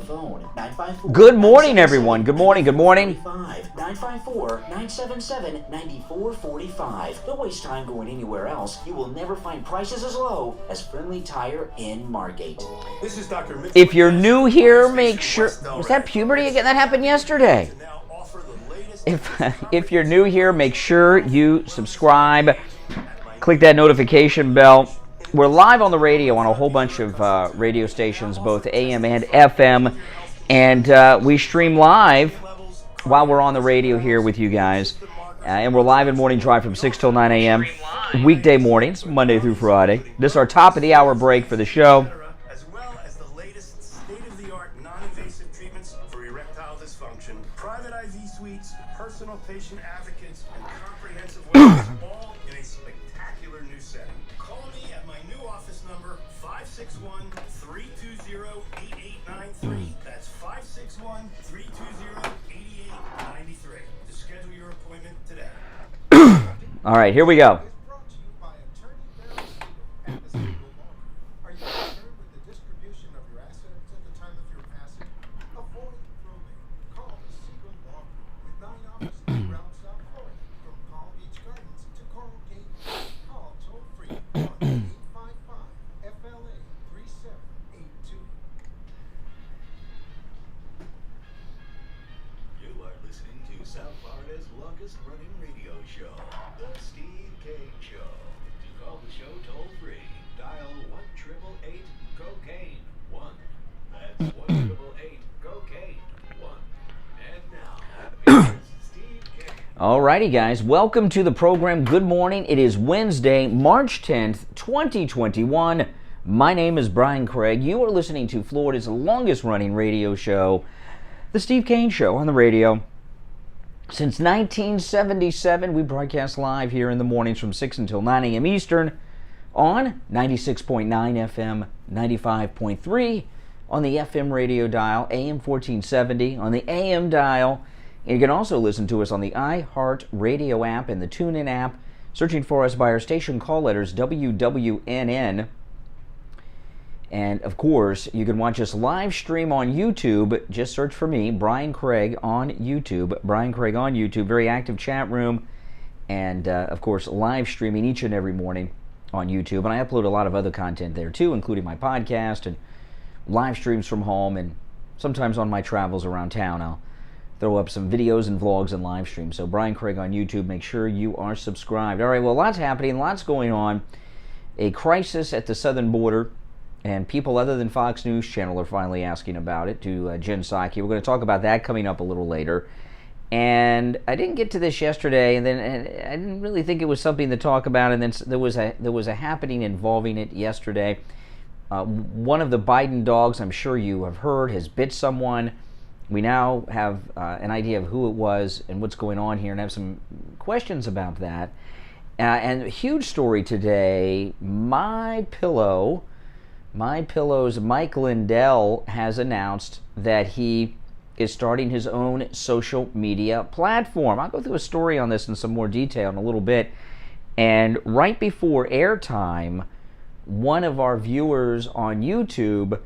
phone. 954. Good morning, everyone. Good morning. Good morning. 954-977-9445. Don't waste time going anywhere else. You will never find prices as low as Friendly Tire in Margate. This is Dr. Mitchell. If you're new here, make sure... Was that puberty again? That happened yesterday. If you're new here, make sure you subscribe. Click that notification bell. We're live on the radio on a whole bunch of radio stations, both AM and FM. And we stream live while we're on the radio here with you guys. And we're live in Morning Drive from 6 till 9 a.m. weekday mornings, Monday through Friday. This is our top of the hour break for the show. As well as the latest state-of-the-art non-invasive treatments for erectile dysfunction, private IV suites, personal patient advocates, and comprehensive wellness, all in a spectacular new setting. Call me at my new office number, 561-320-8893. That's 561-320-8893 to schedule your appointment today. All right, here we go. South Florida's longest-running radio show, The Steve Kane Show. To call the show toll-free, dial 1-888-COCAINE-1. That's 1-888-COCAINE-1. And now, here's Steve Kane. Alrighty, guys. Welcome to the program. Good morning. It is Wednesday, March 10th, 2021. My name is Brian Craig. You are listening to Florida's longest-running radio show, The Steve Kane Show, on the radio. Since 1977, we broadcast live here in the mornings from 6 until 9 a.m. Eastern on 96.9 FM, 95.3 on the FM radio dial, AM 1470 on the AM dial. And you can also listen to us on the iHeart Radio app and the TuneIn app, searching for us by our station call letters WWNN. And, of course, you can watch us live stream on YouTube. Just search for me, Brian Craig, on YouTube. Brian Craig on YouTube. Very active chat room. And, of course, live streaming each and every morning on YouTube. And I upload a lot of other content there, too, including my podcast and live streams from home. And sometimes on my travels around town, I'll throw up some videos and vlogs and live streams. So, Brian Craig on YouTube. Make sure you are subscribed. All right, well, lots happening. Lots going on. A crisis at the southern border. And people other than Fox News Channel are finally asking about it to Jen Psaki. We're going to talk about that coming up a little later. And I didn't get to this yesterday, and I didn't really think it was something to talk about. And then there was a happening involving it yesterday. One of the Biden dogs, I'm sure you have heard, has bit someone. We now have an idea of who it was and what's going on here, and have some questions about that. And a huge story today. My Pillow's Mike Lindell has announced that he is starting his own social media platform. I'll go through a story on this in some more detail in a little bit. And right before airtime, one of our viewers on YouTube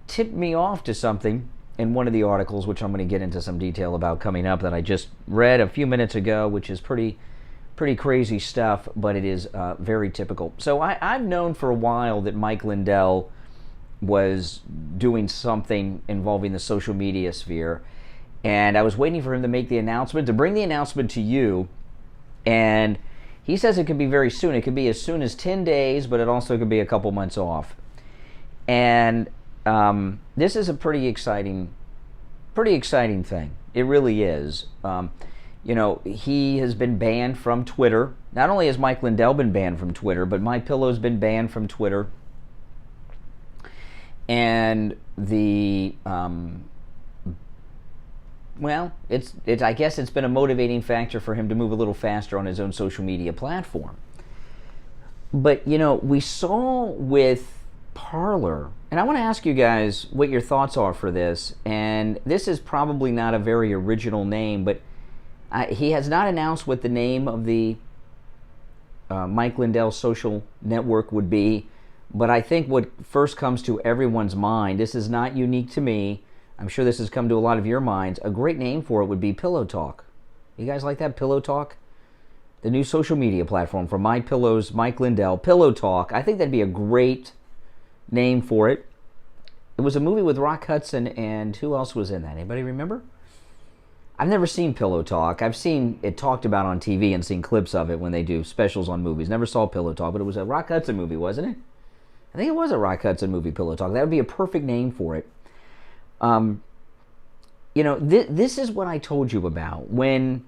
tipped me off to something in one of the articles, which I'm going to get into some detail about coming up, that I just read a few minutes ago, which is pretty crazy stuff, but it is very typical. So I've known for a while that Mike Lindell was doing something involving the social media sphere, and I was waiting for him to make the announcement, to bring the announcement to you, and he says it could be very soon. It could be as soon as 10 days, but it also could be a couple months off. And this is a pretty exciting thing. It really is. You know, he has been banned from Twitter. Not only has Mike Lindell been banned from Twitter, but My Pillow's been banned from Twitter. And the, well, I guess it's been a motivating factor for him to move a little faster on his own social media platform. But, you know, we saw with Parler, and I want to ask you guys what your thoughts are for this. And this is probably not a very original name, but he has not announced what the name of the Mike Lindell social network would be, but I think what first comes to everyone's mind, this is not unique to me, I'm sure this has come to a lot of your minds. A great name for it would be Pillow Talk. You guys like that, Pillow Talk? The new social media platform from My Pillow's Mike Lindell, Pillow Talk. I think that'd be a great name for it. It was a movie with Rock Hudson, and who else was in that? Anybody remember? I've never seen Pillow Talk. I've seen it talked about on TV and seen clips of it when they do specials on movies. Never saw Pillow Talk, but it was a Rock Hudson movie, wasn't it? I think it was a Rock Hudson movie, Pillow Talk. That would be a perfect name for it. This is what I told you about. When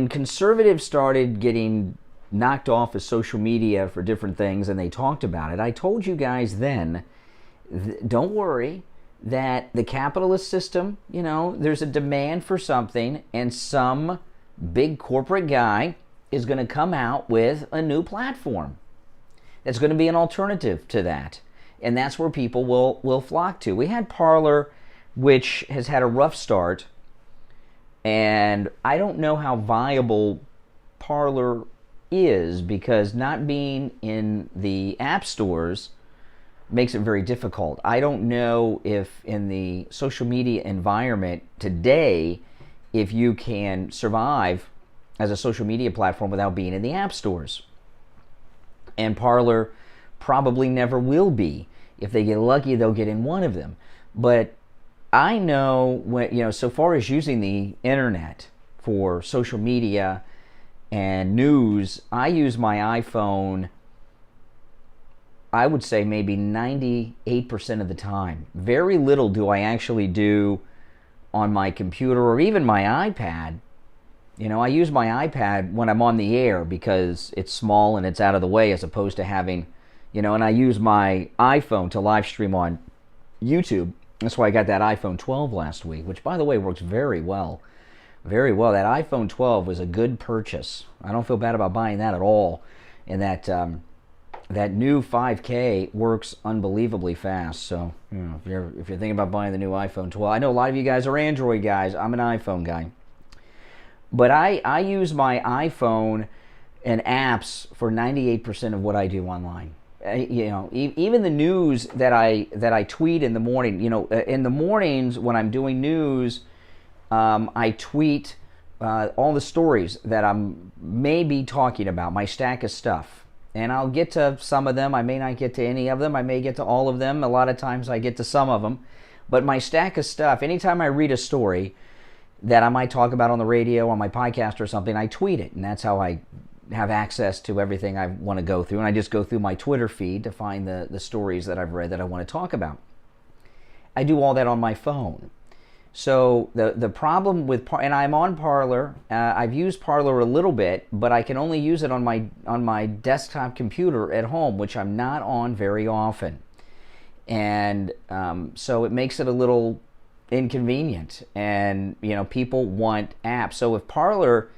conservatives started getting knocked off of social media for different things and they talked about it, I told you guys then, don't worry, that the capitalist system, there's a demand for something, and some big corporate guy is going to come out with a new platform that's going to be an alternative to that. And that's where people will flock to. We had Parler, which has had a rough start, and I don't know how viable Parler is, because not being in the app stores makes it very difficult. I don't know if in the social media environment today, if you can survive as a social media platform without being in the app stores. And Parler probably never will be. If they get lucky, they'll get in one of them. But I know, so far as using the internet for social media and news, I use my iPhone, I would say maybe 98% of the time. Very little do I actually do on my computer or even my iPad. I use my iPad when I'm on the air because it's small and it's out of the way, as opposed to having, and I use my iPhone to live stream on YouTube. That's why I got that iPhone 12 last week, which, by the way, works very well. Very well. That iPhone 12 was a good purchase. I don't feel bad about buying that at all. And that new 5K works unbelievably fast. So, if you're thinking about buying the new iPhone 12, I know a lot of you guys are Android guys. I'm an iPhone guy. But I use my iPhone and apps for 98% of what I do online. Even the news that I tweet in the morning. In the mornings when I'm doing news, I tweet all the stories that I'm maybe talking about, my stack of stuff. And I'll get to some of them. I may not get to any of them. I may get to all of them. A lot of times I get to some of them. But my stack of stuff, anytime I read a story that I might talk about on the radio, on my podcast or something, I tweet it. And that's how I have access to everything I want to go through. And I just go through my Twitter feed to find the stories that I've read that I want to talk about. I do all that on my phone. So the problem with and I'm on Parler. I've used Parler a little bit, but I can only use it on my desktop computer at home, which I'm not on very often, and so it makes it a little inconvenient. And people want apps. So if Parler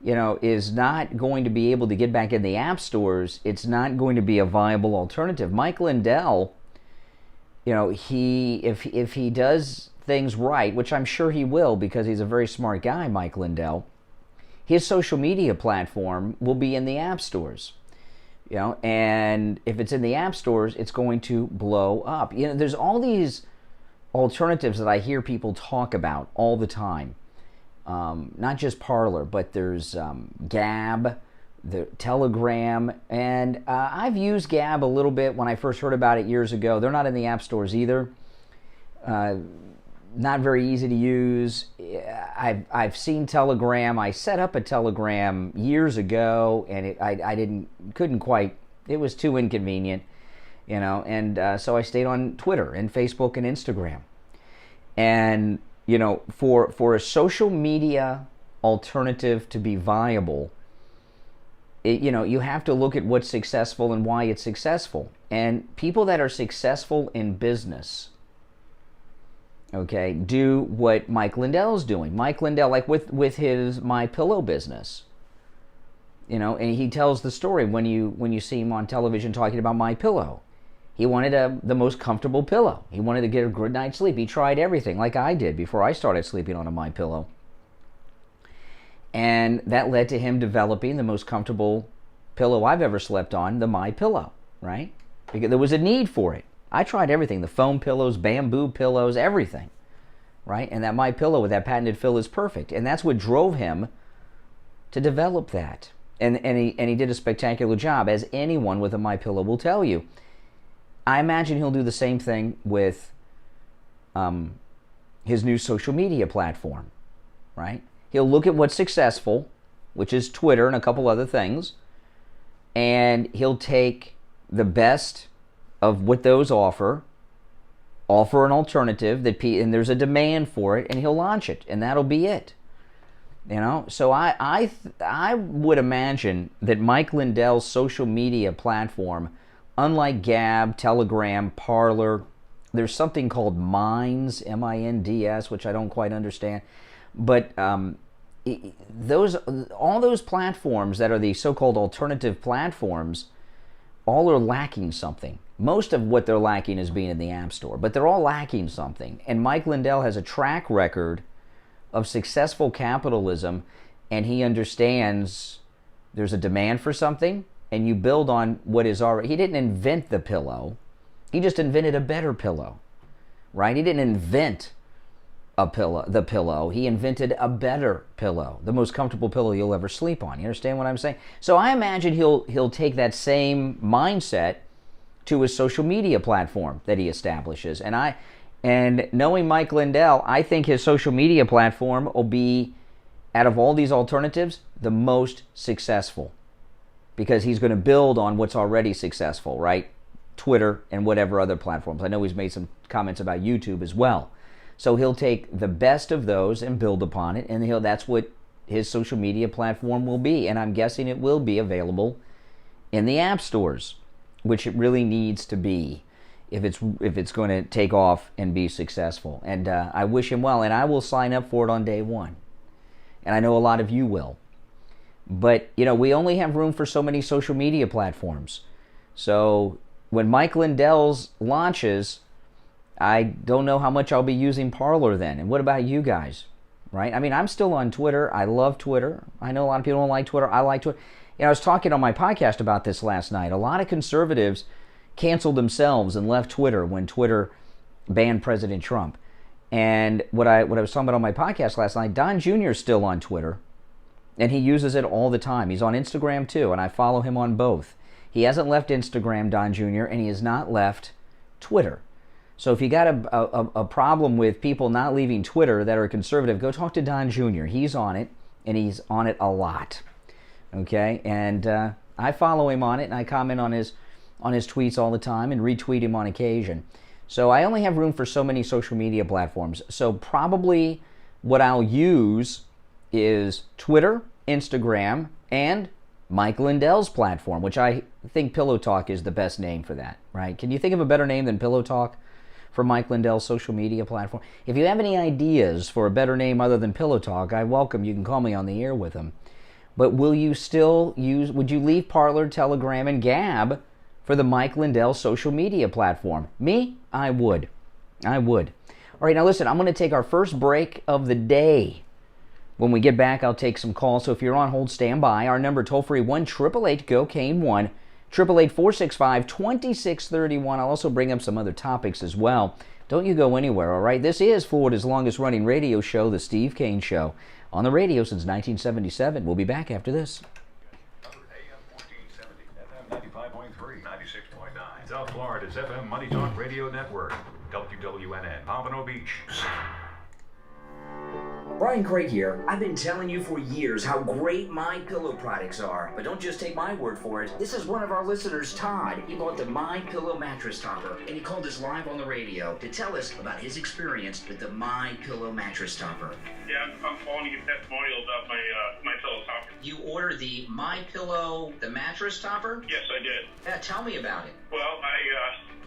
is not going to be able to get back in the app stores, it's not going to be a viable alternative. Mike Lindell, if he does things right, which I'm sure he will because he's a very smart guy, Mike Lindell, his social media platform will be in the app stores. And if it's in the app stores, it's going to blow up. There's all these alternatives that I hear people talk about all the time. Not just Parler, but there's Gab, the Telegram, and I've used Gab a little bit when I first heard about it years ago. They're not in the app stores either. Not very easy to use. I've seen Telegram. I set up a Telegram years ago, and I couldn't quite. It was too inconvenient, and so I stayed on Twitter and Facebook and Instagram. And for a social media alternative to be viable, you have to look at what's successful and why it's successful. And people that are successful in business, okay, do what Mike Lindell's doing. Mike Lindell, like with his My Pillow business, and he tells the story when you see him on television talking about My Pillow. He wanted the most comfortable pillow. He wanted to get a good night's sleep. He tried everything, like I did before I started sleeping on a My Pillow, and that led to him developing the most comfortable pillow I've ever slept on, the My Pillow, right? Because there was a need for it. I tried everything, the foam pillows, bamboo pillows, everything. right? And that MyPillow with that patented fill is perfect. And that's what drove him to develop that. And he did a spectacular job, as anyone with a MyPillow will tell you. I imagine he'll do the same thing with his new social media platform, right? He'll look at what's successful, which is Twitter and a couple other things, and he'll take the best of what those offer an alternative and there's a demand for it, and he'll launch it, and that'll be it. You know, so I would imagine that Mike Lindell's social media platform, unlike Gab, Telegram, Parler, there's something called Minds, M-I-N-D-S, which I don't quite understand, but all those platforms that are the so-called alternative platforms, all are lacking something. Most of what they're lacking is being in the App Store, but they're all lacking something. And Mike Lindell has a track record of successful capitalism, and he understands there's a demand for something, and you build on what is already. He didn't invent the pillow. He just invented a better pillow, right? He didn't invent the pillow. He invented a better pillow, the most comfortable pillow you'll ever sleep on. You understand what I'm saying? So I imagine he'll take that same mindset to his social media platform that he establishes. And knowing Mike Lindell, I think his social media platform will be, out of all these alternatives, the most successful, because he's going to build on what's already successful, right? Twitter and whatever other platforms. I know he's made some comments about YouTube as well. So he'll take the best of those and build upon it, and that's what his social media platform will be. And I'm guessing it will be available in the app stores, which it really needs to be if it's going to take off and be successful. And I wish him well, and I will sign up for it on day one. And I know a lot of you will. But, you know, we only have room for so many social media platforms. So when Mike Lindell's launches, I don't know how much I'll be using Parler then. And what about you guys? Right? I mean, I'm still on Twitter. I love Twitter. I know a lot of people don't like Twitter. I like Twitter. You know, I was talking on my podcast about this last night. A lot of conservatives canceled themselves and left Twitter when Twitter banned President Trump. And what I was talking about on my podcast last night, Don Jr. is still on Twitter, and he uses it all the time. He's on Instagram too, and I follow him on both. He hasn't left Instagram, Don Jr., and he has not left Twitter. So if you got a problem with people not leaving Twitter that are conservative, go talk to Don Jr. He's on it, and he's on it a lot. Okay, and I follow him on it, and I comment on his tweets all the time and retweet him on occasion. So I only have room for so many social media platforms. So probably what I'll use is Twitter, Instagram, and Mike Lindell's platform, which I think Pillow Talk is the best name for that, right? Can you think of a better name than Pillow Talk for Mike Lindell's social media platform? If you have any ideas for a better name other than Pillow Talk, I welcome. You can call me on the air with them. But would you leave Parler, Telegram, and Gab for the Mike Lindell social media platform? Me? I would. All right, now listen, I'm going to take our first break of the day. When we get back, I'll take some calls. So if you're on hold, stand by. Our number, toll-free, 1-888-GO-CANE-1, 888-465-2631. I'll also bring up some other topics as well. Don't you go anywhere, all right? This is Florida's longest-running radio show, The Steve Kane Show, on the radio since 1977. We'll be back after this. South Florida's FM Money Talk Radio Network, WWNN, Pompano Beach. Brian Craig here. I've been telling you for years how great MyPillow products are, but don't just take my word for it. This is one of our listeners, Todd. He bought the MyPillow mattress topper, and he called us live on the radio to tell us about his experience with the MyPillow mattress topper. Yeah, I'm calling to get testimonials about my pillow topper. You ordered the MyPillow, the mattress topper? Yes, I did. Yeah, tell me about it. Well,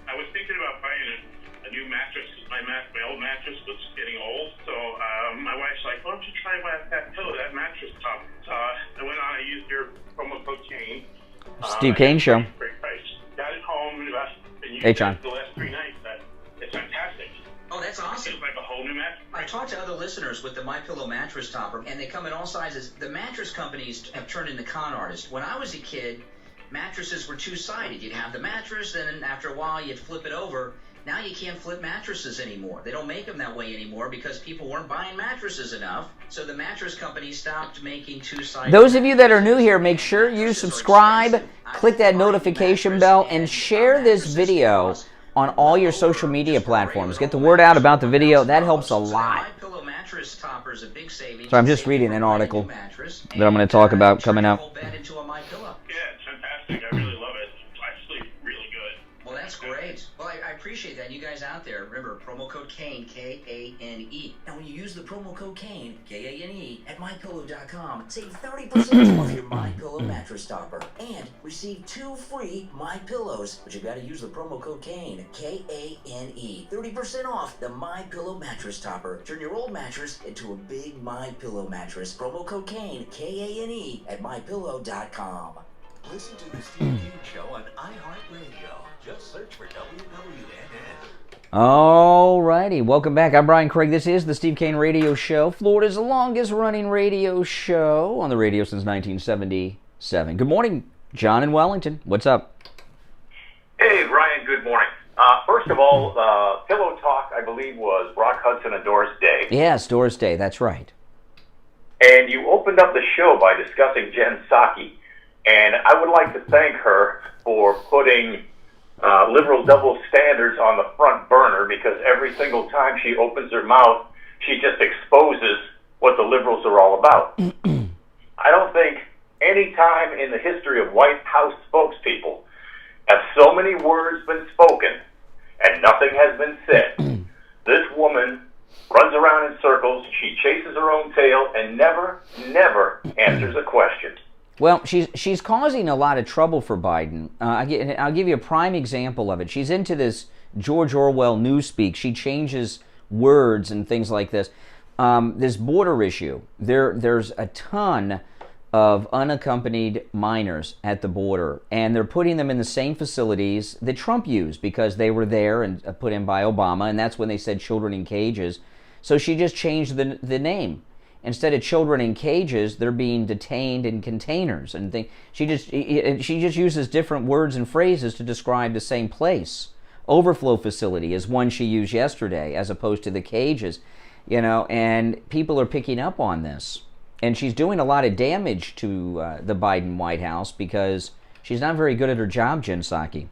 I was thinking about buying a new mattress because my old mattress was getting old. So my wife's like, why don't you try that pillow, that mattress top? I went on, I used your promo code Kane. Steve Kane Show. Great price. Got it home and used Hey, John. it the last 3 nights. It's fantastic. Oh, that's awesome. It's like a whole new mattress. I talked to other listeners with the MyPillow mattress topper, and they come in all sizes. The mattress companies have turned into con artists. When I was a kid, mattresses were two-sided. You'd have the mattress, then after a while, you'd flip it over, now you can't flip mattresses anymore. They don't make them that way anymore because people weren't buying mattresses enough. So the mattress companies stopped making two-sided. Those of you that are new here, make sure you subscribe, click that notification bell, and share this video on all your social media platforms. Get the word out about the video. That helps a lot. So I'm just reading an article that I'm going to talk about coming up. Yeah, it's fantastic. I really love it. I sleep really good. Well, that's great. Well, I appreciate that. You guys out there, remember, promo code KANE, K-A-N-E. Now, when you use the promo code KANE, K-A-N-E, at MyPillow.com, save 30% off your MyPillow mattress topper and receive 2 free MyPillows. But you got to use the promo code KANE, K-A-N-E. 30% off the MyPillow mattress topper. Turn your old mattress into a big MyPillow mattress. Promo code KANE, K-A-N-E, at MyPillow.com. Listen to the Steve Kane Show on iHeartRadio. Just search for WWNN. Alrighty, welcome back. I'm Brian Craig. This is the Steve Kane Radio Show, Florida's longest running radio show on the radio since 1977. Good morning, John in Wellington. What's up? Hey, Brian, good morning. First of all, Pillow Talk, I believe, was Rock Hudson and Doris Day. Yes, Doris Day, that's right. And you opened up the show by discussing Jen Psaki. And I would like to thank her for putting liberal double standards on the front burner, because every single time she opens her mouth, she just exposes what the liberals are all about. I don't think any time in the history of White House spokespeople have so many words been spoken and nothing has been said. This woman runs around in circles, she chases her own tail, and never answers a question. Well, she's causing a lot of trouble for Biden. I'll give you a prime example of it. She's into this George Orwell newspeak. She changes words and things like this. This border issue, there's a ton of unaccompanied minors at the border, and they're putting them in the same facilities that Trump used because they were there and put in by Obama, and that's when they said children in cages. So she just changed the name. Instead of children in cages, they're being detained in containers, and she just uses different words and phrases to describe the same place. Overflow facility is one she used yesterday, as opposed to the cages, and people are picking up on this, and she's doing a lot of damage to the Biden White House because she's not very good at her job, Jen Psaki.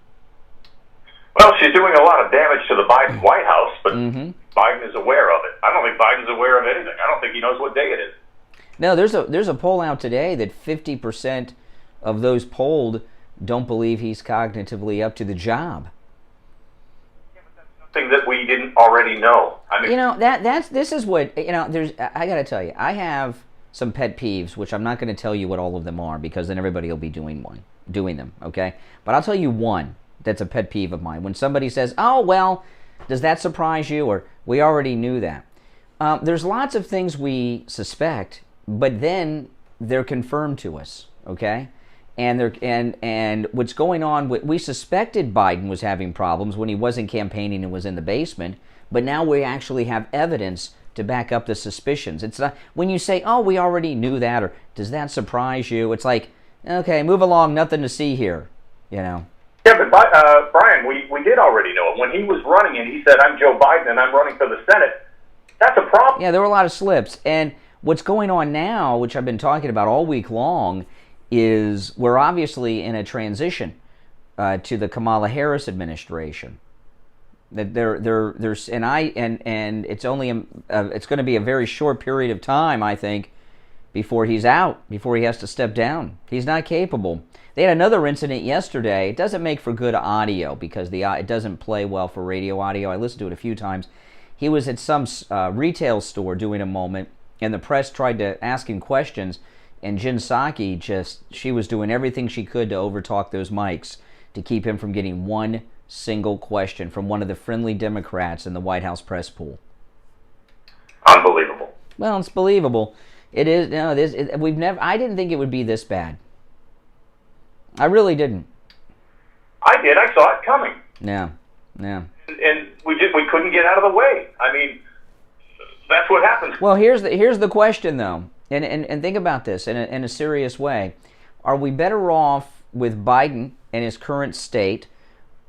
Well, she's doing a lot of damage to the Biden White House, but Biden is aware of it. I don't think Biden's aware of anything. I don't think he knows what day it is. No, there's a poll out today that 50% of those polled don't believe he's cognitively up to the job. Yeah, but that's something that we didn't already know. I mean, this is what there's. I got to tell you, I have some pet peeves, which I'm not going to tell you what all of them are because then everybody will be doing them. Okay, but I'll tell you one that's a pet peeve of mine. When somebody says, "Oh well," does that surprise you? Or we already knew that. There's lots of things we suspect, but then they're confirmed to us, okay? And what's going on, we suspected Biden was having problems when he wasn't campaigning and was in the basement, but now we actually have evidence to back up the suspicions. It's not, when you say, oh, we already knew that, or does that surprise you? It's like, okay, move along, nothing to see here, Yeah, but Brian, we did already know it. When he was running and he said, I'm Joe Biden and I'm running for the Senate, that's a problem. Yeah, there were a lot of slips. And what's going on now, which I've been talking about all week long, is we're obviously in a transition to the Kamala Harris administration. That there's and it's only it's going to be a very short period of time, I think, before he's out, before he has to step down. He's not capable. They had another incident yesterday. It doesn't make for good audio because it doesn't play well for radio audio. I listened to it a few times. He was at some retail store doing a moment, and the press tried to ask him questions, and Jen Psaki she was doing everything she could to overtalk those mics to keep him from getting one single question from one of the friendly Democrats in the White House press pool. Unbelievable. Well, it's believable. It is. I didn't think it would be this bad. I really didn't. I did. I saw it coming. Yeah. And we couldn't get out of the way. I mean, that's what happens. Well, here's the question though, and think about this in a serious way. Are we better off with Biden and his current state,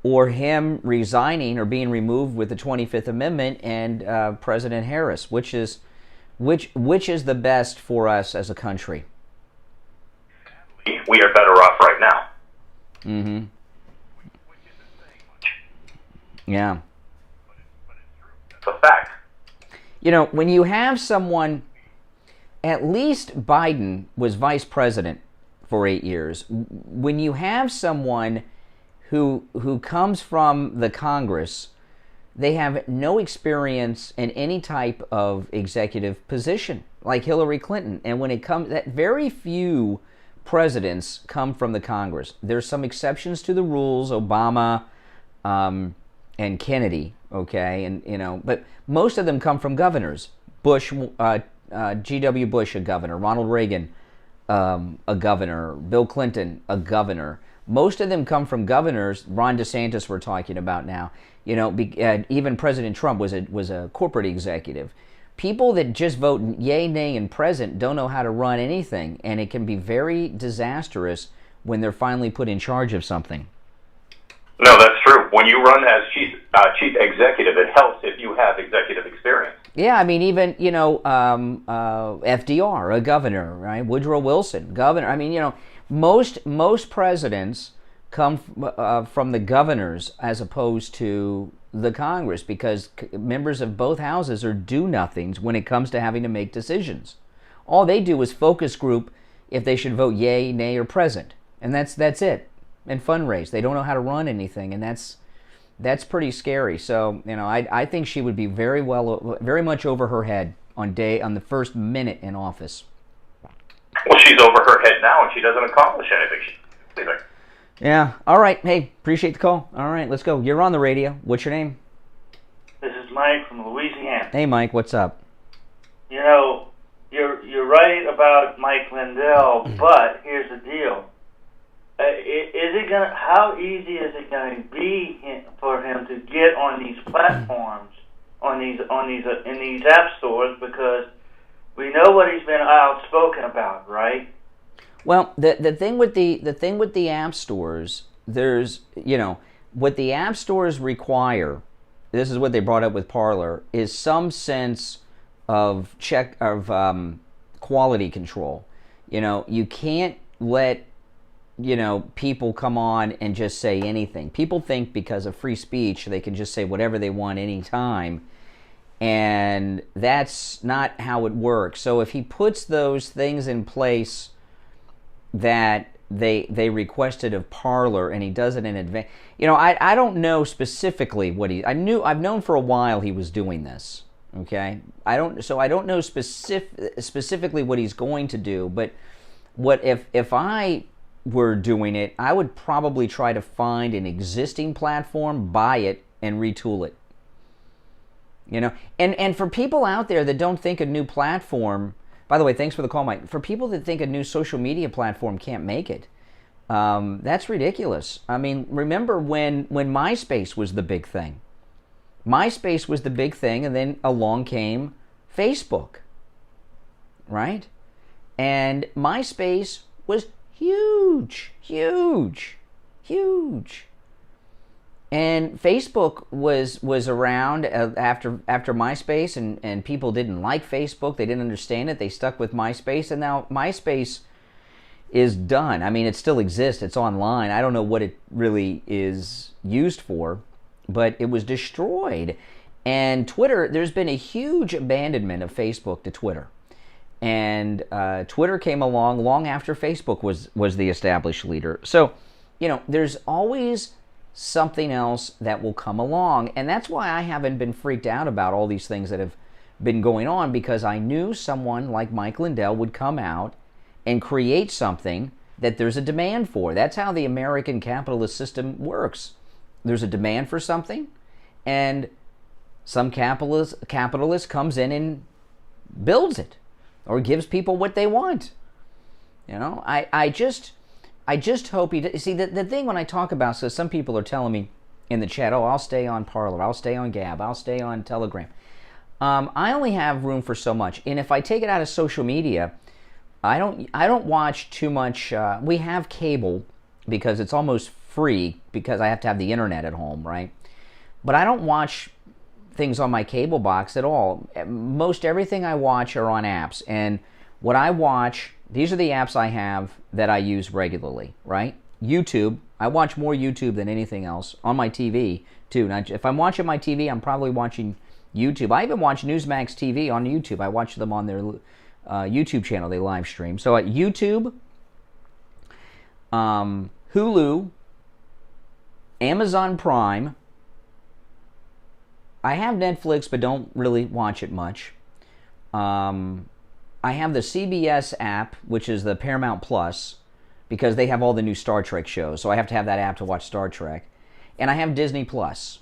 or him resigning or being removed with the 25th Amendment and President Harris? Which is the best for us as a country? We are better off right now. Mm-hmm. Yeah. It's a fact. You know, when you have someone, at least Biden was vice president for 8 years. When you have someone who comes from the Congress, they have no experience in any type of executive position, like Hillary Clinton. And when it comes, that very few presidents come from the Congress. There's some exceptions to the rules, Obama and Kennedy, okay, and you know, but most of them come from governors. Bush, G.W. Bush, a governor. Ronald Reagan, a governor. Bill Clinton, a governor. Most of them come from governors. Ron DeSantis, we're talking about now. You know, even President Trump was a corporate executive. People that just vote yay, nay, and present don't know how to run anything, and it can be very disastrous when they're finally put in charge of something. No, that's true. When you run as chief executive, it helps if you have executive experience. Yeah, I mean, even, you know, FDR, a governor, right? Woodrow Wilson, governor. I mean, you know, most presidents come from the governors as opposed to the Congress, because members of both houses are do-nothings when it comes to having to make decisions. All they do is focus group if they should vote yay, nay, or present, and that's it. And fundraise. They don't know how to run anything, and that's pretty scary. So, you know, I think she would be very much over her head on the first minute in office. Well, she's over her head now, and she doesn't accomplish anything. Yeah. All right. Hey, appreciate the call. All right, let's go. You're on the radio. What's your name? This is Mike from Louisiana. Hey, Mike. What's up? You know, you're right about Mike Lindell, but here's the deal. How easy is it going to be for him to get on these platforms, in these app stores? Because we know what he's been outspoken about, right? Well, the thing with the app stores, there's, you know, what the app stores require. This is what they brought up with Parler, is some sense of quality control. You know, you can't let, you know, people come on and just say anything. People think because of free speech they can just say whatever they want anytime, and that's not how it works. So if he puts those things in place that they requested of Parler, and he does it in advance, you know, I don't know specifically what I've known for a while he was doing this. Okay, I don't know specifically what he's going to do, but what if I were doing it, I would probably try to find an existing platform, buy it, and retool it. You know, and for people out there that don't think a new platform, by the way, thanks for the call, Mike. For people that think a new social media platform can't make it, that's ridiculous. I mean, remember when MySpace was the big thing? MySpace was the big thing, and then along came Facebook, right? And MySpace was huge. And Facebook was around after MySpace, and people didn't like Facebook. They didn't understand it. They stuck with MySpace, and now MySpace is done. I mean, it still exists. It's online. I don't know what it really is used for, but it was destroyed. And Twitter, there's been a huge abandonment of Facebook to Twitter. And Twitter came along long after Facebook was the established leader. So, you know, there's always something else that will come along. And that's why I haven't been freaked out about all these things that have been going on, because I knew someone like Mike Lindell would come out and create something that there's a demand for. That's how the American capitalist system works. There's a demand for something, and some capitalist comes in and builds it, or gives people what they want. You know, I just hope he... See, the thing when I talk about... So some people are telling me in the chat, oh, I'll stay on Parler, I'll stay on Gab, I'll stay on Telegram. I only have room for so much. And if I take it out of social media, I don't watch too much... we have cable because it's almost free because I have to have the internet at home, right? But I don't watch things on my cable box at all. Most everything I watch are on apps. And what I watch, these are the apps I have that I use regularly, right? YouTube. I watch more YouTube than anything else on my TV, too. Now, if I'm watching my TV, I'm probably watching YouTube. I even watch Newsmax TV on YouTube. I watch them on their YouTube channel. They live stream. So at YouTube, Hulu, Amazon Prime. I have Netflix, but don't really watch it much. I have the CBS app, which is the Paramount Plus, because they have all the new Star Trek shows. So I have to have that app to watch Star Trek. And I have Disney Plus.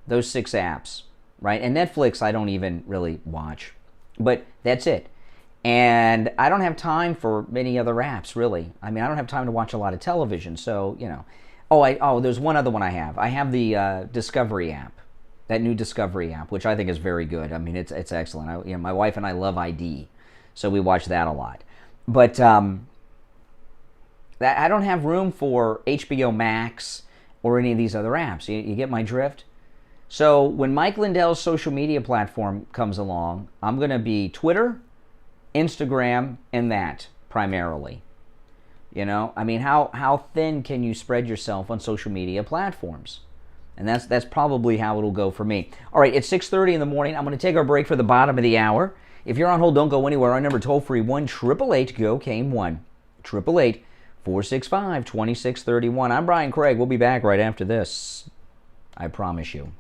Those 6 apps, right? And Netflix I don't even really watch. But that's it. And I don't have time for many other apps, really. I mean, I don't have time to watch a lot of television, so, you know. Oh, there's one other one I have. I have the Discovery app, that new Discovery app, which I think is very good. I mean, it's excellent. My wife and I love ID, so we watch that a lot. But I don't have room for HBO Max or any of these other apps. You get my drift? So when Mike Lindell's social media platform comes along, I'm going to be Twitter, Instagram, and that primarily. You know, I mean, how thin can you spread yourself on social media platforms? And that's probably how it'll go for me. All right, it's 6:30 in the morning. I'm going to take our break for the bottom of the hour. If you're on hold, don't go anywhere. Our number toll free 1-888-GO-KANE 1-888-465-2631. I'm Brian Craig. We'll be back right after this. I promise you.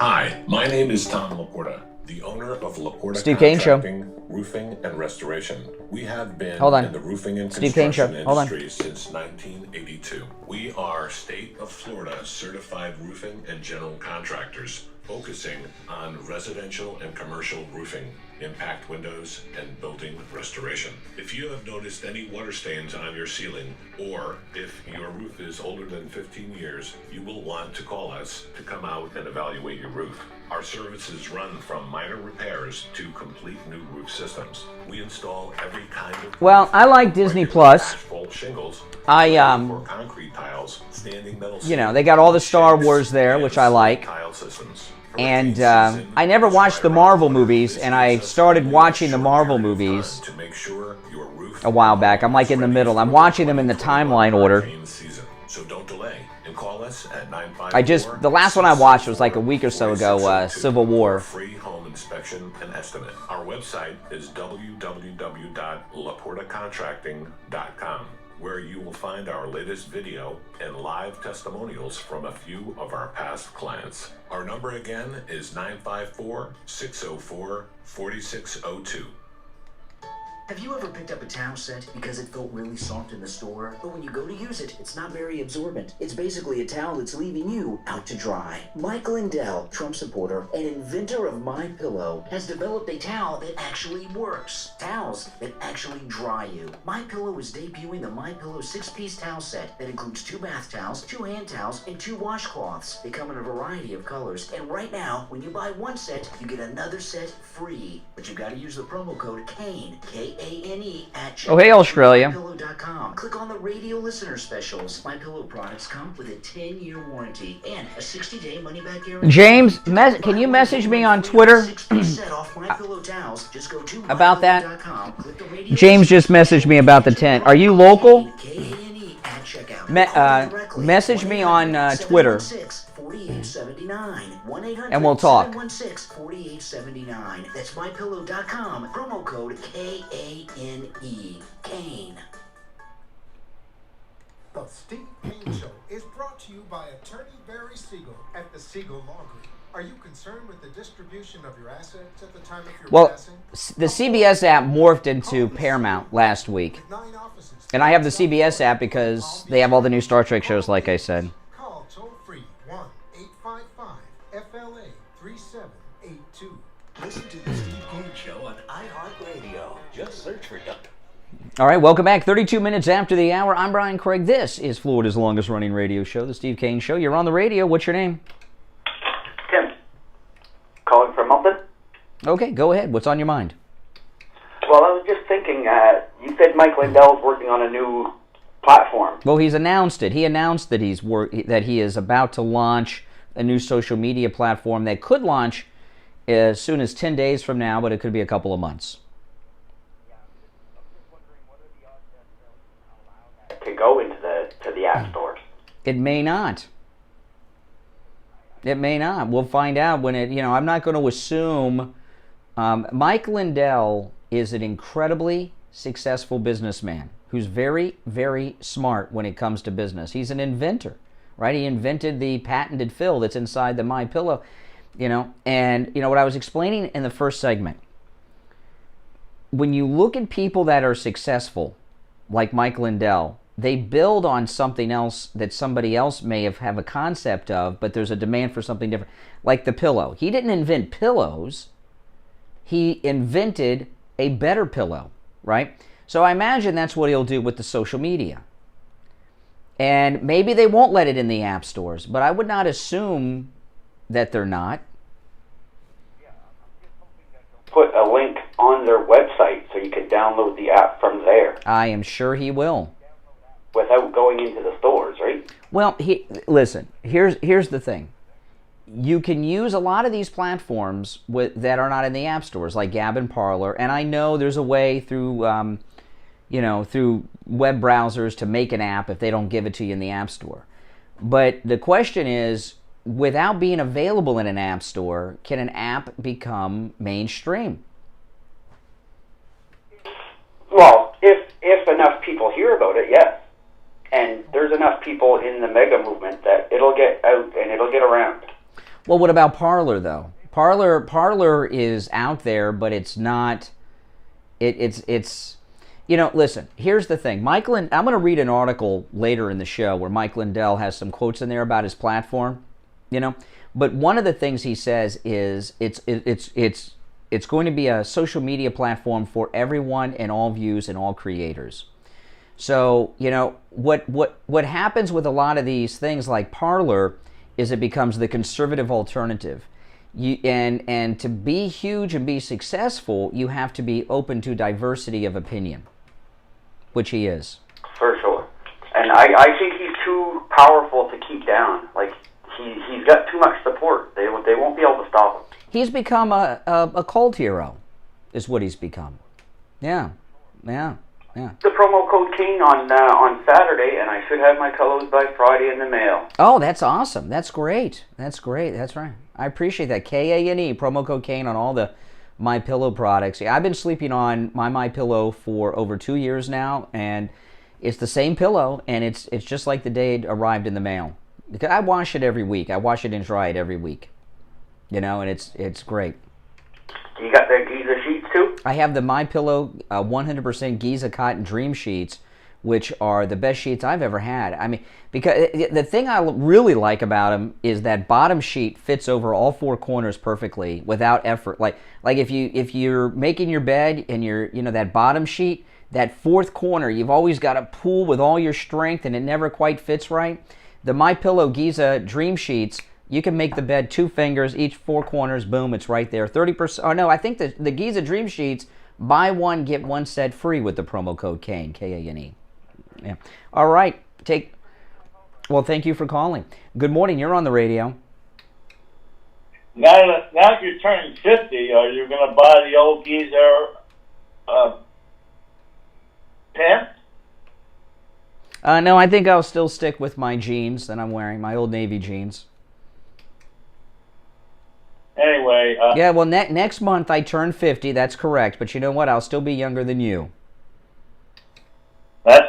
Hi, my name is Tom Laporta, the owner of Laporta Steve Kane Show. Roofing and Restoration. We have been in the roofing and Steve Kane Show. construction industry since 1982. We are state of Florida certified roofing and general contractors, focusing on residential and commercial roofing, impact windows, and building restoration. If you have noticed any water stains on your ceiling, or if your roof is older than 15 years, you will want to call us to come out and evaluate your roof. Our services run from minor repairs to complete new roof systems. We install every kind of Well, I like Disney Plus. asphalt shingles, or concrete tiles, standing metal, you know, they got all the Star Wars there, which I like. tile systems. And I never watched the Marvel movies, and I started watching the Marvel movies to make sure your roof a while back. I'm like in the middle. I'm watching them in the timeline order. So don't delay and call us at 954. The last one I watched was like a week or so ago, Civil War. Free home inspection and estimate. Our website is www.laportacontracting.com, where you will find our latest video and live testimonials from a few of our past clients. Our number again is 954-604-4602. Have you ever picked up a towel set because it felt really soft in the store, but when you go to use it, it's not very absorbent? It's basically a towel that's leaving you out to dry. Mike Lindell, Trump supporter and inventor of MyPillow, has developed a towel that actually works. Towels that actually dry you. MyPillow is debuting the MyPillow 6-piece towel set that includes 2 bath towels, 2 hand towels, and 2 washcloths. They come in a variety of colors, and right now, when you buy one set, you get another set free. But you gotta use the promo code KANE, KANE, at checkout. Oh, hey, Australia. MyPillow.com. Click on the radio listener specials. MyPillow products come with a 10-year warranty and a 60-day money-back guarantee. James, can you message me on Twitter about that? James just messaged me about the tent. Are you local? Message me on Twitter. And we'll talk. 716-4879. That's MyPillow.com. Promo code KANE. Kane. The Steve Kane Show is brought to you by Attorney Barry Siegel at the Siegel Laundry. Are you concerned with the distribution of your assets at the time of your passing? The CBS app morphed into Paramount last week. And I have the CBS app because they have all the new Star Trek shows, like I said. Call toll-free 1-855-FLA-3782. Listen to the Steve Kane Show on iHeartRadio. Just search for it. All right, welcome back. 32 minutes after the hour. I'm Brian Craig. This is Florida's longest running radio show, The Steve Kane Show. You're on the radio. What's your name? Tim. Calling from Milton. Okay, go ahead. What's on your mind? Well, I was just thinking, you said Mike Lindell's working on a new platform? Well, he's announced it. He announced that that he is about to launch a new social media platform that could launch as soon as 10 days from now, but it could be a couple of months. To go into the app stores. It may not. It may not. We'll find out when it. I'm not going to assume. Mike Lindell is an incredibly successful businessman who's very, very smart when it comes to business. He's an inventor, right? He invented the patented fill that's inside the MyPillow, And what I was explaining in the first segment. When you look at people that are successful, like Mike Lindell, they build on something else that somebody else may have a concept of, but there's a demand for something different. Like the pillow. He didn't invent pillows. He invented a better pillow, right? So I imagine that's what he'll do with the social media. And maybe they won't let it in the app stores, but I would not assume that they're not. Put a link on their website so you can download the app from there. I am sure he will. Without going into the stores, right? Well, listen, here's the thing. You can use a lot of these platforms that are not in the app stores, like Gab and Parler, and I know there's a way through, through web browsers to make an app if they don't give it to you in the app store. But the question is, without being available in an app store, can an app become mainstream? Well, if enough people hear about it, yes. And there's enough people in the mega movement that it'll get out and it'll get around. Well, what about Parler, though? Parler is out there, but it's not. It's. Listen. Here's the thing, I'm going to read an article later in the show where Mike Lindell has some quotes in there about his platform. But one of the things he says is it's going to be a social media platform for everyone and all views and all creators. So, what happens with a lot of these things like Parler is it becomes the conservative alternative. And to be huge and be successful, you have to be open to diversity of opinion, which he is. For sure. And I think he's too powerful to keep down. Like, he's got too much support. They won't be able to stop him. He's become a cult hero, is what he's become. Yeah. The promo code King on Saturday, and I should have my pillows by Friday in the mail. Oh, that's awesome. That's great. That's right. I appreciate that. KANE, promo code Kane on all the MyPillow products. I've been sleeping on my MyPillow for over 2 years now, and it's the same pillow, and it's just like the day it arrived in the mail. Because I wash it every week. I wash it and dry it every week. And it's great. You got the Giza sheets too? I have the MyPillow 100% Giza Cotton Dream Sheets, which are the best sheets I've ever had. I mean, because the thing I really like about them is that bottom sheet fits over all four corners perfectly without effort. Like if you're making your bed and you're that bottom sheet, that fourth corner, you've always got to pull with all your strength and it never quite fits right. The MyPillow Giza Dream Sheets, you can make the bed 2 fingers, each 4 corners, boom, it's right there. 30%. Oh no, I think the Giza Dream Sheets, buy one, get one set free with the promo code Kane, K-A-N-E. Yeah. All right. Well, thank you for calling. Good morning. You're on the radio. Now that you're turning 50, are you going to buy the old Giza pants? No, I think I'll still stick with my jeans that I'm wearing, my Old Navy jeans. Anyway. Yeah, well, next month I turn 50. That's correct. But you know what? I'll still be younger than you.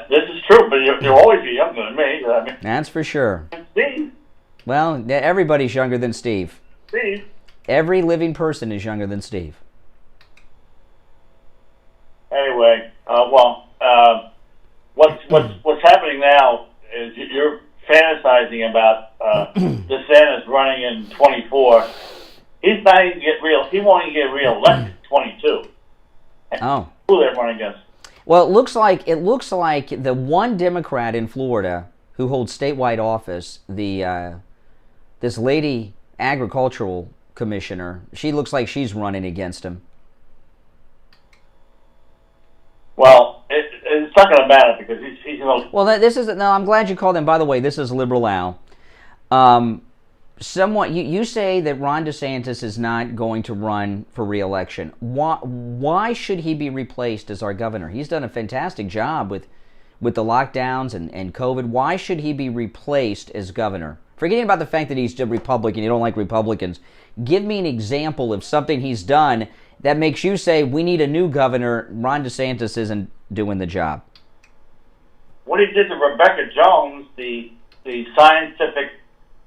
This is true, but you'll always be younger than me. I mean, that's for sure. Steve. Well, everybody's younger than Steve. Steve. Every living person is younger than Steve. Anyway, what's happening now is you're fantasizing about DeSantis running in 24. He's not even he won't even get reelected in 22. Oh. Who they're running against? Well, it looks like the one Democrat in Florida who holds statewide office, this lady agricultural commissioner, she looks like she's running against him. Well, it's not going to matter because he's Well, this is no. I'm glad you called in. By the way, this is Liberal Al. Somewhat, you say that Ron DeSantis is not going to run for re-election. Why should he be replaced as our governor? He's done a fantastic job with the lockdowns and COVID. Why should he be replaced as governor? Forgetting about the fact that he's a Republican, you don't like Republicans. Give me an example of something he's done that makes you say we need a new governor. Ron DeSantis isn't doing the job. What he did to Rebecca Jones, the scientific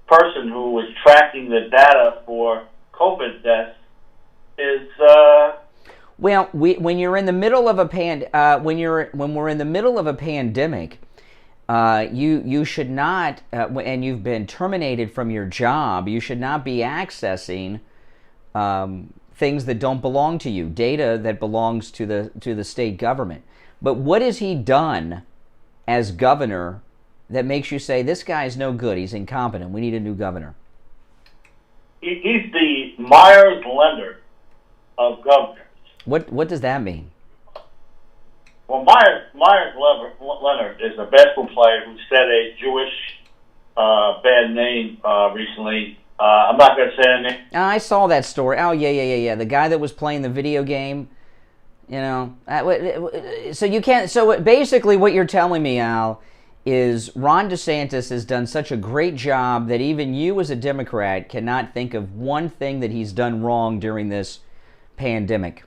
person who was tracking the data for COVID deaths, is well. When you're in the middle of a when we're in the middle of a pandemic, you should not, and you've been terminated from your job. You should not be accessing things that don't belong to you, data that belongs to the state government. But what has he done as governor that makes you say, this guy's no good, he's incompetent, we need a new governor? He's the Myers-Leonard of governors. What does that mean? Well, Myers-Leonard is a basketball player who said a Jewish bad name recently. I'm not going to say anything. I saw that story. Oh, yeah. The guy that was playing the video game, you know. So you can't. So basically what you're telling me, Al, is Ron DeSantis has done such a great job that even you as a Democrat cannot think of one thing that he's done wrong during this pandemic.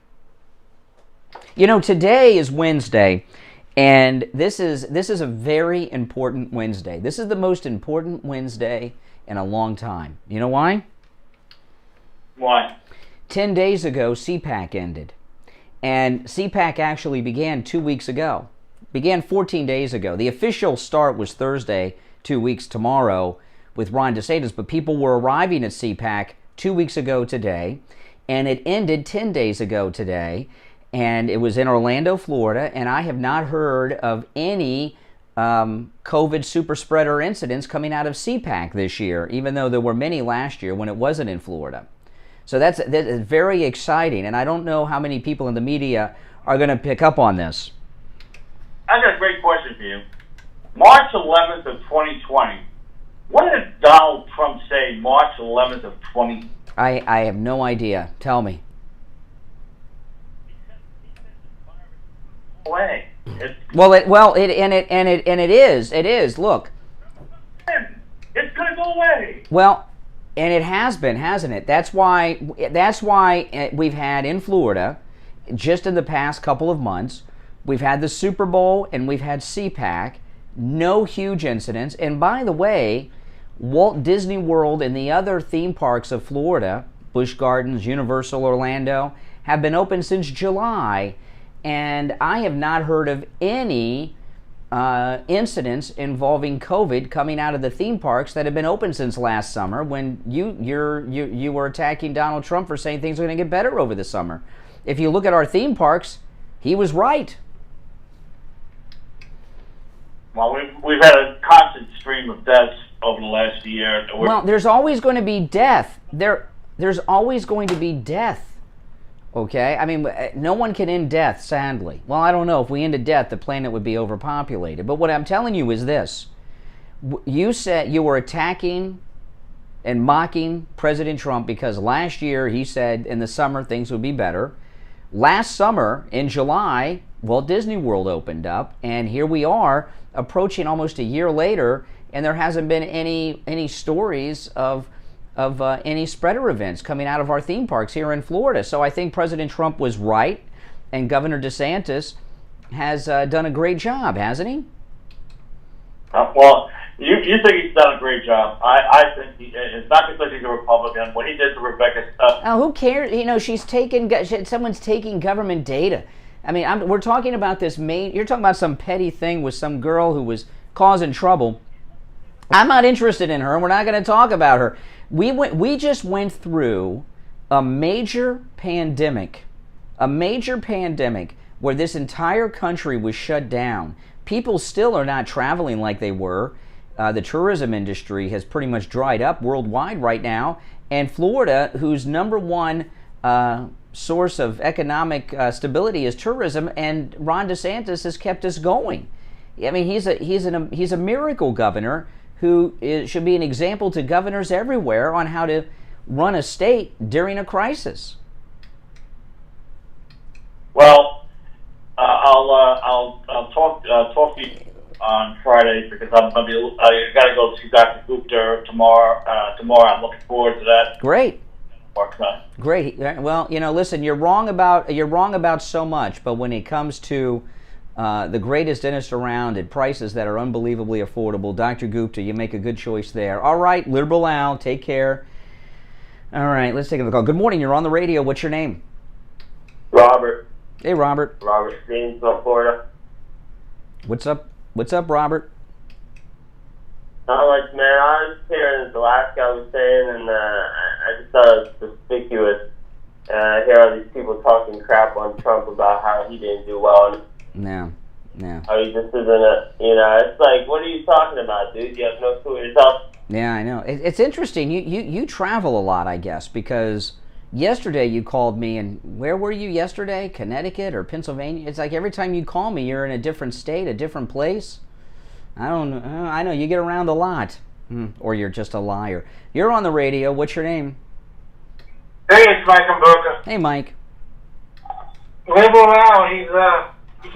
You know, today is Wednesday, and this is a very important Wednesday. This is the most important Wednesday in a long time. You know why? Why? 10 days ago, CPAC ended. And CPAC actually began 2 weeks ago. Began 14 days ago. The official start was Thursday, 2 weeks tomorrow, with Ron DeSantis, but people were arriving at CPAC 2 weeks ago today, and it ended 10 days ago today, and it was in Orlando, Florida, and I have not heard of any COVID super spreader incidents coming out of CPAC this year, even though there were many last year when it wasn't in Florida. So that's very exciting, and I don't know how many people in the media are going to pick up on this. I got a great question for you. March 11th of 2020. What did Donald Trump say March 11th of 2020? I have no idea. Tell me. Way. It is. Look. It's gonna go away. Well, and it has been, hasn't it? That's why we've had in Florida, just in the past couple of months, we've had the Super Bowl and we've had CPAC, no huge incidents. And by the way, Walt Disney World and the other theme parks of Florida, Busch Gardens, Universal Orlando, have been open since July. And I have not heard of any incidents involving COVID coming out of the theme parks that have been open since last summer, when you were attacking Donald Trump for saying things are going to get better over the summer. If you look at our theme parks, he was right. Well, we've had a constant stream of deaths over the last year. Well, there's always going to be death. There's always going to be death. Okay? I mean, no one can end death, sadly. Well, I don't know. If we ended death, the planet would be overpopulated. But what I'm telling you is this. You said you were attacking and mocking President Trump because last year he said in the summer things would be better. Last summer, in July, Walt Disney World opened up, and here we are approaching almost a year later, and there hasn't been any stories of any spreader events coming out of our theme parks here in Florida. So I think President Trump was right, and Governor DeSantis has done a great job, hasn't he? Well, you think he's done a great job. I think it's not because he's a Republican. What he did to Rebecca... oh, who cares? You know, someone's taking government data. I mean, we're talking about this you're talking about some petty thing with some girl who was causing trouble. I'm not interested in her, and we're not going to talk about her. We just went through a major pandemic where this entire country was shut down. People still are not traveling like they were. The tourism industry has pretty much dried up worldwide right now. And Florida, whose number one source of economic stability is tourism, and Ron DeSantis has kept us going. I mean, he's a miracle governor who should be an example to governors everywhere on how to run a state during a crisis. Well, I'll talk to you on Friday because I got to go see Dr. Gupta tomorrow. I'm looking forward to that. Great. Great. Well, listen, you're wrong about so much, but when it comes to the greatest dentist around at prices that are unbelievably affordable, Dr. Gupta, you make a good choice there. All right, Liberal Al, take care. All right, let's take a call. Good morning. You're on the radio. What's your name? Robert. Hey, Robert. Robert Steensville, Florida. What's up? What's up, Robert? Not much, man. I was hearing the last guy was saying, and I just thought it was conspicuous. I hear all these people talking crap on Trump about how he didn't do well. No. How he just isn't it's like, what are you talking about, dude? You have no clue yourself. Yeah, I know. It's interesting. You travel a lot, I guess, because yesterday you called me, and where were you yesterday? Connecticut or Pennsylvania? It's like every time you call me, you're in a different state, a different place. I don't know. I know you get around a lot, or you're just a liar. You're on the radio. What's your name? Hey, it's Mike in Boca. Hey, Mike. Liberal Al, he's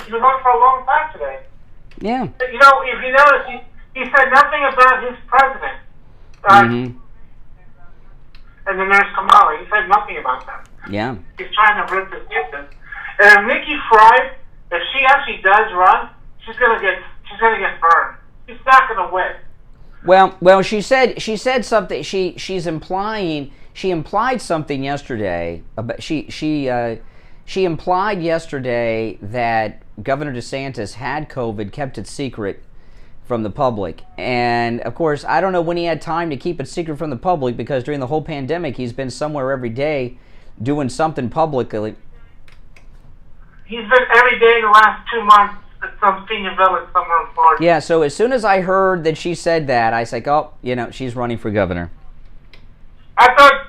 been on for a long time today. Yeah. If you notice, he said nothing about his president. And then there's Kamala. He said nothing about that. Yeah. He's trying to rip his business. And Nikki Fried, if she actually does run, she's gonna get burned. She's not gonna win. Well, she said something. She implied something yesterday. She implied yesterday that Governor DeSantis had COVID, kept it secret from the public. And of course, I don't know when he had time to keep it secret from the public, because during the whole pandemic, he's been somewhere every day doing something publicly. He's been every day in the last 2 months at some senior village somewhere in Florida. Yeah, so as soon as I heard that she said that, I was like, oh, she's running for governor. I thought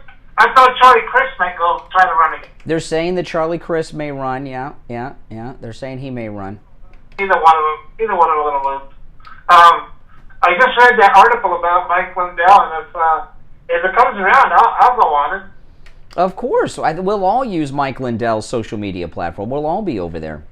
Charlie Crist might go try to run again. They're saying that Charlie Crist may run. Yeah. They're saying he may run. Either one of them are going to lose. I just read that article about Mike Lindell, and if it comes around, I'll go on it. Of course. We'll all use Mike Lindell's social media platform. We'll all be over there.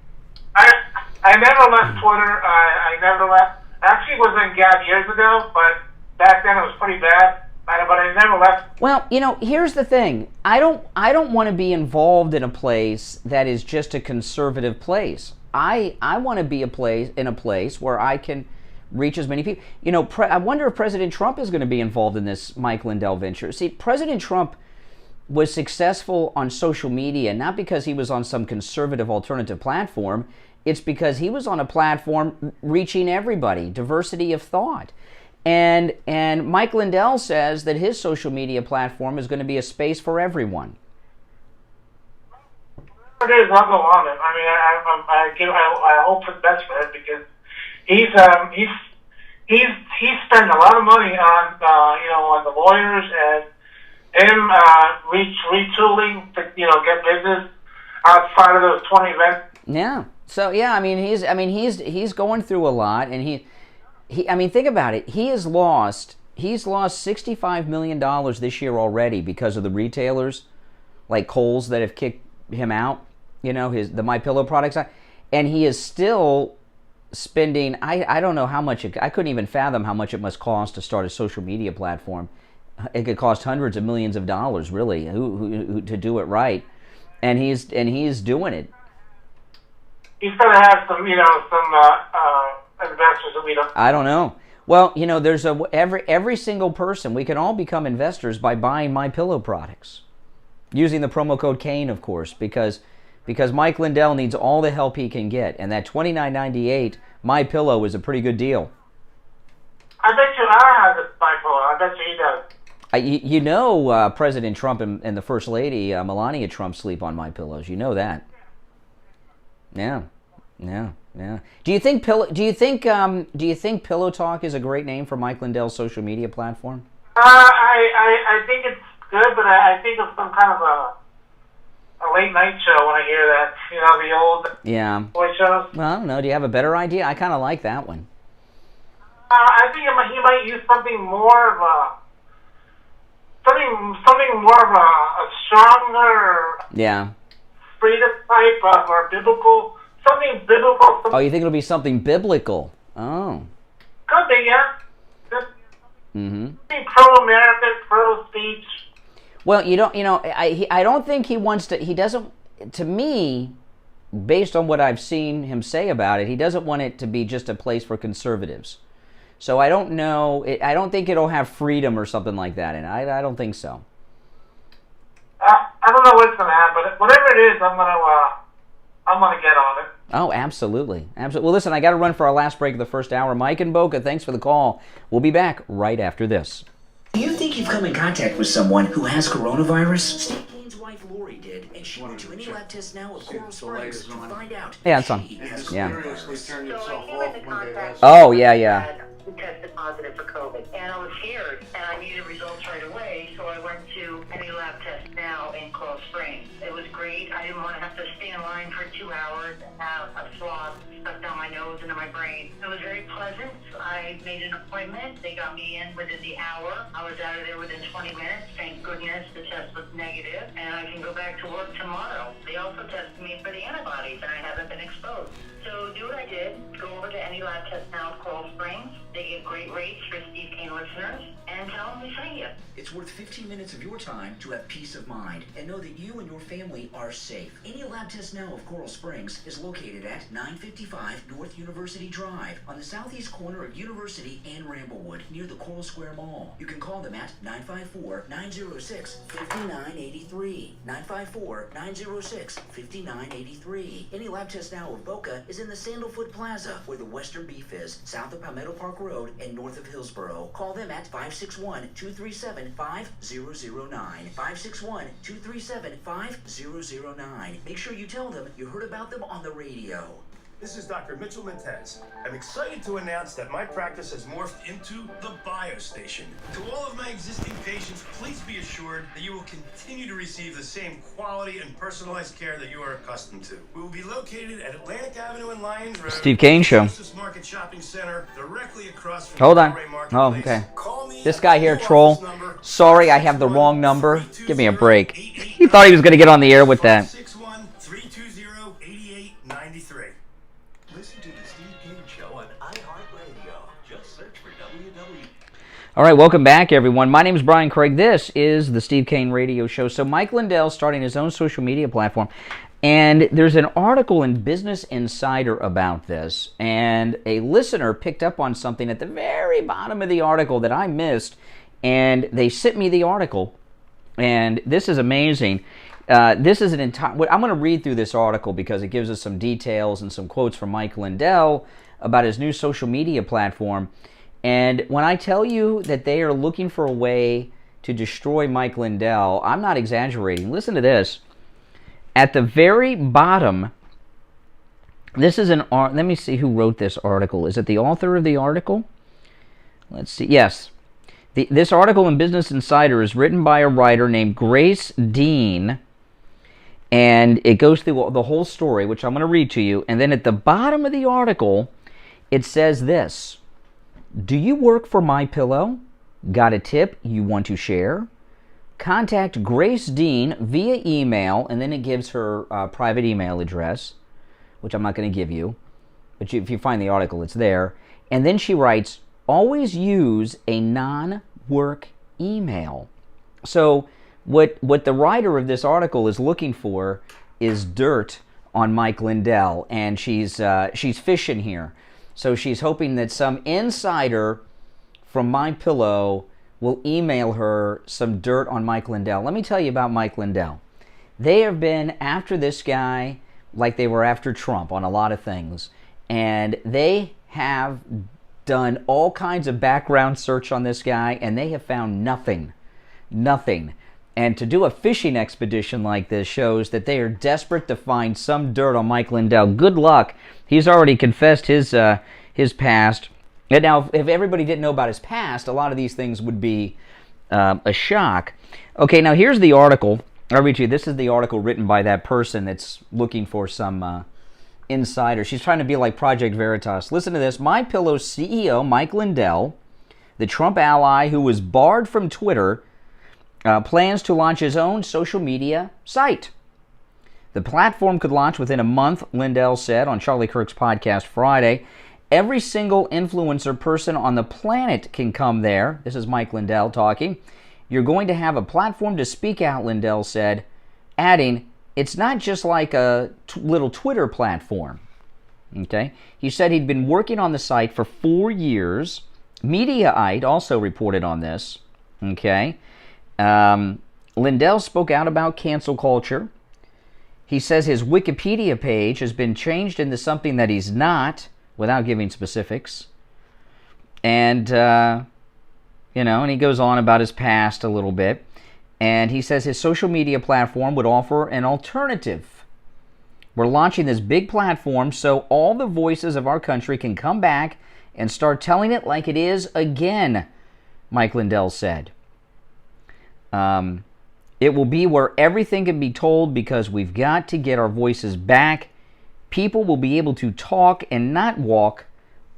I never left Twitter. I never left. Actually, it was in Gab years ago, but back then it was pretty bad. But I never left. Well, here's the thing. I don't want to be involved in a place that is just a conservative place. I want to be in a place where I can reach as many people. I wonder if President Trump is going to be involved in this Mike Lindell venture. See, President Trump was successful on social media not because he was on some conservative alternative platform. It's because he was on a platform reaching everybody, diversity of thought. And Mike Lindell says that his social media platform is going to be a space for everyone. It is. I'll go on it. I hope for the best for him, because he's spent a lot of money on the lawyers and him retooling to get business outside of those 20 events. Yeah. So yeah, he's going through a lot, and he think about it. He's lost $65 million this year already because of the retailers like Kohl's that have kicked him out. The MyPillow products, and he is still spending. I don't know how much. I couldn't even fathom how much it must cost to start a social media platform. It could cost hundreds of millions of dollars, really, who to do it right, and he's doing it. He's going to have some investors that we don't. I don't know. Well, there's every single person. We can all become investors by buying MyPillow products, using the promo code Kane, of course, because Mike Lindell needs all the help he can get, and that $29.98 MyPillow is a pretty good deal. I bet you I have this MyPillow. I bet you he does. President Trump and the First Lady Melania Trump sleep on MyPillows. You know that. Yeah. Do you think Pillow Talk is a great name for Mike Lindell's social media platform? I think it's good, but I think of some kind of late night show when I hear that. You know, the old voice shows. Well, I don't know. Do you have a better idea? I kind of like that one. I think he might use something more of a stronger, freedom type or biblical, something biblical. Oh, you think it'll be something biblical? Oh. Could be, yeah. Mm-hmm. Pro-American, pro-speech. Well, I don't think he wants to. He doesn't. To me, based on what I've seen him say about it, he doesn't want it to be just a place for conservatives. So I don't know. I don't think it'll have freedom or something like that, and I don't think so. I don't know what it's gonna have, but whatever it is, I'm gonna get on it. Oh, absolutely. Well, listen, I got to run for our last break of the first hour. Mike and Boca, thanks for the call. We'll be back right after this. Do you think you've come in contact with someone who has coronavirus? Steve Kane's wife Lori did, and she went to any lab test now at Coral Springs to find out. Yeah, it's on. Yeah. Yeah. Oh, yeah. Who tested positive for COVID. And I was scared, and I needed results right away, so I went to any lab test now in Coral Springs. It was great. I didn't want to have to stay in line for 2 hours and have a swab stuck down my nose into my brain. It was very pleasant. I made an appointment. They got me in within the hour. I was out of there within 20 minutes. Thank goodness the test was negative, and I can go back to work tomorrow. They also tested me for the antibodies, and I haven't been exposed. So do what I did. Go over to any lab test now at Coral Springs. They give great rates for Steve Kane listeners, and tell them we sent you. It's worth 15 minutes of your time to have peace of mind and know that you and your family are safe. Any lab test now of Coral Springs is located at 955 North University Drive on the southeast corner of University and Ramblewood near the Coral Square Mall. You can call them at 954-906-5983. 954-906-5983. Any lab test now of Boca is in the Sandalfoot Plaza where the Western Beef is, south of Palmetto Park Road and north of Hillsboro. Call them at 561-237-5009. 561-237-5009. Make sure you tell them you heard about them on the radio. This is Dr. Mitchell Mintez. I'm excited to announce that my practice has morphed into the BioStation. To all of my existing patients, please be assured that you will continue to receive the same quality and personalized care that you are accustomed to. We will be located at Atlantic Avenue and Lyons Road. Steve Kane Show. Justice Market Shopping Center, directly across from Hold on. Market Oh, okay. This guy here, troll. Sorry, I have the wrong number. Give me a break. He thought he was going to get on the air with that. 561-320-8893. Listen to the Steve Kane Show on iHeartRadio. Just search for WW. All right, welcome back, everyone. My name is Brian Craig. This is the Steve Kane Radio Show. So Mike Lindell starting his own social media platform. And there's an article in Business Insider about this. And a listener picked up on something at the very bottom of the article that I missed. And they sent me the article. And this is amazing. This is an entire... I'm going to read through this article because it gives us some details and some quotes from Mike Lindell about his new social media platform. And when I tell you that they are looking for a way to destroy Mike Lindell, I'm not exaggerating. Listen to this. At the very bottom, this is an... Let me see who wrote this article. Is it the author of the article? Let's see. Yes. This article in Business Insider is written by a writer named Grace Dean, and it goes through the whole story, which I'm going to read to you. And then at the bottom of the article, it says this. Do you work for MyPillow? Got a tip you want to share? Contact Grace Dean via email, and then it gives her private email address, which I'm not going to give you. But if you find the article, it's there. And then she writes, always use a non-work email. So what the writer of this article is looking for is dirt on Mike Lindell, and she's fishing here. So she's hoping that some insider from MyPillow will email her some dirt on Mike Lindell. Let me tell you about Mike Lindell. They have been after this guy like they were after Trump on a lot of things, and they have done all kinds of background search on this guy, and they have found nothing. And to do a fishing expedition like this shows that they are desperate to find some dirt on Mike Lindell. Good luck. He's already confessed his past. And now, if everybody didn't know about his past, a lot of these things would be a shock. Okay, now here's the article. I'll read you. This is the article written by that person that's looking for some insider. She's trying to be like Project Veritas. Listen to this. MyPillow's CEO, Mike Lindell, the Trump ally who was barred from Twitter, plans to launch his own social media site. The platform could launch within a month, Lindell said on Charlie Kirk's podcast Friday. Every single influencer person on the planet can come there. This is Mike Lindell talking. You're going to have a platform to speak out, Lindell said, adding, it's not just like a little Twitter platform. Okay? He said he'd been working on the site for 4 years. Mediaite also reported on this. Okay? Lindell spoke out about cancel culture. He says his Wikipedia page has been changed into something that he's not, without giving specifics. And, and he goes on about his past a little bit. And he says his social media platform would offer an alternative. We're launching this big platform so all the voices of our country can come back and start telling it like it is again, Mike Lindell said. It will be where everything can be told because we've got to get our voices back. People will be able to talk and not walk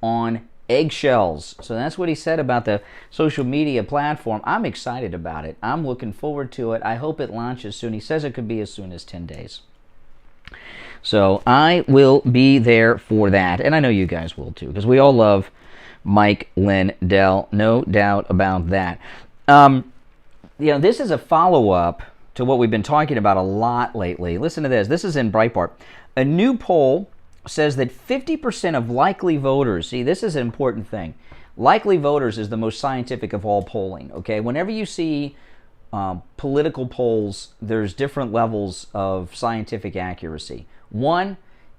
on eggshells. So that's what he said about the social media platform. I'm excited about it. I'm looking forward to it. I hope it launches soon. He says it could be as soon as 10 days. So I will be there for that. And I know you guys will too, because we all love Mike Lindell. No doubt about that. This is a follow-up to what we've been talking about a lot lately. Listen to this. This is in Breitbart. A new poll says that 50% of likely voters, see, this is an important thing. Likely voters is the most scientific of all polling, okay? Whenever you see political polls, there's different levels of scientific accuracy. One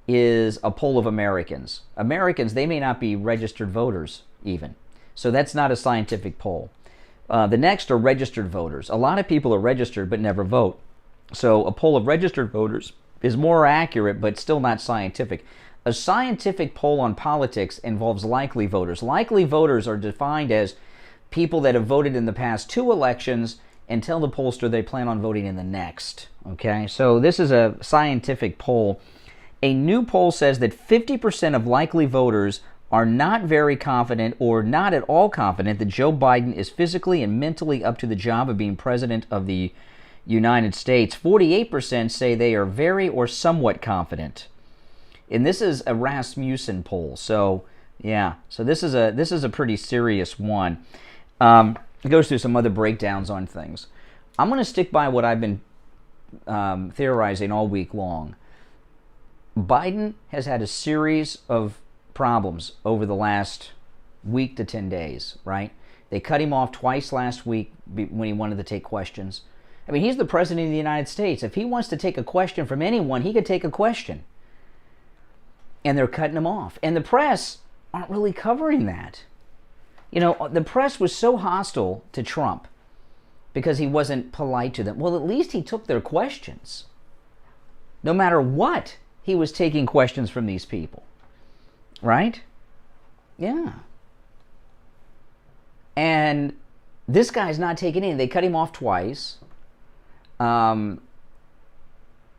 is a poll of Americans. Americans, they may not be registered voters even. So that's not a scientific poll. The next are registered voters. A lot of people are registered but never vote. So a poll of registered voters is more accurate but still not scientific. A scientific poll on politics involves likely voters. Likely voters are defined as people that have voted in the past 2 elections and tell the pollster they plan on voting in the next. Okay, so this is a scientific poll. A new poll says that 50% of likely voters are not very confident or not at all confident that Joe Biden is physically and mentally up to the job of being president of the United States. 48% say they are very or somewhat confident. And this is a Rasmussen poll. So, yeah. So this is a pretty serious one. It goes through some other breakdowns on things. I'm going to stick by what I've been theorizing all week long. Biden has had a series of problems over the last week to 10 days, right? They cut him off twice last week when he wanted to take questions. I mean, he's the president of the United States. If he wants to take a question from anyone, he could take a question. And they're cutting him off. And the press aren't really covering that. You know, the press was so hostile to Trump because he wasn't polite to them. Well, at least he took their questions. No matter what, he was taking questions from these people. Right? Yeah. And this guy's not taking any. They cut him off twice.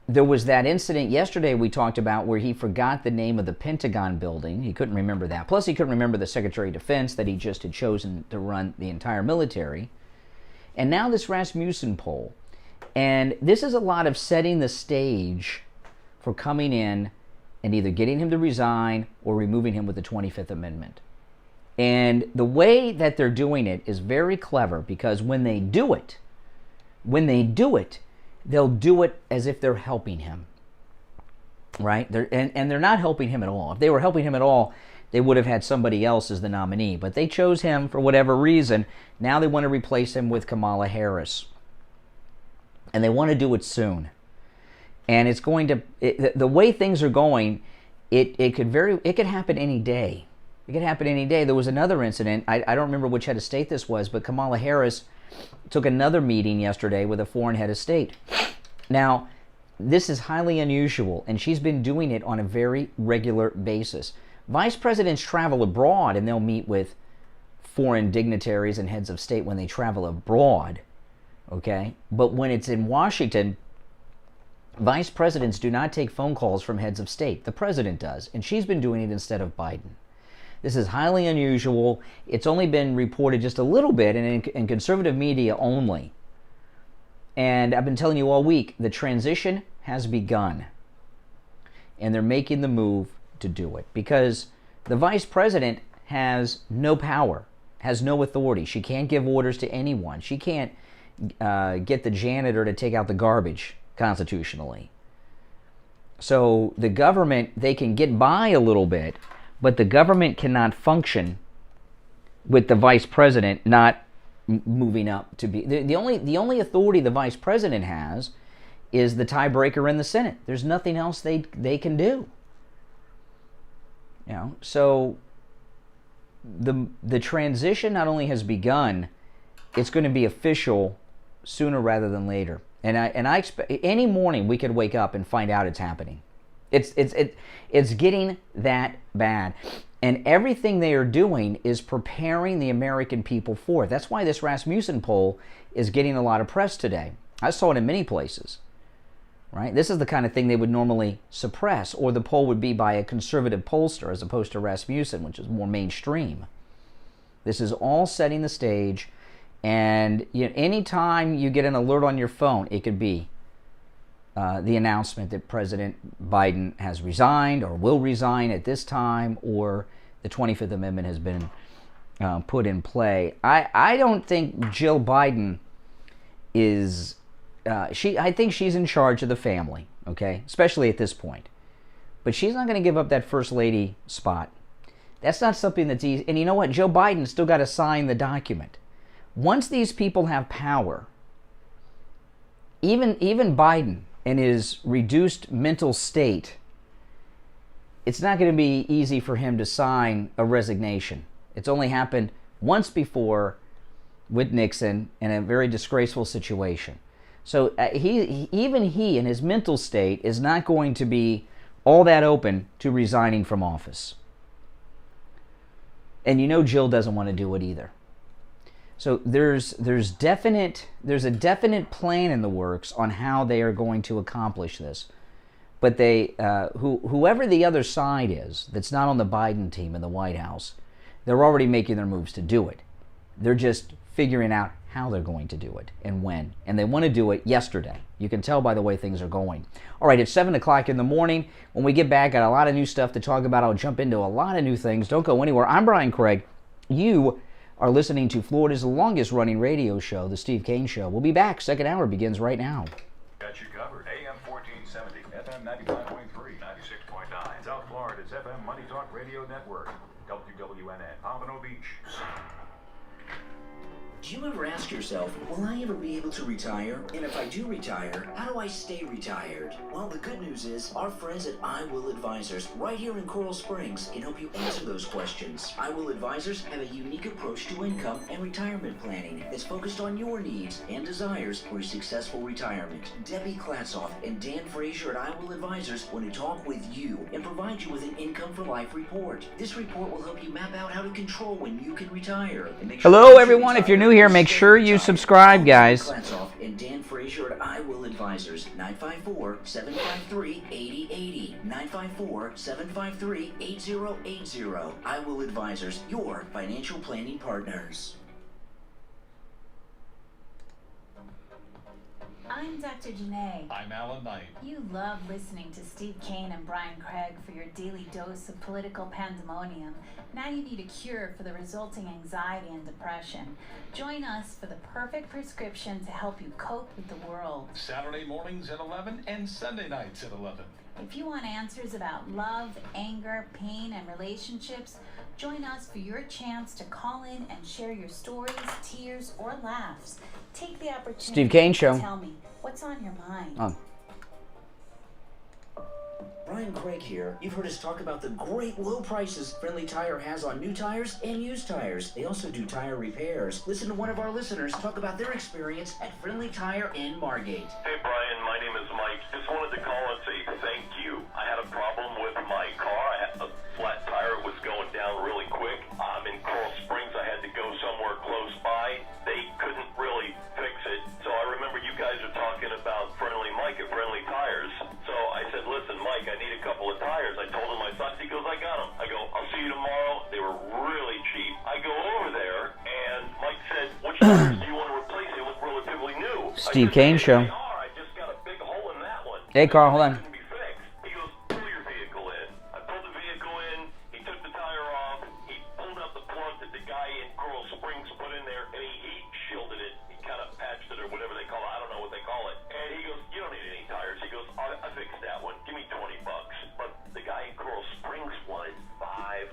There was that incident yesterday we talked about where he forgot the name of the Pentagon building. He couldn't remember that. Plus, he couldn't remember the Secretary of Defense that he just had chosen to run the entire military. And now this Rasmussen poll. And this is a lot of setting the stage for coming in and either getting him to resign or removing him with the 25th Amendment. And the way that they're doing it is very clever because when they do it, they'll do it as if they're helping him, right? And they're not helping him at all. If they were helping him at all, they would have had somebody else as the nominee. But they chose him for whatever reason. Now they want to replace him with Kamala Harris. And they want to do it soon. And it's going to, the way things are going, it could happen any day. It could happen any day. There was another incident, I don't remember which head of state this was, but Kamala Harris took another meeting yesterday with a foreign head of state. Now, this is highly unusual, and she's been doing it on a very regular basis. Vice presidents travel abroad, and they'll meet with foreign dignitaries and heads of state when they travel abroad. okay? But when it's in Washington, vice presidents do not take phone calls from heads of state. The president does, and she's been doing it instead of Biden. This is highly unusual. It's only been reported just a little bit in conservative media only. And I've been telling you all week, the transition has begun. And they're making the move to do it because the vice president has no power, has no authority. She can't give orders to anyone. She can't get the janitor to take out the garbage constitutionally. So the government, they can get by a little bit, but the government cannot function with the vice president not moving up to be the only authority the vice president has is the tiebreaker in the Senate. There's nothing else they can do. You know, so the transition not only has begun, it's going to be official sooner rather than later. And I expect any morning we could wake up and find out it's happening. It's getting that bad. And everything they are doing is preparing the American people for it. That's why this Rasmussen poll is getting a lot of press today. I saw it in many places. Right? This is the kind of thing they would normally suppress, or the poll would be by a conservative pollster as opposed to Rasmussen, which is more mainstream. This is all setting the stage, and anytime you get an alert on your phone, it could be the announcement that President Biden has resigned or will resign at this time, or the 25th Amendment has been put in play. I don't think Jill Biden is... I think she's in charge of the family, okay? Especially at this point. But she's not going to give up that first lady spot. That's not something that's easy. And you know what? Joe Biden still got to sign the document. Once these people have power, even Biden in his reduced mental state, it's not going to be easy for him to sign a resignation. It's only happened once before with Nixon in a very disgraceful situation. So he in his mental state is not going to be all that open to resigning from office. And you know Jill doesn't want to do it either. So there's a definite plan in the works on how they are going to accomplish this. But they whoever the other side is that's not on the Biden team in the White House, they're already making their moves to do it. They're just figuring out how they're going to do it and when. And they want to do it yesterday. You can tell by the way things are going. All right, it's 7 o'clock in the morning. When we get back, got a lot of new stuff to talk about. I'll jump into a lot of new things. Don't go anywhere. I'm Brian Craig. You are listening to Florida's longest running radio show, The Steve Kane Show. We'll be back. Second hour begins right now. Got you covered. AM 1470, FM 95.3, 96.9. South Florida's FM Money Talk Radio Network, WWNN, Pompano Beach. Do you ever ask yourself, will I ever be able to retire? And if I do retire, how do I stay retired? Well, the good news is our friends at I Will Advisors right here in Coral Springs can help you answer those questions. I Will Advisors have a unique approach to income and retirement planning that's focused on your needs and desires for a successful retirement. Debbie Klatzoff and Dan Frazier at I Will Advisors want to talk with you and provide you with an income for life report. This report will help you map out how to control when you can retire. And make sure Hello, everyone. If you're new here, make sure you subscribe, guys. And Dan Frazier at I Will Advisors, 954-753-8080, 954-753-8080. I Will Advisors, your financial planning partners. I'm Dr. Janae. I'm Alan Knight. You love listening to Steve Kane and Brian Craig for your daily dose of political pandemonium. Now you need a cure for the resulting anxiety and depression. Join us for the perfect prescription to help you cope with the world. Saturday mornings at 11 and Sunday nights at 11. If you want answers about love, anger, pain, and relationships, join us for your chance to call in and share your stories, tears, or laughs. Take the opportunity Steve Kane Show. to tell me what's on your mind. Brian Craig here. You've heard us talk about the great low prices Friendly Tire has on new tires and used tires. They also do tire repairs. Listen to one of our listeners talk about their experience at Friendly Tire in Margate. Hey Brian, my name is Mike. Just wanted to call and say thank you. I had a problem with my car. I had a flat tire. It was going down really quick. I'm in Coral Springs. I had to go somewhere close by. They couldn't really fix it. So I tires do you want to replace? They look relatively new. Steve Kane Show. I just got a big hole in that one. Hey, Carl, hold on. He goes, pull your vehicle in. I pulled the vehicle in. He took the tire off. He pulled out the plug that the guy in Coral Springs put in there, and he heat shielded it. He kind of patched it or whatever they call it. I don't know what they call it. And he goes, you don't need any tires. He goes, I fixed that one. Give me $20. But the guy in Coral Springs wanted $500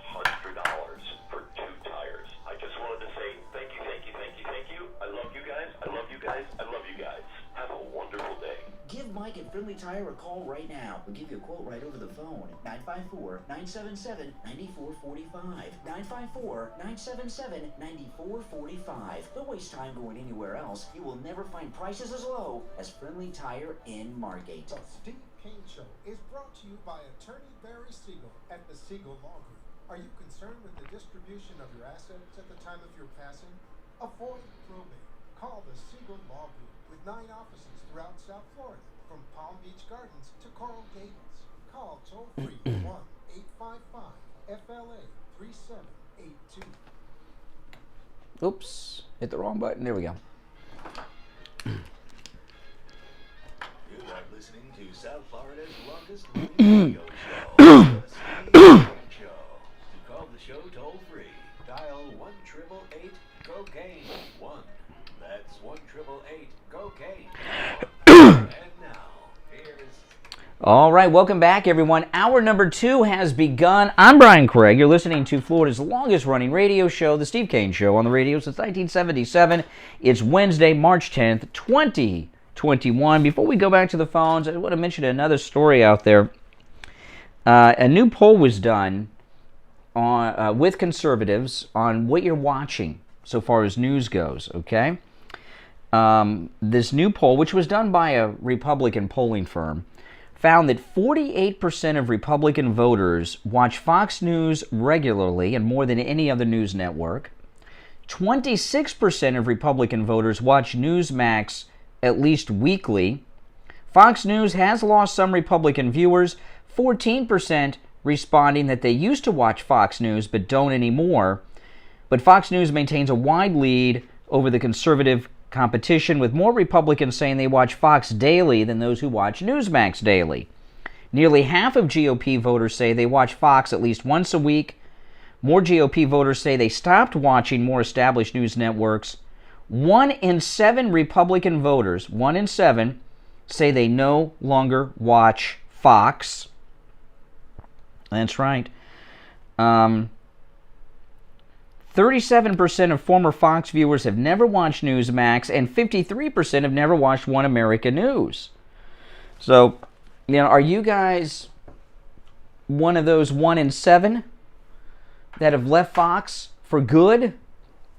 for 2 tires. I just wanted to say thank you, thank you, thank you, thank you. I love you guys. I love you guys. I love you guys. Have a wonderful day. Give Mike at Friendly Tire a call right now. We'll give you a quote right over the phone. 954-977-9445. 954-977-9445. Don't waste time going anywhere else. You will never find prices as low as Friendly Tire in Margate. The Steve Kane Show is brought to you by Attorney Barry Siegel at the Siegel Law Group. Are you concerned with the distribution of your assets at the time of your passing? Avoid probate. Call the Siegel Law Group with 9 offices throughout South Florida, from Palm Beach Gardens to Coral Gables. Call toll-free 1-855-FLA-3782. Oops, hit the wrong button. There we go. You are listening to South Florida's longest running radio show, The Steve Kane Show. To call the show toll free, dial 1-888-COCAINE 1. That's 1-888-COCAINE. And now, here's... All right, welcome back, everyone. Hour number 2 has begun. I'm Brian Craig. You're listening to Florida's longest-running radio show, The Steve Kane Show, on the radio since 1977. It's Wednesday, March 10th, 2021. Before we go back to the phones, I want to mention another story out there. A new poll was done on, with conservatives on what you're watching so far as news goes, okay? This new poll, which was done by a Republican polling firm, found that 48% of Republican voters watch Fox News regularly and more than any other news network. 26% of Republican voters watch Newsmax at least weekly. Fox News has lost some Republican viewers, 14% responding that they used to watch Fox News but don't anymore. But Fox News maintains a wide lead over the conservative competition, with more Republicans saying they watch Fox daily than those who watch Newsmax daily. Nearly half of GOP voters say they watch Fox at least once a week. More GOP voters say they stopped watching more established news networks. 1 in 7 Republican voters, 1 in 7, say they no longer watch Fox. That's right. 37% of former Fox viewers have never watched Newsmax, and 53% have never watched One America News. So, are you guys one of those 1 in 7 that have left Fox for good?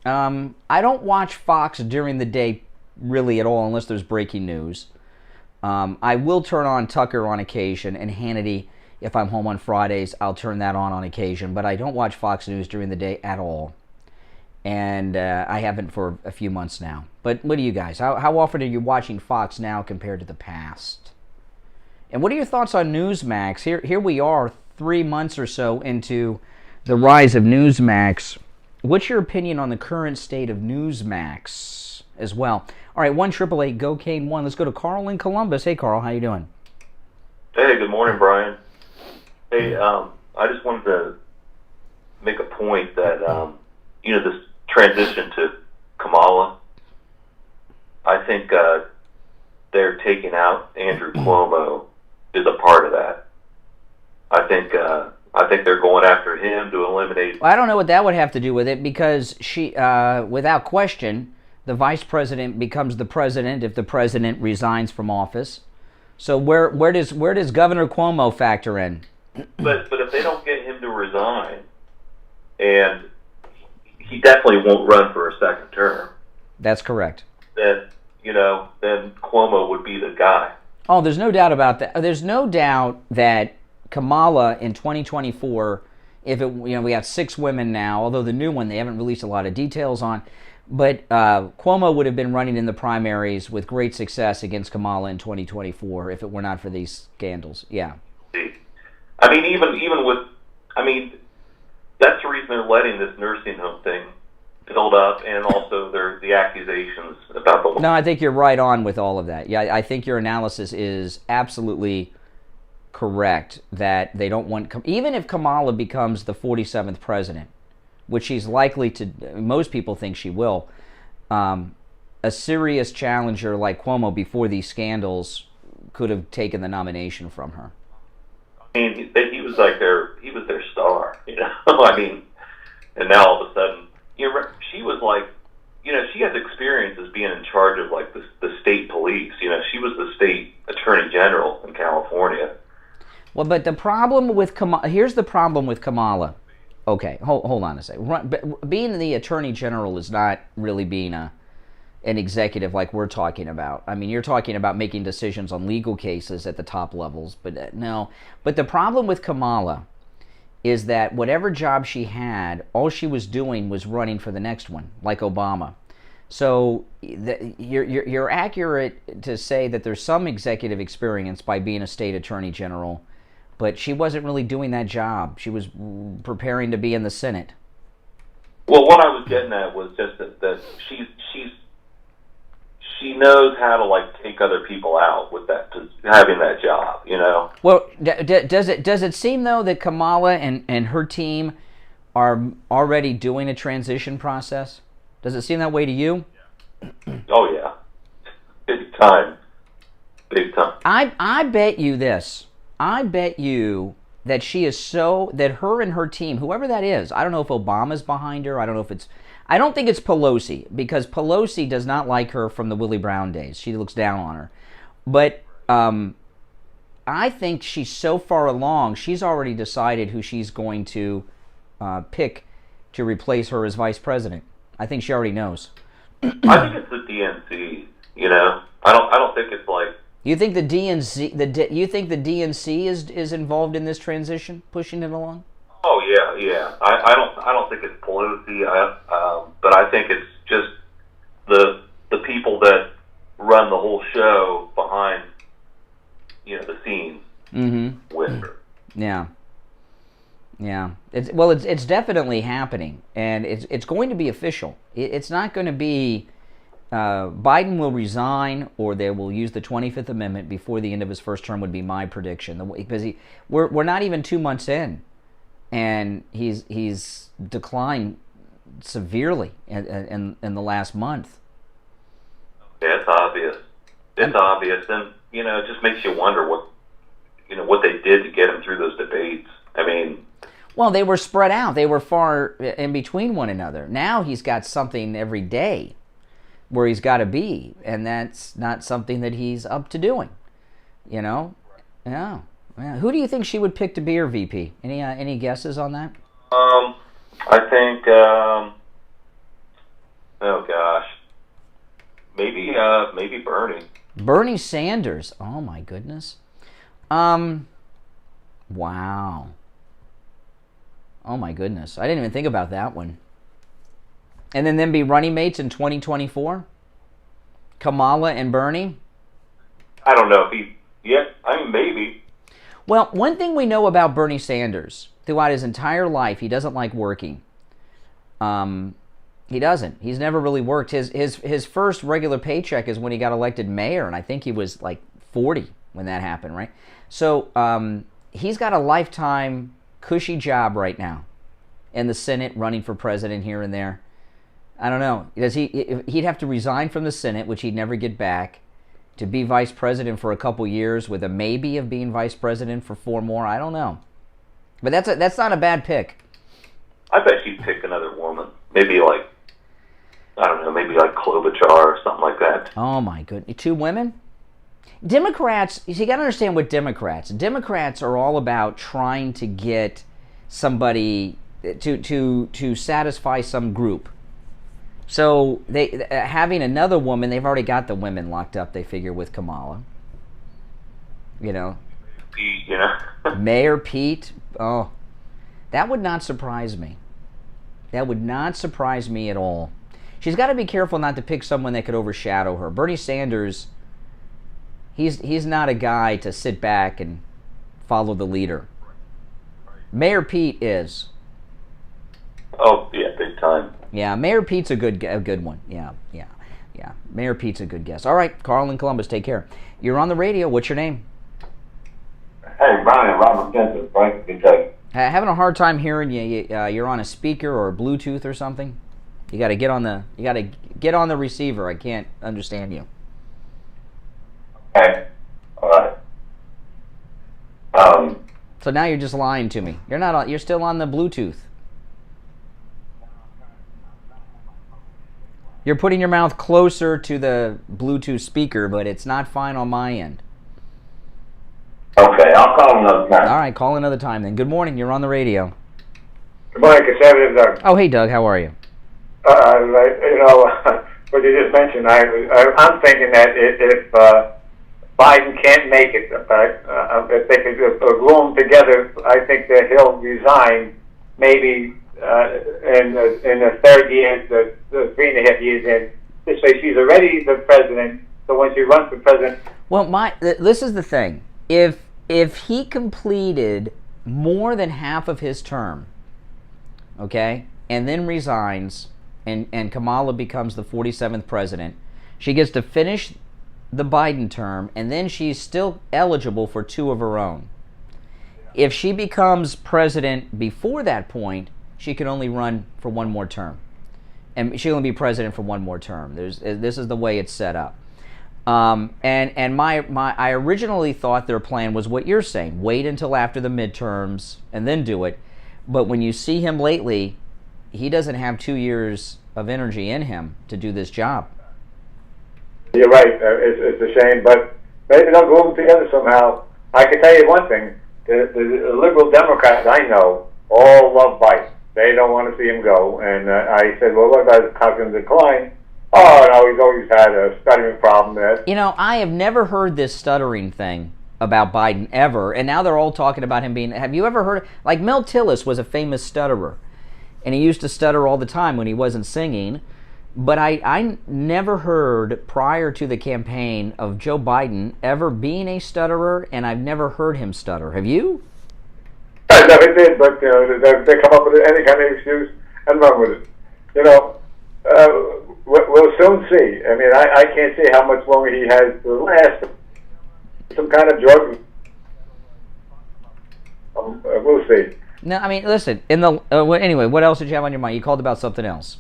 I don't watch Fox during the day really at all unless there's breaking news. I will turn on Tucker on occasion, and Hannity, if I'm home on Fridays, I'll turn that on occasion. But I don't watch Fox News during the day at all. And I haven't for a few months now. But what do you guys? How often are you watching Fox now compared to the past? And what are your thoughts on Newsmax? Here we are 3 months or so into the rise of Newsmax. What's your opinion on the current state of Newsmax as well? All right, 1-888-GO-CANE-1. Let's go to Carl in Columbus. Hey, Carl, how you doing? Hey, good morning, Brian. Hey, I just wanted to make a point that, this transition to Kamala, I think they're taking out Andrew Cuomo is a part of that. I think they're going after him to eliminate... Well, I don't know what that would have to do with it, because she, without question, the vice president becomes the president if the president resigns from office. So where does Governor Cuomo factor in? But if they don't get him to resign, and he definitely won't run for a second term. That's correct. Then Cuomo would be the guy. Oh, there's no doubt about that. There's no doubt that Kamala in 2024, we have 6 women now, although the new one they haven't released a lot of details on, but Cuomo would have been running in the primaries with great success against Kamala in 2024 if it were not for these scandals. Yeah. I mean, even with, that's the reason they're letting this nursing home thing build up, and also the accusations about the. No, I think you're right on with all of that. Yeah, I think your analysis is absolutely correct that they don't want, even if Kamala becomes the 47th president, which she's likely to, most people think she will, a serious challenger like Cuomo before these scandals could have taken the nomination from her. I mean, he was like he was their star, you know. I mean, and now all of a sudden, she was like, she has experience as being in charge of like the state police. She was the state attorney general in California. Well, but the problem with Kamala, here's the problem with Kamala. Okay, hold on a second. Being the attorney general is not really being an executive like we're talking about. I mean, you're talking about making decisions on legal cases at the top levels, but no. But the problem with Kamala is that whatever job she had, all she was doing was running for the next one, like Obama. So you're accurate to say that there's some executive experience by being a state attorney general, but she wasn't really doing that job. She was preparing to be in the Senate. Well, what I was getting at was just that she knows how to like take other people out with that, having that job, Well, does it seem though that Kamala and her team are already doing a transition process? Does it seem that way to you? Oh yeah, big time. I bet you this. I bet you that she is that her and her team, whoever that is, I don't know if Obama's behind her. I don't think it's Pelosi, because Pelosi does not like her from the Willie Brown days. She looks down on her. But I think she's so far along, she's already decided who she's going to pick to replace her as vice president. I think she already knows. I think it's the DNC. I don't think it's like. You think the DNC? You think the DNC is involved in this transition, pushing it along? Oh yeah. I don't think it's Pelosi. But I think it's just the people that run the whole show behind, the scenes with her. Yeah. It's definitely happening, and it's going to be official. It's not going to be. Biden will resign, or they will use the 25th Amendment before the end of his first term, would be my prediction. Because we're not even 2 months in, and he's declined severely in the last month. Yeah, it's obvious. It's obvious, and it just makes you wonder what they did to get him through those debates. I mean. Well, they were spread out. They were far in between one another. Now he's got something every day where he's got to be, and that's not something that he's up to doing. Yeah. Who do you think she would pick to be her VP? Any guesses on that? I think. Oh gosh, maybe Bernie. Bernie Sanders. Oh my goodness. Wow. Oh my goodness. I didn't even think about that one. And then be running mates in 2024? Kamala and Bernie? I don't know if maybe. Well, one thing we know about Bernie Sanders, throughout his entire life, he doesn't like working. He doesn't. He's never really worked. His first regular paycheck is when he got elected mayor, and I think he was like 40 when that happened, right? So he's got a lifetime cushy job right now in the Senate, running for president here and there. I don't know. He'd have to resign from the Senate, which he'd never get back, to be vice president for a couple years with a maybe of being vice president for 4 more. I don't know. But that's not a bad pick. I bet she'd pick another woman. Maybe like, I don't know, maybe like Klobuchar or something like that. Oh my goodness. 2 women? Democrats, you got to understand what Democrats are all about, trying to get somebody to satisfy some group. So they having another woman, they've already got the women locked up, they figure, with Kamala. Mayor Pete. Oh, that would not surprise me. That would not surprise me at all. She's got to be careful not to pick someone that could overshadow her. Bernie Sanders, he's not a guy to sit back and follow the leader. Mayor Pete is. Oh, yeah, big time. Yeah, Mayor Pete's a good one. Yeah. Mayor Pete's a good guess. All right, Carl in Columbus, take care. You're on the radio. What's your name? Hey, Brian, Robert Jensen, Franklin, Kentucky. Having a hard time hearing you. You're on a speaker or Bluetooth or something. You got to get on the receiver. I can't understand you. Okay. All right. So now you're just lying to me. You're not. You're still on the Bluetooth. You're putting your mouth closer to the Bluetooth speaker, but it's not fine on my end. Okay, I'll call another time. All right, call another time then. Good morning. You're on the radio. Good morning, Conservative Doug. Oh, hey, Doug. How are you? What you just mentioned, I'm thinking that if Biden can't make it, if they could glue them together, I think that he'll resign maybe in the third year, the 3.5 years in. This way, she's already the president, so when she runs for president... Well, this is the thing. If he completed more than half of his term, okay, and then resigns, and Kamala becomes the 47th president, she gets to finish the Biden term, and then she's still eligible for 2 of her own. If she becomes president before that point, she can only run for 1 more term. And she'll only be president for 1 more term. This is the way it's set up. I originally thought their plan was what you're saying. Wait until after the midterms and then do it. But when you see him lately, he doesn't have 2 years of energy in him to do this job. You're right. It's a shame, but maybe they'll glue them together somehow. I can tell you one thing. The liberal Democrats I know all love Biden. They don't want to see him go. And I said, well, what about Cognitive decline? Oh, no, he's always had a stuttering problem there. You know, I have never heard this stuttering thing about Biden ever, and now they're all talking about him being... Have you ever heard... Like, Mel Tillis was a famous stutterer, and he used to stutter all the time when he wasn't singing, but I never heard prior to the campaign of Joe Biden ever being a stutterer, and I've never heard him stutter. Have you? I never did, but they come up with any kind of excuse and run with it. You know, we'll soon see. I mean, I can't see how much longer he has to last. Some kind of drug. We'll see. No, I mean, listen. Anyway, what else did you have on your mind? You called about something else.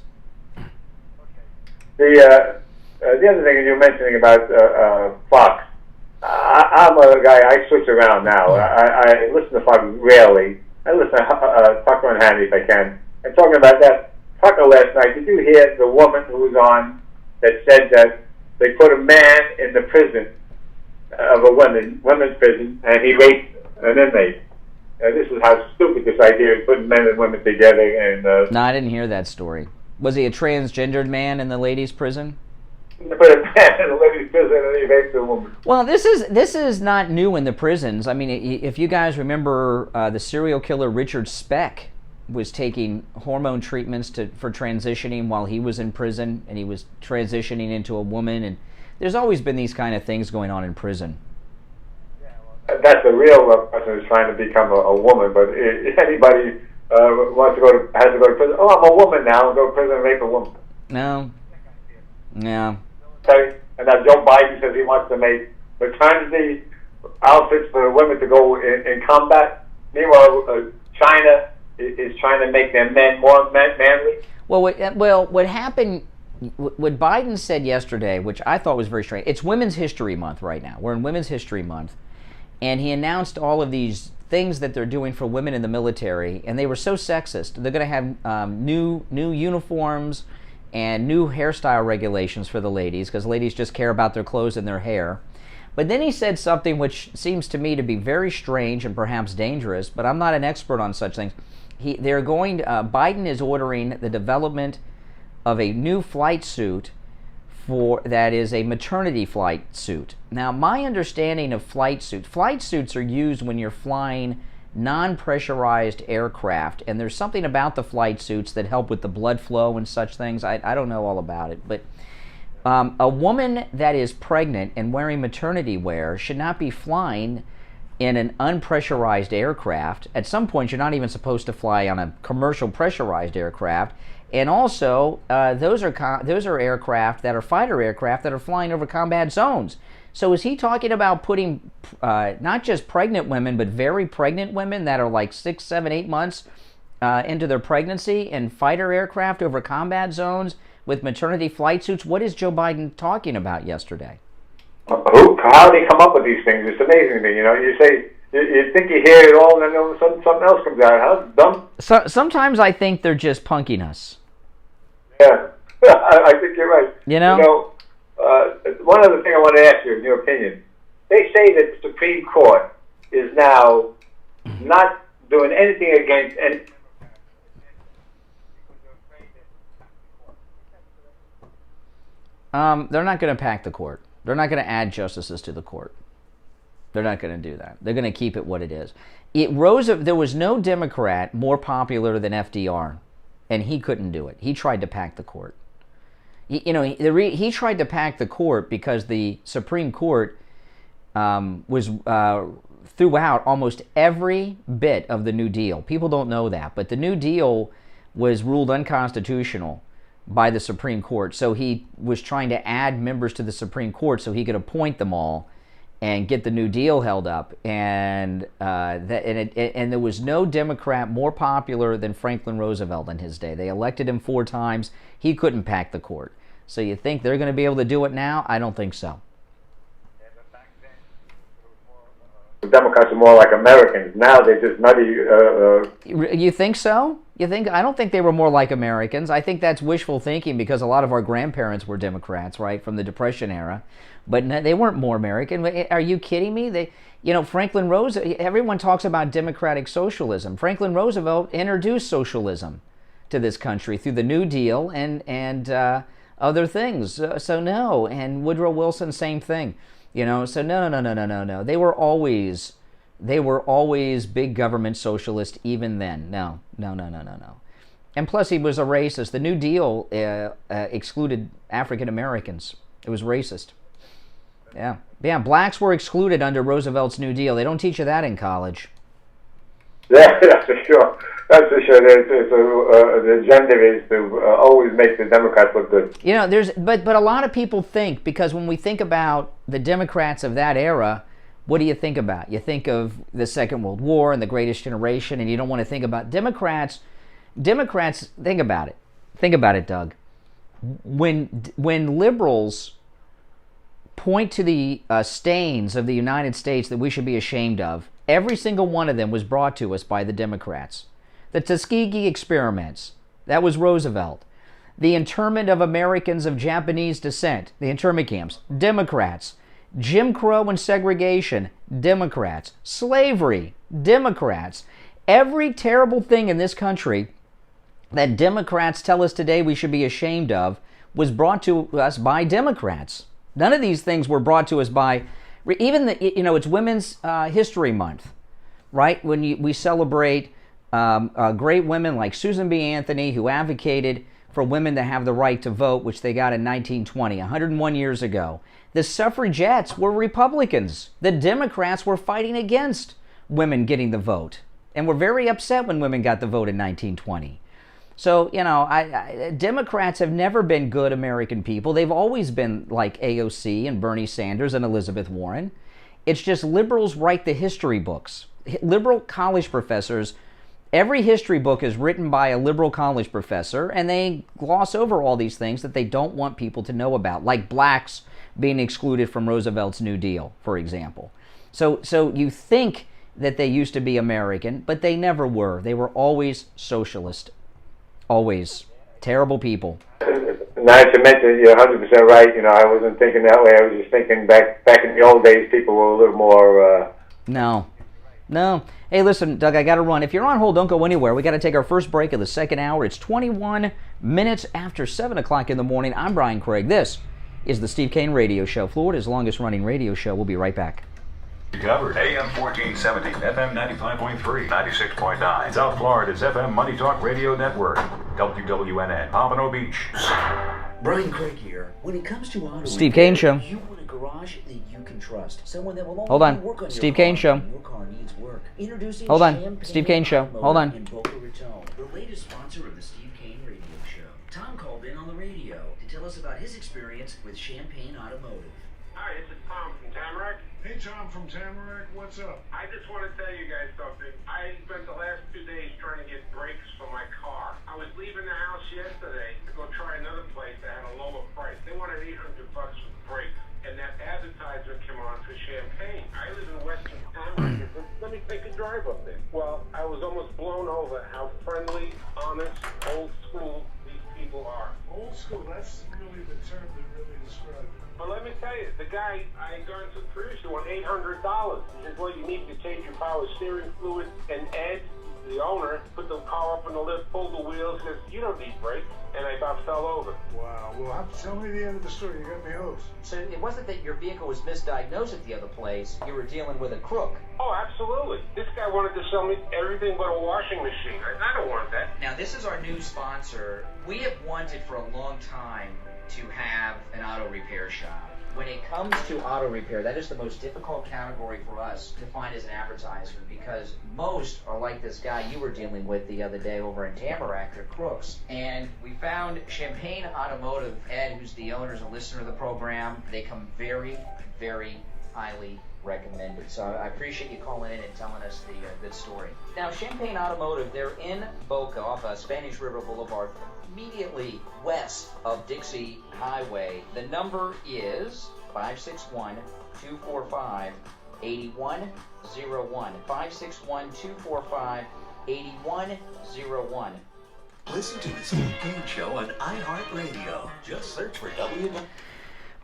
The other thing you were mentioning about Fox. I'm a guy. I switch around now. I listen to Fox rarely. I listen to Tucker and Hannity if I can. And talking about that, Tucker last night. Did you hear the woman who was on that said that they put a man in the prison of a women's prison, and he raped an inmate? This is how stupid this idea is, putting men and women together. And no, I didn't hear that story. Was he a transgendered man in the ladies' prison? They put a man in the ladies' prison and he raped a woman. Well, this is not new in the prisons. I mean, if you guys remember, the serial killer Richard Speck was taking hormone treatments for transitioning while he was in prison, and he was transitioning into a woman. And there's always been these kind of things going on in prison. That's a real person who's trying to become a woman. But if anybody has to go to prison, oh, I'm a woman now, I'll go to prison and rape a woman. No. Yeah. Okay. And now Joe Biden says he wants to make maternity outfits for women to go in combat. Meanwhile, China is trying to make their men more manly. Well, what happened? What Biden said yesterday, which I thought was very strange. It's Women's History Month right now. We're in Women's History Month, and he announced all of these things that they're doing for women in the military, and they were so sexist. They're going to have new uniforms and new hairstyle regulations for the ladies, because ladies just care about their clothes and their hair. But then he said something which seems to me to be very strange and perhaps dangerous, but I'm not an expert on such things. Biden is ordering the development of a new flight suit that is a maternity flight suit. Now, my understanding of flight suits are used when you're flying non-pressurized aircraft, and there's something about the flight suits that help with the blood flow and such things. I don't know all about it, but a woman that is pregnant and wearing maternity wear should not be flying in an unpressurized aircraft. At some point, you're not even supposed to fly on a commercial pressurized aircraft, And also, those are aircraft that are fighter aircraft that are flying over combat zones. So is he talking about putting not just pregnant women, but very pregnant women that are like 6, 7, 8 months into their pregnancy in fighter aircraft over combat zones with maternity flight suits? What is Joe Biden talking about yesterday? How do they come up with these things? It's amazing to me. You say, you think you hear it all, and then all of a sudden something else comes out. How dumb? Sometimes I think they're just punking us. Yeah, I think you're right. One other thing I want to ask you, in your opinion. They say that the Supreme Court is now not doing anything against any. They're not going to pack the court. They're not going to add justices to the court. They're not going to do that. They're going to keep it what it is. There was no Democrat more popular than FDR, and he couldn't do it. He tried to pack the court. He tried to pack the court because the Supreme Court was throughout almost every bit of the New Deal. People don't know that, but the New Deal was ruled unconstitutional by the Supreme Court. So he was trying to add members to the Supreme Court so he could appoint them all and get the New Deal held up. And there was no Democrat more popular than Franklin Roosevelt in his day. They elected him 4 times. He couldn't pack the court. So you think they're going to be able to do it now? I don't think so. The Democrats are more like Americans. Now they're just nutty. You think so? I don't think they were more like Americans. I think that's wishful thinking because a lot of our grandparents were Democrats, right, from the Depression era. But they weren't more American. Are you kidding me? Franklin Roosevelt, everyone talks about democratic socialism. Franklin Roosevelt introduced socialism to this country through the New Deal and other things. So no, and Woodrow Wilson, same thing. So no. They were always big government socialist even then. No. And plus, he was a racist. The New Deal excluded African Americans. It was racist. Yeah. Blacks were excluded under Roosevelt's New Deal. They don't teach you that in college. Yeah, that's for sure. The agenda is to always make the Democrats look good. But a lot of people think, because when we think about the Democrats of that era, what do you think about? You think of the Second World War and the Greatest Generation, and you don't want to think about Democrats. Democrats, think about it. Think about it, Doug. When liberals point to the stains of the United States that we should be ashamed of, every single one of them was brought to us by the Democrats. The Tuskegee experiments, that was Roosevelt. The internment of Americans of Japanese descent, the internment camps, Democrats. Jim Crow and segregation, Democrats. Slavery, Democrats. Every terrible thing in this country that Democrats tell us today we should be ashamed of was brought to us by Democrats. None of these things were brought to us by, even it's Women's History Month, right? When we celebrate great women like Susan B. Anthony, who advocated for women to have the right to vote, which they got in 1920, 101 years ago. The suffragettes were Republicans. The Democrats were fighting against women getting the vote and were very upset when women got the vote in 1920. So, Democrats have never been good American people. They've always been like AOC and Bernie Sanders and Elizabeth Warren. It's just liberals write the history books. Liberal college professors, every history book is written by a liberal college professor, and they gloss over all these things that they don't want people to know about, like blacks being excluded from Roosevelt's New Deal, for example. So you think that they used to be American, but they never were. They were always socialist. Always. Terrible people. Now that you mentioned, you're 100% right. I wasn't thinking that way. I was just thinking back in the old days, people were a little more... No. Hey, listen, Doug, I got to run. If you're on hold, don't go anywhere. We got to take our first break of the second hour. It's 21 minutes after 7 o'clock in the morning. I'm Brian Craig. This is the Steve Kane Radio Show, Florida's longest-running radio show. We'll be right back. Covered AM 1470, FM 95.3, 96.9. South Florida's FM Money Talk Radio Network. WWNN, Pompano Beach. Brian Craig here. When it comes to auto Steve Kane Show. You want a garage that you can trust. Someone that will Hold on. work on Steve Kane Show. your car needs work. Introducing Hold on. Champagne Steve Kane Show. Motor Hold on. in Boca Raton, the latest sponsor of the Steve Kane Radio Show. experience with Champagne Automotive. Hi, this is Tom from Tamarack. Hey, Tom from Tamarack, what's up? I just want to tell you guys something. I spent the last 2 days trying to get brakes for my car. I was leaving the house yesterday to go try another place that had a lower price. They wanted $800 for the brakes, and that advertisement came on for Champagne. I live in Western Tamarack. Let me take a drive up there. Well, I was almost blown over how friendly, honest, old school these people are. Old school, that's really the term that really describes it. But let me tell you, the guy I got into the previous one, $800. He says, well, you need to change your power steering fluid. And Ed, the owner, put the car up on the lift, pulled the wheels, says, you don't need brakes. And I about fell over. Wow, well, tell me the end of the story. You got me hooked. So it wasn't that your vehicle was misdiagnosed at the other place. You were dealing with a crook. Oh, absolutely. This guy wanted to sell me everything but a washing machine. I don't want that. Now, this is our new sponsor. We have wanted for a long time to have an auto repair shop. When it comes to auto repair, that is the most difficult category for us to find as an advertiser, because most are like this guy you were dealing with the other day over in Tamarack. They're crooks. And we found Champagne Automotive. Ed, who's the owner, is a listener of the program. They come very, very highly recommended. So I appreciate you calling in and telling us the good story. Now, Champagne Automotive, they're in Boca off Spanish River Boulevard, immediately west of Dixie Highway. The number is 561-245-8101. 561-245-8101. Listen to the Steve Kane Show on iHeartRadio. Just search for W.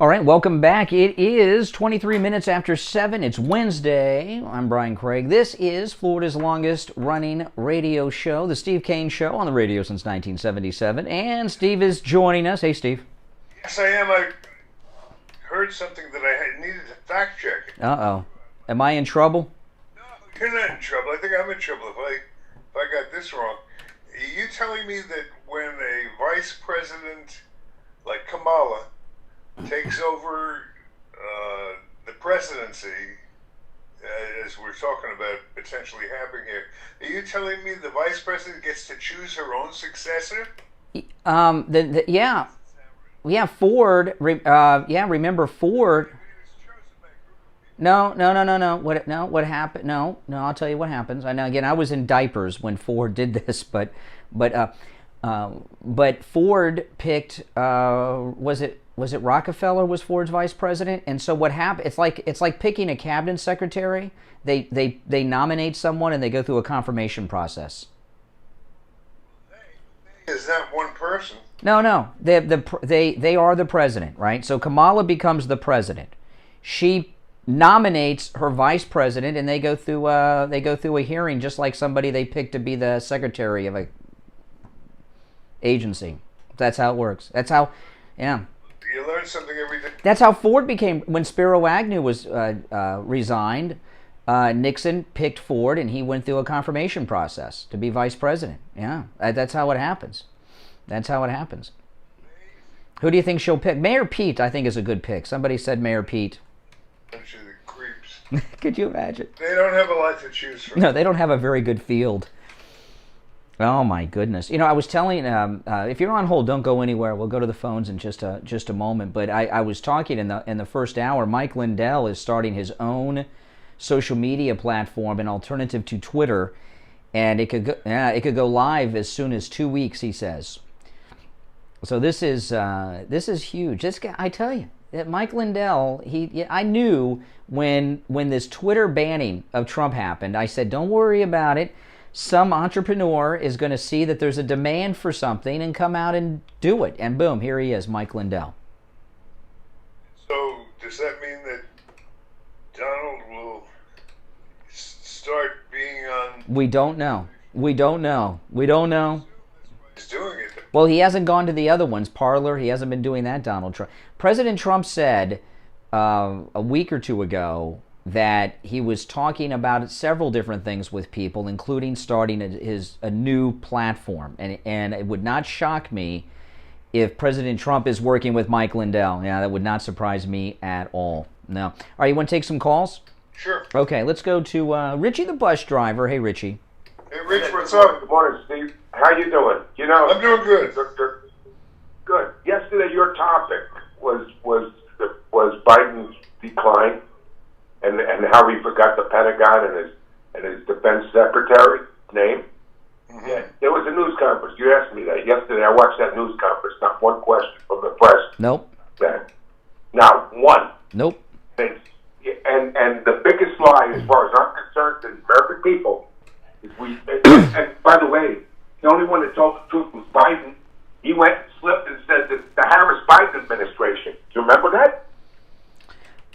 All right, welcome back. It is 23 minutes after 7. It's Wednesday. I'm Brian Craig. This is Florida's longest running radio show, the Steve Kane Show, on the radio since 1977. And Steve is joining us. Hey, Steve. Yes, I am. I heard something that I needed to fact check. Uh-oh. Am I in trouble? No, you're not in trouble. I think I'm in trouble if I got this wrong. Are you telling me that when a vice president like Kamala takes over the presidency, as we're talking about potentially happening here, are you telling me the vice president gets to choose her own successor? Yeah, Ford. Remember Ford? No. What happened? No. I'll tell you what happens. I know. Again, I was in diapers when Ford did this, but Ford picked. Was it Rockefeller was Ford's vice president? And so what happened? It's like picking a cabinet secretary. They nominate someone and they go through a confirmation process. Is that one person? No. They are the president, right? So Kamala becomes the president. She nominates her vice president, and they go through a hearing, just like somebody they pick to be the secretary of a agency. That's how it works. That's how, yeah. You learn something every day. That's how Ford became, when Spiro Agnew was resigned, Nixon picked Ford, and he went through a confirmation process to be vice president. Yeah, that's how it happens. That's how it happens. Who do you think she'll pick? Mayor Pete, I think, is a good pick. Somebody said Mayor Pete. Creeps. Could you imagine? They don't have a lot to choose from. No, they don't have a very good field. Oh my goodness! You know, I was telling, if you're on hold, don't go anywhere. We'll go to the phones in just a moment. But I was talking in the first hour. Mike Lindell is starting his own social media platform, an alternative to Twitter, and it could go live as soon as 2 weeks. He says. So this is huge. This guy, I tell you, Mike Lindell. I knew when this Twitter banning of Trump happened. I said, don't worry about it. Some entrepreneur is going to see that there's a demand for something and come out and do it. And boom, here he is, Mike Lindell. So does that mean that Donald will start being on... We don't know. He's doing it. Well, he hasn't gone to the other ones. Parler, he hasn't been doing that, Donald Trump. President Trump said a week or two ago that he was talking about several different things with people, including starting a new platform. And it would not shock me if President Trump is working with Mike Lindell. Yeah, that would not surprise me at all. No. All right, you want to take some calls? Sure. Okay, let's go to Richie the bus driver. Hey, Richie. Hey, Rich, what's up? Good morning, Steve. How you doing? You know, I'm doing good. Good. Yesterday, your topic was Biden's decline, and how he forgot the Pentagon and his defense secretary name. Mm-hmm. Yeah, there was a news conference. You asked me that yesterday. I watched that news conference. Not one question from the press. Nope. Not one. Nope. And the biggest lie, as far as I'm concerned, to the American people, is and by the way, the only one that told the truth was Biden. He went and slipped and said that the Harris-Biden administration. Do you remember that?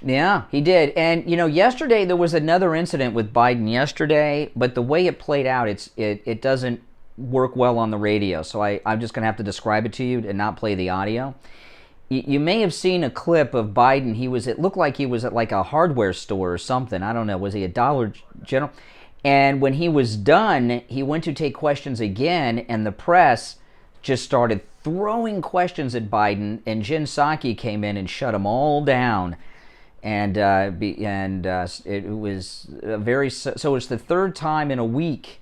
Yeah, he did. And, yesterday there was another incident with Biden yesterday, but the way it played out, it doesn't work well on the radio. So I'm just going to have to describe it to you and not play the audio. You may have seen a clip of Biden. It looked like he was at like a hardware store or something. I don't know. Was he a Dollar General? And when he was done, he went to take questions again, and the press just started throwing questions at Biden, and Jen Psaki came in and shut them all down. And it was so it's the third time in a week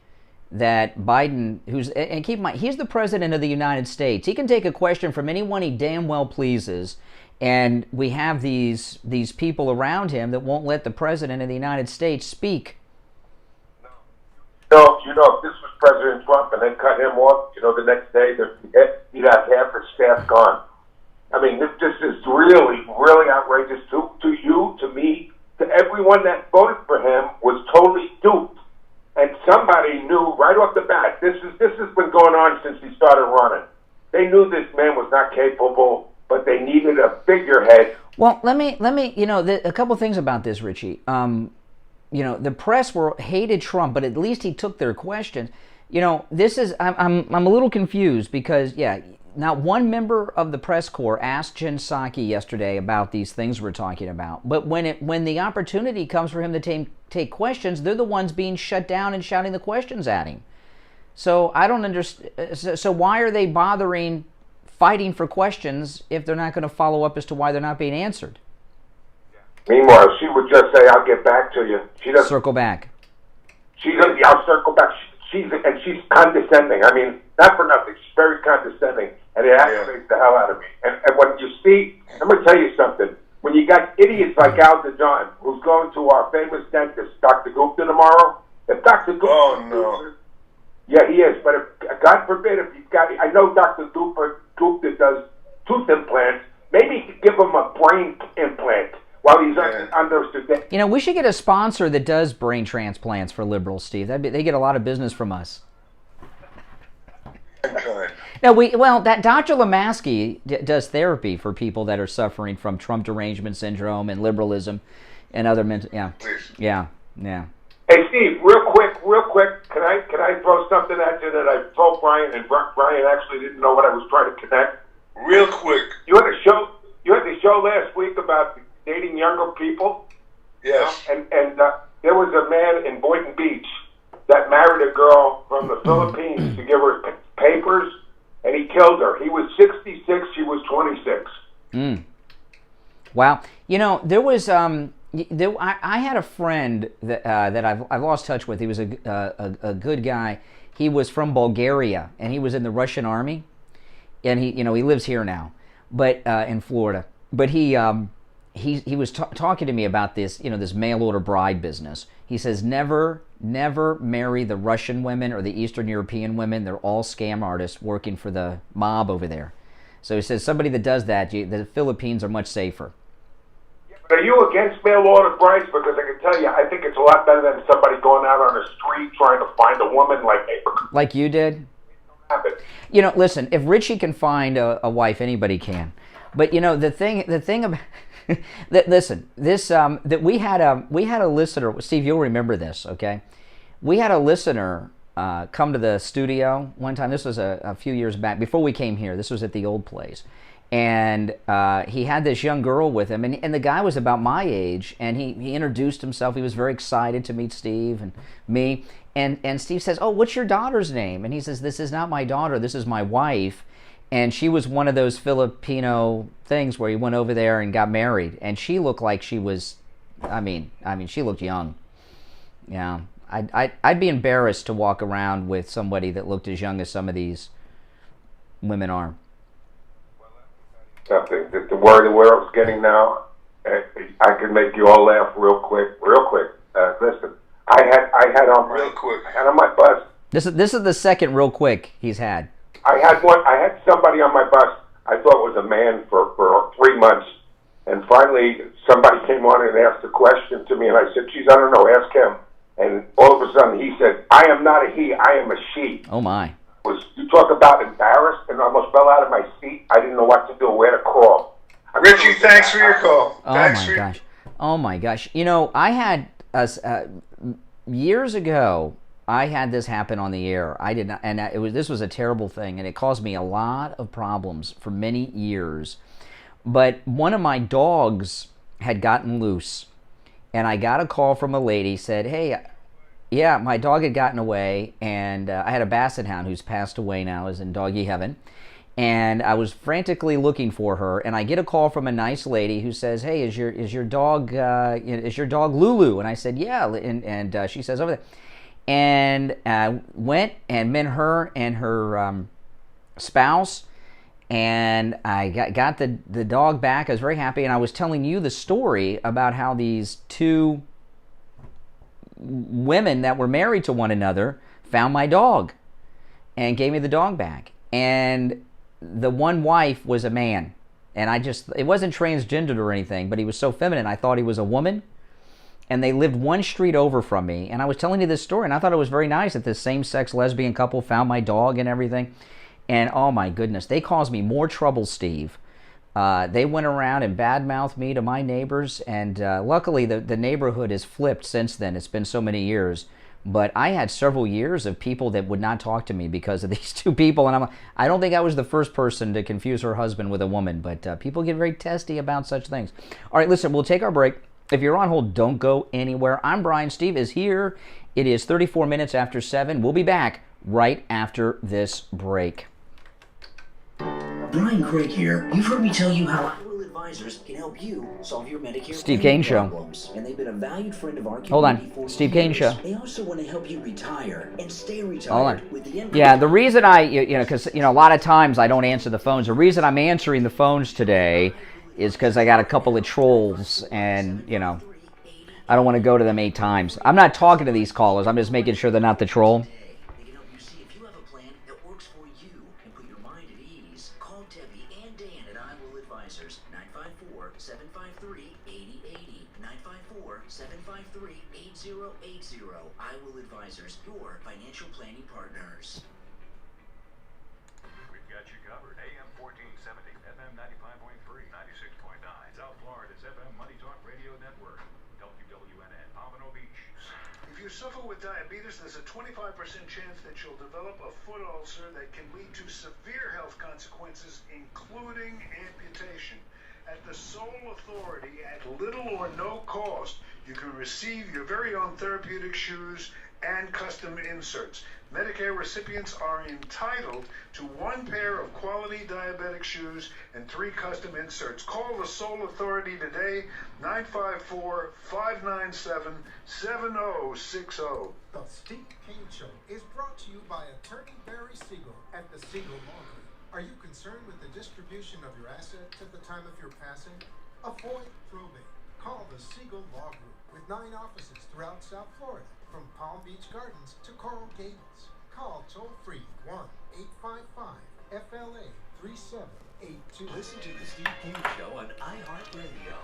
that Biden, and keep in mind, he's the president of the United States. He can take a question from anyone he damn well pleases, and we have these people around him that won't let the president of the United States speak. No, if this was President Trump and they cut him off, the next day he'd have half his staff gone. I mean, this is really, really outrageous to you, to me, to everyone that voted for him was totally duped. And somebody knew right off the bat, this has been going on since he started running. They knew this man was not capable, but they needed a figurehead. Well, let me, a couple things about this, Richie. The press hated Trump, but at least he took their questions. This is, I'm a little confused because, not one member of the press corps asked Jen Psaki yesterday about these things we're talking about. But when the opportunity comes for him to take questions, they're the ones being shut down and shouting the questions at him. So I don't understand. So why are they bothering fighting for questions if they're not going to follow up as to why they're not being answered? Meanwhile, she would just say, "I'll get back to you." She doesn't circle back. I'll circle back. She's condescending. I mean, not for nothing. She's very condescending, and it aggravates the hell out of me. And when you see, I'm going to tell you something. When you got idiots like Al DeJohn, who's going to our famous dentist, Dr. Gupta, tomorrow, if Dr. Gupta, yeah, he is. But if God forbid, if he's got, I know Dr. Gupta does tooth implants. Maybe he could give him a brain implant. While he's under, we should get a sponsor that does brain transplants for liberals, Steve. They get a lot of business from us. No, that Dr. Lemaski does therapy for people that are suffering from Trump derangement syndrome and liberalism and other mental. Yeah. Hey, Steve, real quick, can I throw something at you that I told Brian, and Brian actually didn't know what I was trying to connect. Real quick. You had a show last week about dating younger people. Yes. And there was a man in Boynton Beach that married a girl from the Philippines to give her papers, and he killed her. He was 66, she was 26. Wow. There was I had a friend that I've lost touch with. He was a good guy. He was from Bulgaria, and he was in the Russian army, and he lives here now, but in Florida. But he was talking to me about this, this mail order bride business. He says, never marry the Russian women or the Eastern European women. They're all scam artists working for the mob over there. So he says somebody that does that, the Philippines are much safer. Are you against mail order brides? Because I can tell you, I think it's a lot better than somebody going out on the street trying to find a woman like you did. Listen, if Richie can find a wife, anybody can. But the thing about listen, this that we had a listener, Steve, you'll remember this, okay? We had a listener come to the studio one time. This was a few years back before we came here. This was at the old place, and he had this young girl with him, and the guy was about my age, and he introduced himself. He was very excited to meet Steve and me, and Steve says, "Oh, what's your daughter's name?" And he says, "This is not my daughter. This is my wife." And she was one of those Filipino things where he went over there and got married. And she looked like she was, she looked young. Yeah, I'd be embarrassed to walk around with somebody that looked as young as some of these women are. Nothing. The word the world's getting now, I can make you all laugh real quick. Listen, I had on my bus. This is the second real quick he's had. I had somebody on my bus I thought was a man for 3 months, and finally somebody came on and asked a question to me, and I said, "Geez, I don't know. Ask him." And all of a sudden he said, "I am not a he. I am a she." Oh my! You talk about embarrassed, and I almost fell out of my seat. I didn't know what to do, where to crawl. Richie, thanks for your call. Oh my gosh! You know, I had years ago. I had this happen on the air. I did not, and this was a terrible thing, and it caused me a lot of problems for many years. But one of my dogs had gotten loose, and I got a call from a lady, said, "Hey, yeah, my dog had gotten away," and I had a basset hound who's passed away now, is in doggy heaven, and I was frantically looking for her, and I get a call from a nice lady who says, "Hey, is your dog Lulu?" And I said, "Yeah," and she says, "Over there." And went and met her and her spouse, and I got the dog back. I was very happy, and I was telling you the story about how these two women that were married to one another found my dog and gave me the dog back. And the one wife was a man, and it wasn't transgendered or anything, but he was so feminine I thought he was a woman. And they lived one street over from me. And I was telling you this story, and I thought it was very nice that this same-sex lesbian couple found my dog and everything. And oh my goodness, they caused me more trouble, Steve. They went around and badmouthed me to my neighbors, and luckily the neighborhood has flipped since then. It's been so many years. But I had several years of people that would not talk to me because of these two people. And I don't think I was the first person to confuse her husband with a woman, but people get very testy about such things. All right, listen, we'll take our break. If you're on hold, don't go anywhere. I'm Brian. Steve is here. It is 34 minutes after 7. We'll be back right after this break. Brian Craig here. You've heard me tell you how Will Advisors can help you solve your Medicare Steve Kane Show. problems. And they've been a valued friend of our community Hold on. for Steve years. Kane Show. They also want to help you retire and stay retired. Hold on. With the Yeah, the reason because a lot of times I don't answer the phones. The reason I'm answering the phones today is because I got a couple of trolls, and I don't want to go to them 8 times. I'm not talking to these callers. I'm just making sure they're not the troll. They can help you see if you have a plan that works for you and put your mind at ease. Call Debbie and Dan at I Will Advisors, 954-753-8080, 954-753-8080. I Will Advisors, your financial planning partners. We've got you covered. AM 1470, FM 95.3, 96.9. South Florida's FM Money Talk Radio Network. WWNN, Pompano Beach. If you suffer with diabetes, there's a 25% chance that you'll develop a foot ulcer that can lead to severe health consequences, including amputation. At the Sole Authority, at little or no cost, you can receive your very own therapeutic shoes and custom inserts. Medicare recipients are entitled to 1 pair of quality diabetic shoes and 3 custom inserts. Call the Sole Authority today, 954-597-7060. The Steve Kane Show is brought to you by Attorney Barry Siegel at the Siegel Law Group. Are you concerned with the distribution of your assets at the time of your passing? Avoid probate. Call the Siegel Law Group with 9 offices throughout South Florida, from Palm Beach Gardens to Coral Gables. Call toll-free 1-855-FLA-3782. Listen to the Steve Kane Show on iHeartRadio.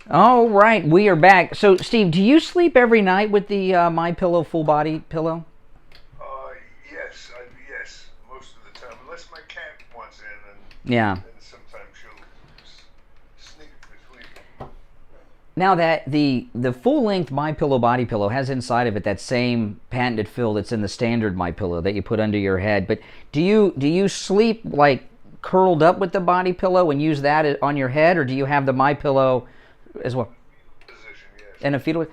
All right, we are back. So, Steve, do you sleep every night with the MyPillow full body pillow? Yes, most of the time, unless my cat wants in, and Yeah. sometimes she'll sneak between. Now that the full-length MyPillow body pillow has inside of it that same patented fill that's in the standard MyPillow that you put under your head, but do you sleep like curled up with the body pillow and use that on your head, or do you have the MyPillow as well? Position, yes. And a fetal.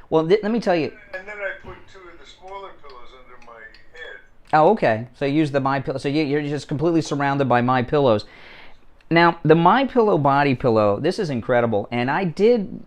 Well, let me tell you. And then I put 2 of the smaller pillows under my head. Oh, okay. So you use the MyPillow. So you're just completely surrounded by MyPillows. Now, the MyPillow body pillow, this is incredible. And I did,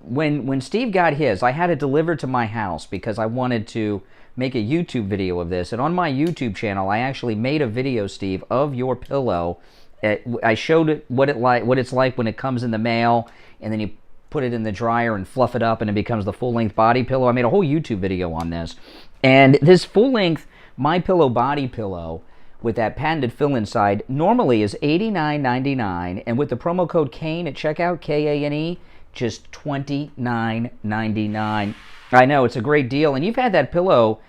when Steve got his, I had it delivered to my house because I wanted to make a YouTube video of this. And on my YouTube channel, I actually made a video, Steve, of your pillow I showed it what it's like when it comes in the mail, and then you put it in the dryer and fluff it up, and it becomes the full-length body pillow. I made a whole YouTube video on this, and this full-length MyPillow body pillow with that patented fill inside normally is $89.99, and with the promo code Kane at checkout, Kane, just $29.99. I know, it's a great deal, and you've had that pillow,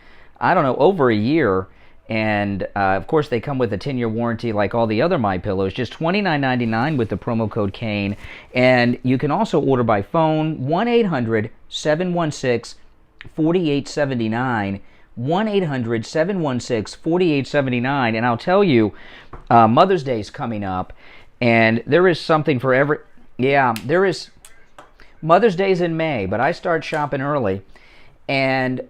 I don't know, over a year. And, of course, they come with a 10-year warranty like all the other MyPillows, just $29.99 with the promo code Kane. And you can also order by phone, 1-800-716-4879, 1-800-716-4879. And I'll tell you, Mother's Day is coming up, and there is something for every... Yeah, there is... Mother's Day is in May, but I start shopping early. And...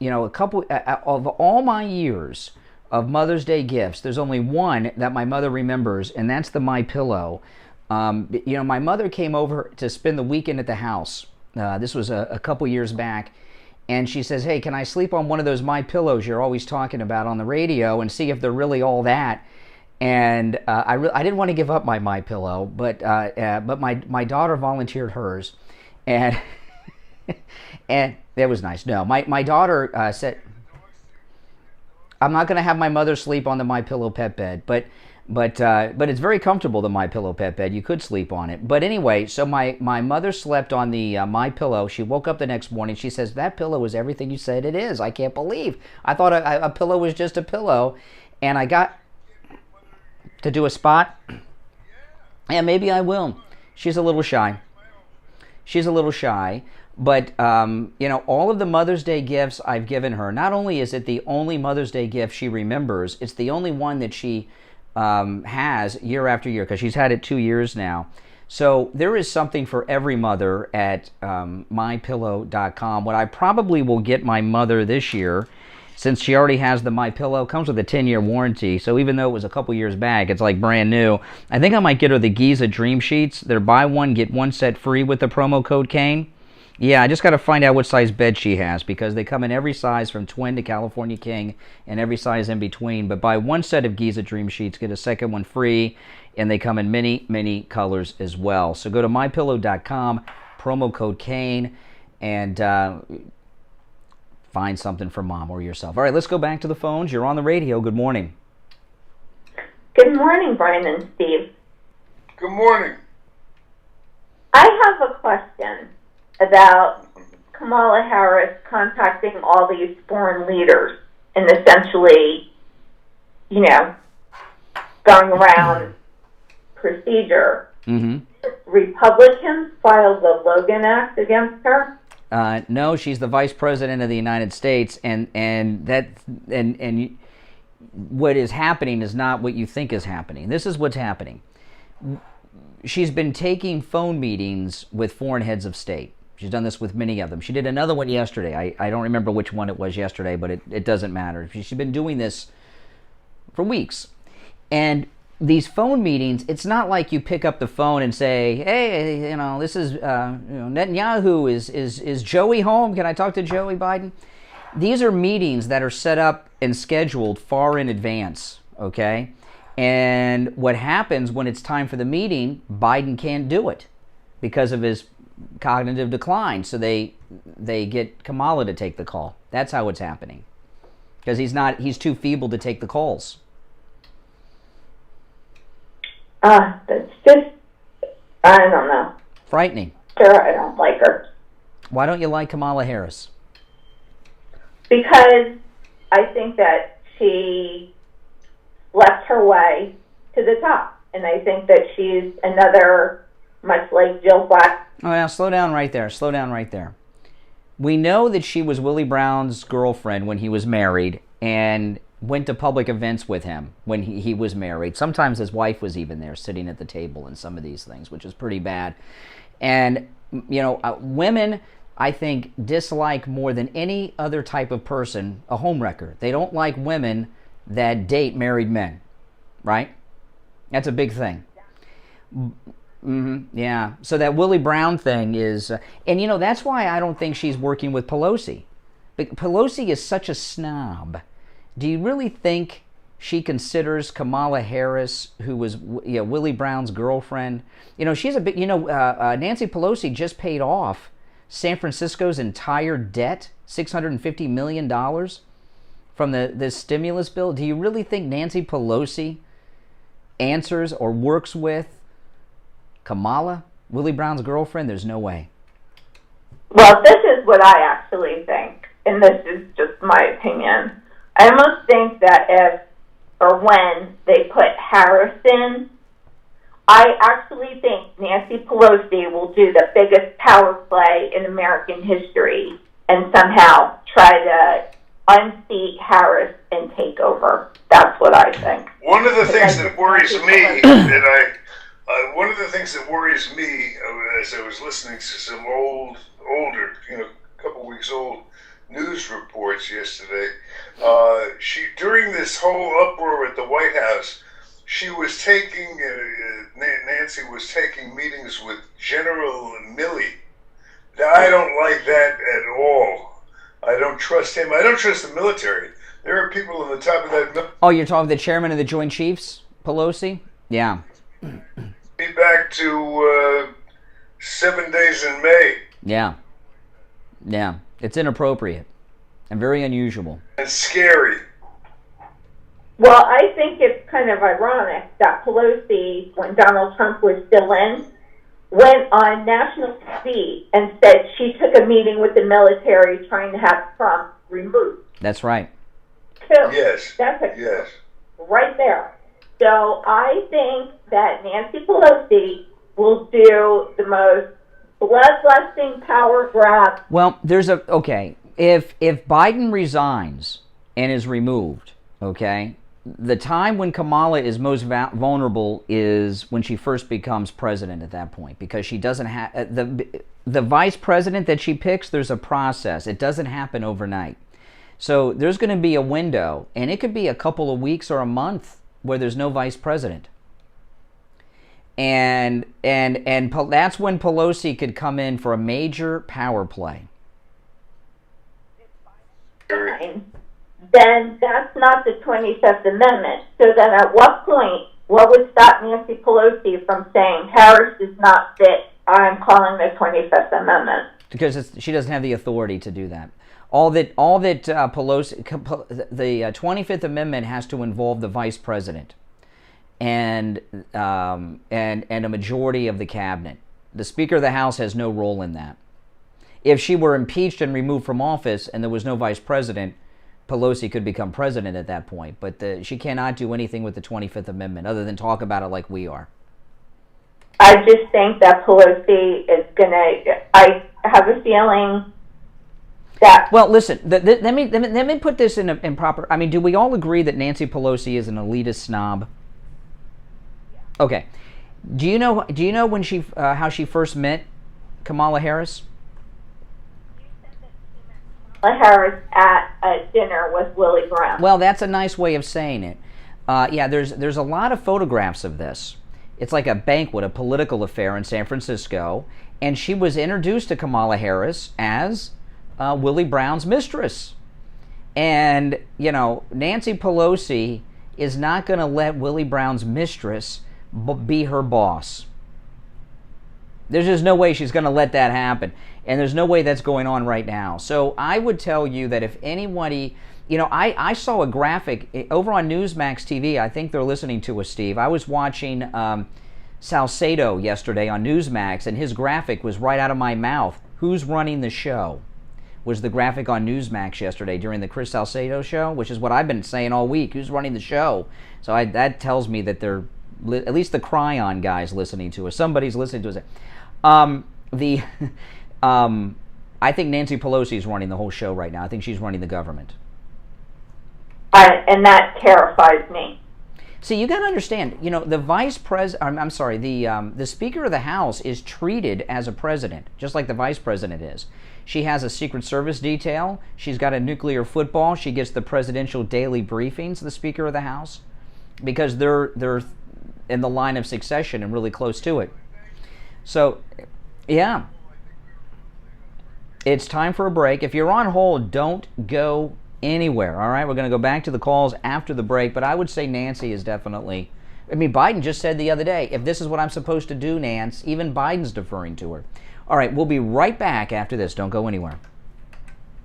you know, a couple of all my years of Mother's Day gifts, there's only one that my mother remembers, and that's the MyPillow. You know, my mother came over to spend the weekend at the house. This was a couple years back, and she says, "Hey, can I sleep on one of those MyPillows you're always talking about on the radio and see if they're really all that?" And I didn't want to give up my MyPillow, but my daughter volunteered hers, and and that was nice. No, my daughter said, "I'm not going to have my mother sleep on the MyPillow pet bed, but it's very comfortable, the MyPillow pet bed. You could sleep on it." But anyway, so my mother slept on the MyPillow. She woke up the next morning. She says, "That pillow is everything you said it is. I can't believe. I thought a pillow was just a pillow." And I got to do a spot. Yeah, maybe I will. She's a little shy. But, you know, all of the Mother's Day gifts I've given her, not only is it the only Mother's Day gift she remembers, it's the only one that she has year after year, because she's had it 2 years now. So there is something for every mother at MyPillow.com. What I probably will get my mother this year, since she already has the MyPillow, comes with a 10-year warranty, so even though it was a couple years back, it's like brand new. I think I might get her the Giza Dream Sheets. They're buy one, get one set free with the promo code Kane. Yeah, I just got to find out what size bed she has, because they come in every size from twin to California king and every size in between. But buy one set of Giza Dream Sheets, get a second one free, and they come in many, many colors as well. So go to MyPillow.com, promo code Kane, and find something for mom or yourself. All right, let's go back to the phones. You're on the radio. Good morning. Good morning, Brian and Steve. Good morning. I have a question about Kamala Harris contacting all these foreign leaders and essentially, you know, going around procedure. Mm-hmm. Republicans filed the Logan Act against her. No, she's the Vice President of the United States, and what is happening is not what you think is happening. This is what's happening. She's been taking phone meetings with foreign heads of state. She's done this with many of them. She did another one yesterday. I don't remember which one it was yesterday, but it doesn't matter. She's been doing this for weeks. And these phone meetings, it's not like you pick up the phone and say, "Hey, you know, this is Netanyahu. Is Joey home? Can I talk to Joey Biden?" These are meetings that are set up and scheduled far in advance, okay? And what happens when it's time for the meeting, Biden can't do it because of his cognitive decline. So they get Kamala to take the call. That's how it's happening. Because he's too feeble to take the calls. That's just, I don't know. Frightening. Sure, I don't like her. Why don't you like Kamala Harris? Because I think that she left her way to the top. And I think that she's another, much like Jill Black. Oh, yeah, slow down right there. We know that she was Willie Brown's girlfriend when he was married and went to public events with him when he was married. Sometimes his wife was even there sitting at the table in some of these things, which is pretty bad. And, you know, women, I think, dislike more than any other type of person a homewrecker. They don't like women that date married men, right? That's a big thing. Mm-hmm, yeah. So that Willie Brown thing is, and you know, that's why I don't think she's working with Pelosi. But Pelosi is such a snob. Do you really think she considers Kamala Harris, who was Willie Brown's girlfriend. She's a big. Nancy Pelosi just paid off San Francisco's entire debt, $650 million from this stimulus bill. Do you really think Nancy Pelosi answers or works with Kamala, Willie Brown's girlfriend? There's no way. Well, this is what I actually think, and this is just my opinion. I almost think that if or when they put Harris in, I actually think Nancy Pelosi will do the biggest power play in American history and somehow try to unseat Harris and take over. That's what I think. One of the things that worries me, one of the things that worries me as I was listening to some older, a couple weeks old news reports yesterday, during this whole uproar at the White House, she was taking, Nancy was taking meetings with General Milley. Now, I don't like that at all. I don't trust him. I don't trust the military. There are people on the top of that. Oh, you're talking the chairman of the Joint Chiefs, Pelosi? Yeah. Be back to 7 days in May. Yeah. Yeah. It's inappropriate and very unusual. And scary. Well, I think it's kind of ironic that Pelosi, when Donald Trump was still in, went on national TV and said she took a meeting with the military trying to have Trump removed. That's right. Yes. That's yes. Right there. So I think that Nancy Pelosi will do the most bloodlusting power grab. Well, if Biden resigns and is removed, okay, the time when Kamala is most vulnerable is when she first becomes president at that point, because she doesn't have the vice president that she picks. There's a process. It doesn't happen overnight. So there's going to be a window, and it could be a couple of weeks or a month where there's no vice president. And that's when Pelosi could come in for a major power play. Then that's not the 25th Amendment. So then at what point, what would stop Nancy Pelosi from saying Harris is not fit, I'm calling the 25th Amendment? Because she doesn't have the authority to do that. All that Pelosi, the 25th Amendment has to involve the vice president and a majority of the cabinet. The Speaker of the House has no role in that. If she were impeached and removed from office and there was no vice president, Pelosi could become president at that point. But she cannot do anything with the 25th Amendment other than talk about it like we are. I just think that Pelosi is going to, I have a feeling that... Well, listen, let me put this in proper... I mean, do we all agree that Nancy Pelosi is an elitist snob? Okay. Do you know when she how she first met Kamala Harris? Kamala Harris at a dinner with Willie Brown. Well, that's a nice way of saying it. Yeah, there's a lot of photographs of this. It's like a banquet, a political affair in San Francisco, and she was introduced to Kamala Harris as Willie Brown's mistress. And, Nancy Pelosi is not going to let Willie Brown's mistress be her boss. There's just no way she's going to let that happen. And there's no way that's going on right now. So I would tell you that if anybody... I saw a graphic over on Newsmax TV. I think they're listening to us, Steve. I was watching Salcedo yesterday on Newsmax, and his graphic was right out of my mouth. Who's running the show? Was the graphic on Newsmax yesterday during the Chris Salcedo show, which is what I've been saying all week. Who's running the show? So that tells me that they're, at least the Cryon guys, listening to us. Somebody's listening to us. I think Nancy Pelosi is running the whole show right now. I think she's running the government. And that terrifies me. See, you got to understand, the vice president, I'm sorry, the Speaker of the House is treated as a president, just like the vice president is. She has a Secret Service detail. She's got a nuclear football. She gets the presidential daily briefings, the Speaker of the House, because they're in the line of succession and really close to it. So, yeah. It's time for a break. If you're on hold, don't go anywhere. All right, we're going to go back to the calls after the break, but I would say Nancy is definitely... I mean, Biden just said the other day, if this is what I'm supposed to do, Nance, even Biden's deferring to her. All right, we'll be right back after this. Don't go anywhere.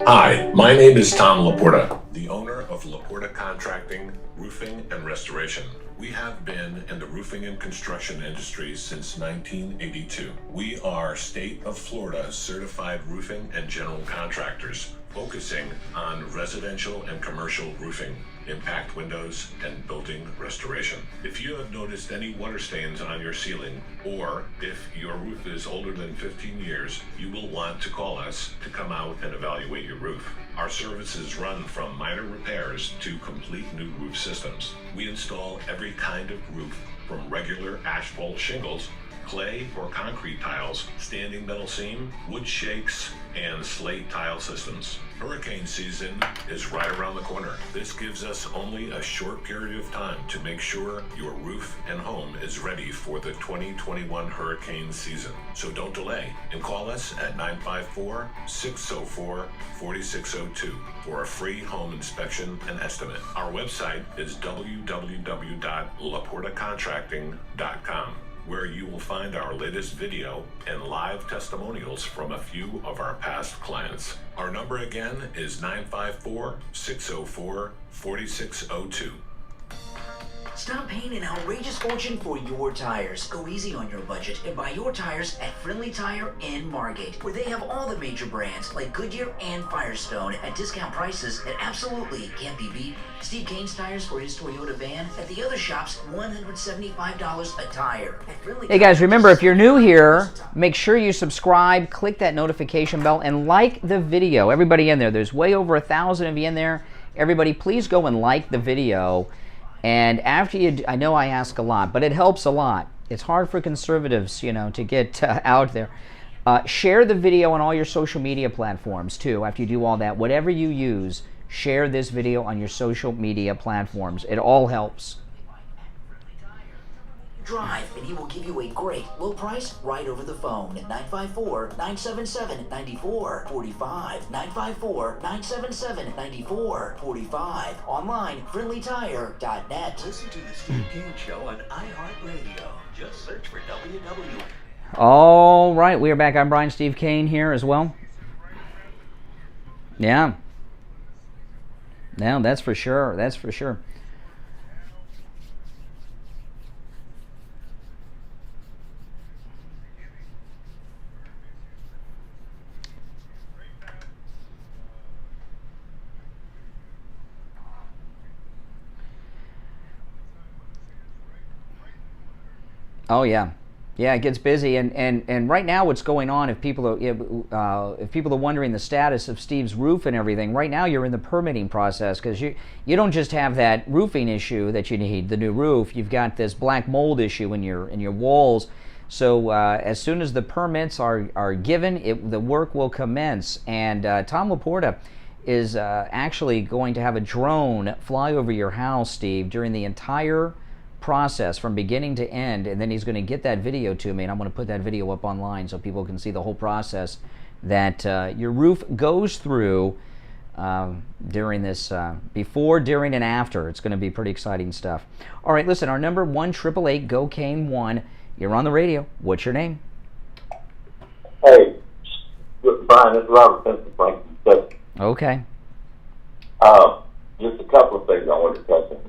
Hi, my name is Tom Laporta, the owner of Laporta Contracting, Roofing, and Restoration. We have been in the roofing and construction industry since 1982. We are State of Florida certified roofing and general contractors, focusing on residential and commercial roofing, impact windows, and building restoration. If you have noticed any water stains on your ceiling, or if your roof is older than 15 years, you will want to call us to come out and evaluate your roof. Our services run from minor repairs to complete new roof systems. We install every kind of roof, from regular asphalt shingles, clay or concrete tiles, standing metal seam, wood shakes, and slate tile systems. Hurricane season is right around the corner. This gives us only a short period of time to make sure your roof and home is ready for the 2021 hurricane season. So don't delay and call us at 954-604-4602 for a free home inspection and estimate. Our website is www.laportacontracting.com, where you will find our latest video and live testimonials from a few of our past clients. Our number again is 954-604-4602. Stop paying an outrageous fortune for your tires. Go easy on your budget and buy your tires at Friendly Tire in Margate, where they have all the major brands like Goodyear and Firestone at discount prices that absolutely can't be beat. Steve Kane's tires for his Toyota van at the other shops, $175 a tire. Hey guys, remember, if you're new here, make sure you subscribe, click that notification bell, and like the video. Everybody in there, there's way over 1,000 of you in there. Everybody, please go and like the video. And after you, I know I ask a lot, but it helps a lot. It's hard for conservatives, you know, to get out there. Share the video on all your social media platforms, too. After you do all that, whatever you use, share this video on your social media platforms. It all helps. Drive, and he will give you a great low price right over the phone at 954-977-9445. 954-977-9445. Online, friendlytire.net. Listen to the Steve Kane Show on iHeartRadio. Just search for WW. All right, we are back. I'm Brian, Steve Kane here as well. Yeah. No, that's for sure. That's for sure. Oh yeah, yeah, it gets busy, and right now what's going on? If people are wondering the status of Steve's roof and everything, right now you're in the permitting process, because you don't just have that roofing issue that you need, the new roof. You've got this black mold issue in your walls. So as soon as the permits are given, the work will commence. And Tom Laporta is actually going to have a drone fly over your house, Steve, during the entire process from beginning to end, and then he's going to get that video to me, and I'm going to put that video up online so people can see the whole process that your roof goes through during this, before, during, and after. It's going to be pretty exciting stuff. All right, listen, our number 1-888-GO-KANE-1. You're on the radio. What's your name? Hey, Brian, this is Robert Simpson. Okay. Just a couple of things I wanted to touch on.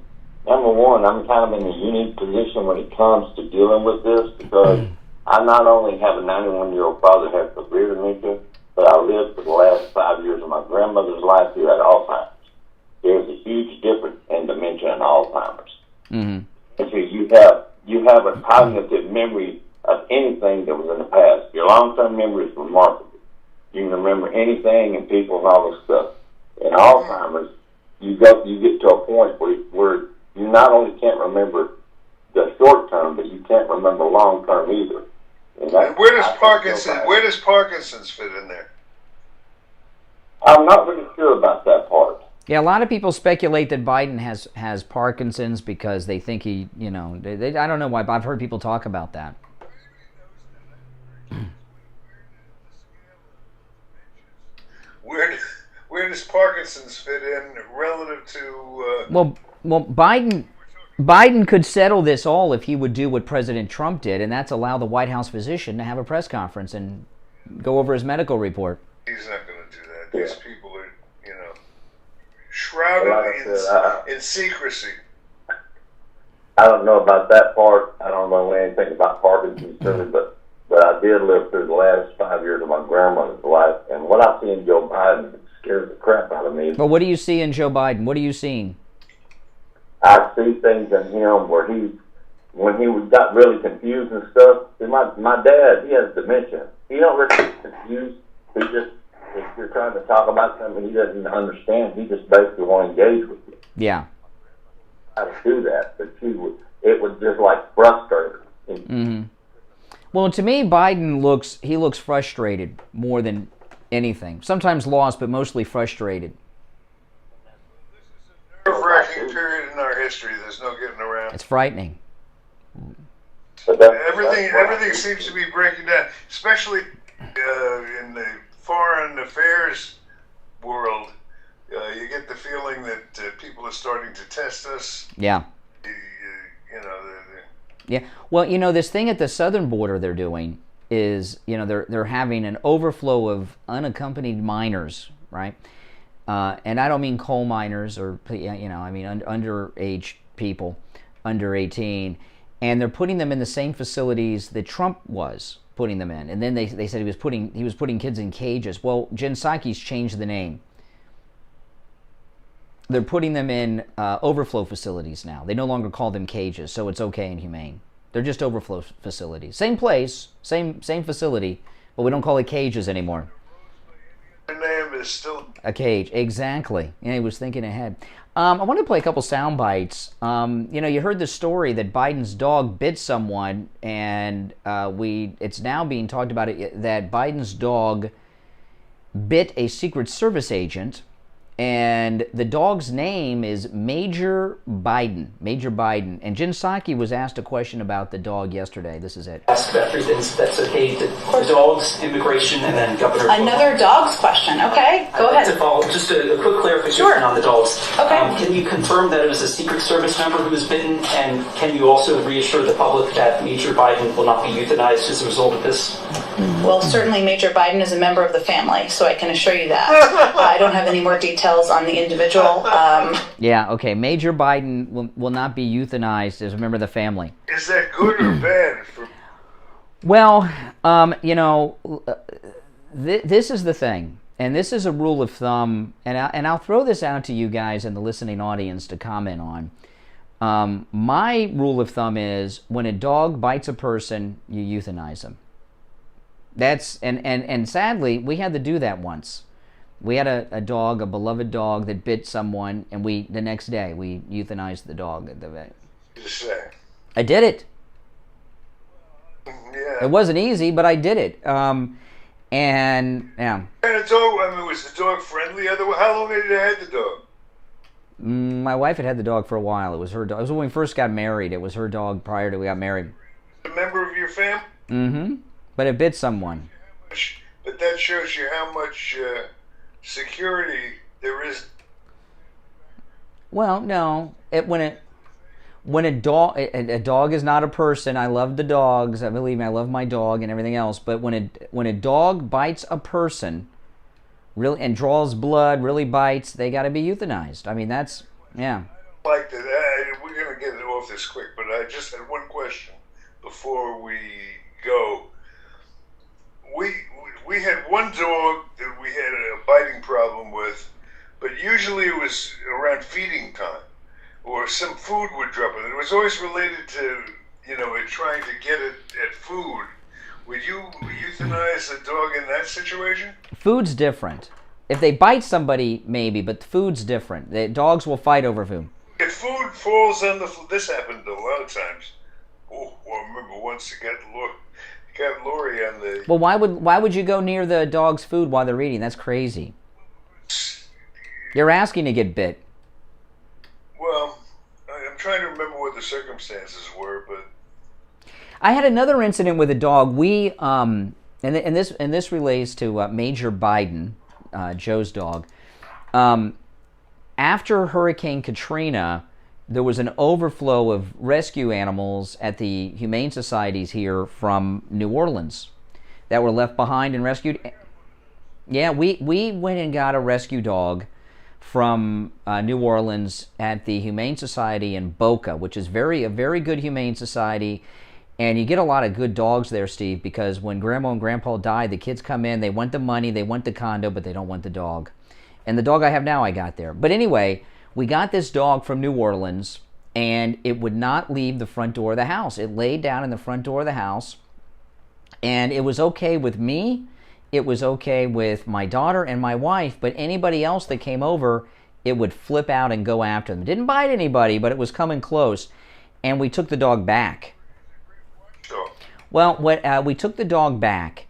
Number one, I'm kind of in a unique position when it comes to dealing with this, because I not only have a 91-year-old father who has severe dementia, but I lived for the last 5 years of my grandmother's life who had Alzheimer's. There's a huge difference in dementia and Alzheimer's. Mm-hmm. And so you have a cognitive memory of anything that was in the past. Your long-term memory is remarkable. You can remember anything and people and all this stuff. In Alzheimer's, you get to a point where you not only can't remember the short term, but you can't remember long term either. And where does Parkinson's fit in there? I'm not really sure about that part. Yeah, a lot of people speculate that Biden has Parkinson's because they think he, you know, I don't know why, but I've heard people talk about that. Where where does Parkinson's fit in relative to? Well, Biden could settle this all if he would do what President Trump did, and that's allow the White House physician to have a press conference and go over his medical report. He's not going to do that. These people are, shrouded in secrecy. I don't know about that part. I don't know anything about Parkinson's really, but I did live through the last 5 years of my grandmother's life, and what I see in Joe Biden scares the crap out of me. But what do you see in Joe Biden? What are you seeing? I see things in him where when he got really confused and stuff. See, my dad, he has dementia. He don't really get confused. He just, if you're trying to talk about something he doesn't understand, he just basically won't engage with you. Yeah. How to do that, but it was just like frustrating. Mm-hmm. Well, to me, Biden looks frustrated more than anything. Sometimes lost, but mostly frustrated. Nerve-wracking period in our history. There's no getting around. It's frightening. Everything seems to be breaking down, especially in the foreign affairs world. You get the feeling that people are starting to test us. Yeah. Yeah. Well, this thing at the southern border they're doing is, they're having an overflow of unaccompanied minors, right? And I don't mean coal miners or, I mean underage people, under 18, and they're putting them in the same facilities that Trump was putting them in. And then they said he was putting kids in cages. Well, Jen Psaki's changed the name. They're putting them in overflow facilities now. They no longer call them cages, so it's okay and humane. They're just overflow facilities. Same place, same facility, but we don't call it cages anymore. The name is still a cage. Exactly. Yeah, he was thinking ahead. I want to play a couple sound bites. You heard the story that Biden's dog bit someone, and it's now being talked about that Biden's dog bit a Secret Service agent. And the dog's name is Major Biden. Major Biden. And Jen Psaki was asked a question about the dog yesterday. This is it. Ask about three things. That's okay. The dogs, immigration, and then Governor. Another dogs question. Okay, go ahead. To follow, just a quick clarification on the dogs. Okay. Can you confirm that it was a Secret Service member who was bitten? And can you also reassure the public that Major Biden will not be euthanized as a result of this? Well, certainly Major Biden is a member of the family, so I can assure you that. I don't have any more details on the individual. Yeah, okay. Major Biden will not be euthanized as a member of the family. Is that good or bad? Well, this is the thing, and this is a rule of thumb, and I'll throw this out to you guys and the listening audience to comment on. My rule of thumb is when a dog bites a person, you euthanize them. That's and sadly, we had to do that once. We had a dog, a beloved dog, that bit someone, and the next day we euthanized the dog at the vet. I did it. Yeah. It wasn't easy, but I did it. And yeah. And the dog, was the dog friendly? How long had you had the dog? My wife had the dog for a while. It was her dog. It was when we first got married. It was her dog prior to we got married. A member of your family? Mm-hmm. But it bit someone. But that shows you how much security there is. Well, no. When a dog is not a person. I love the dogs. I believe me. I love my dog and everything else. But when a dog bites a person, really, and draws blood, really bites, they got to be euthanized. I mean, that's yeah. Like that. We're gonna get off this quick, but I just had one question before we go. We had one dog that we had a biting problem with, but usually it was around feeding time, or some food would drop in. It was always related to, it trying to get it at food. Would you euthanize a dog in that situation? Food's different. If they bite somebody, maybe, but food's different. Dogs will fight over food. If food falls on this happened a lot of times. Oh, I remember once it got Lori on the... Well, why would you go near the dog's food while they're eating? That's crazy. You're asking to get bit. Well, I'm trying to remember what the circumstances were, but... I had another incident with a dog. We, and this relates to Major Biden, Joe's dog. After Hurricane Katrina, there was an overflow of rescue animals at the humane societies here from New Orleans that were left behind and rescued. Yeah, we went and got a rescue dog from New Orleans at the Humane Society in Boca, which is a very good humane society. And you get a lot of good dogs there, Steve, because when Grandma and Grandpa died, the kids come in, they want the money, they want the condo, but they don't want the dog. And the dog I have now, I got there. But anyway, we got this dog from New Orleans, and it would not leave the front door of the house. It laid down in the front door of the house, and it was okay with me. It was okay with my daughter and my wife, but anybody else that came over, it would flip out and go after them. It didn't bite anybody, but it was coming close, and we took the dog back. Sure. Well, we took the dog back,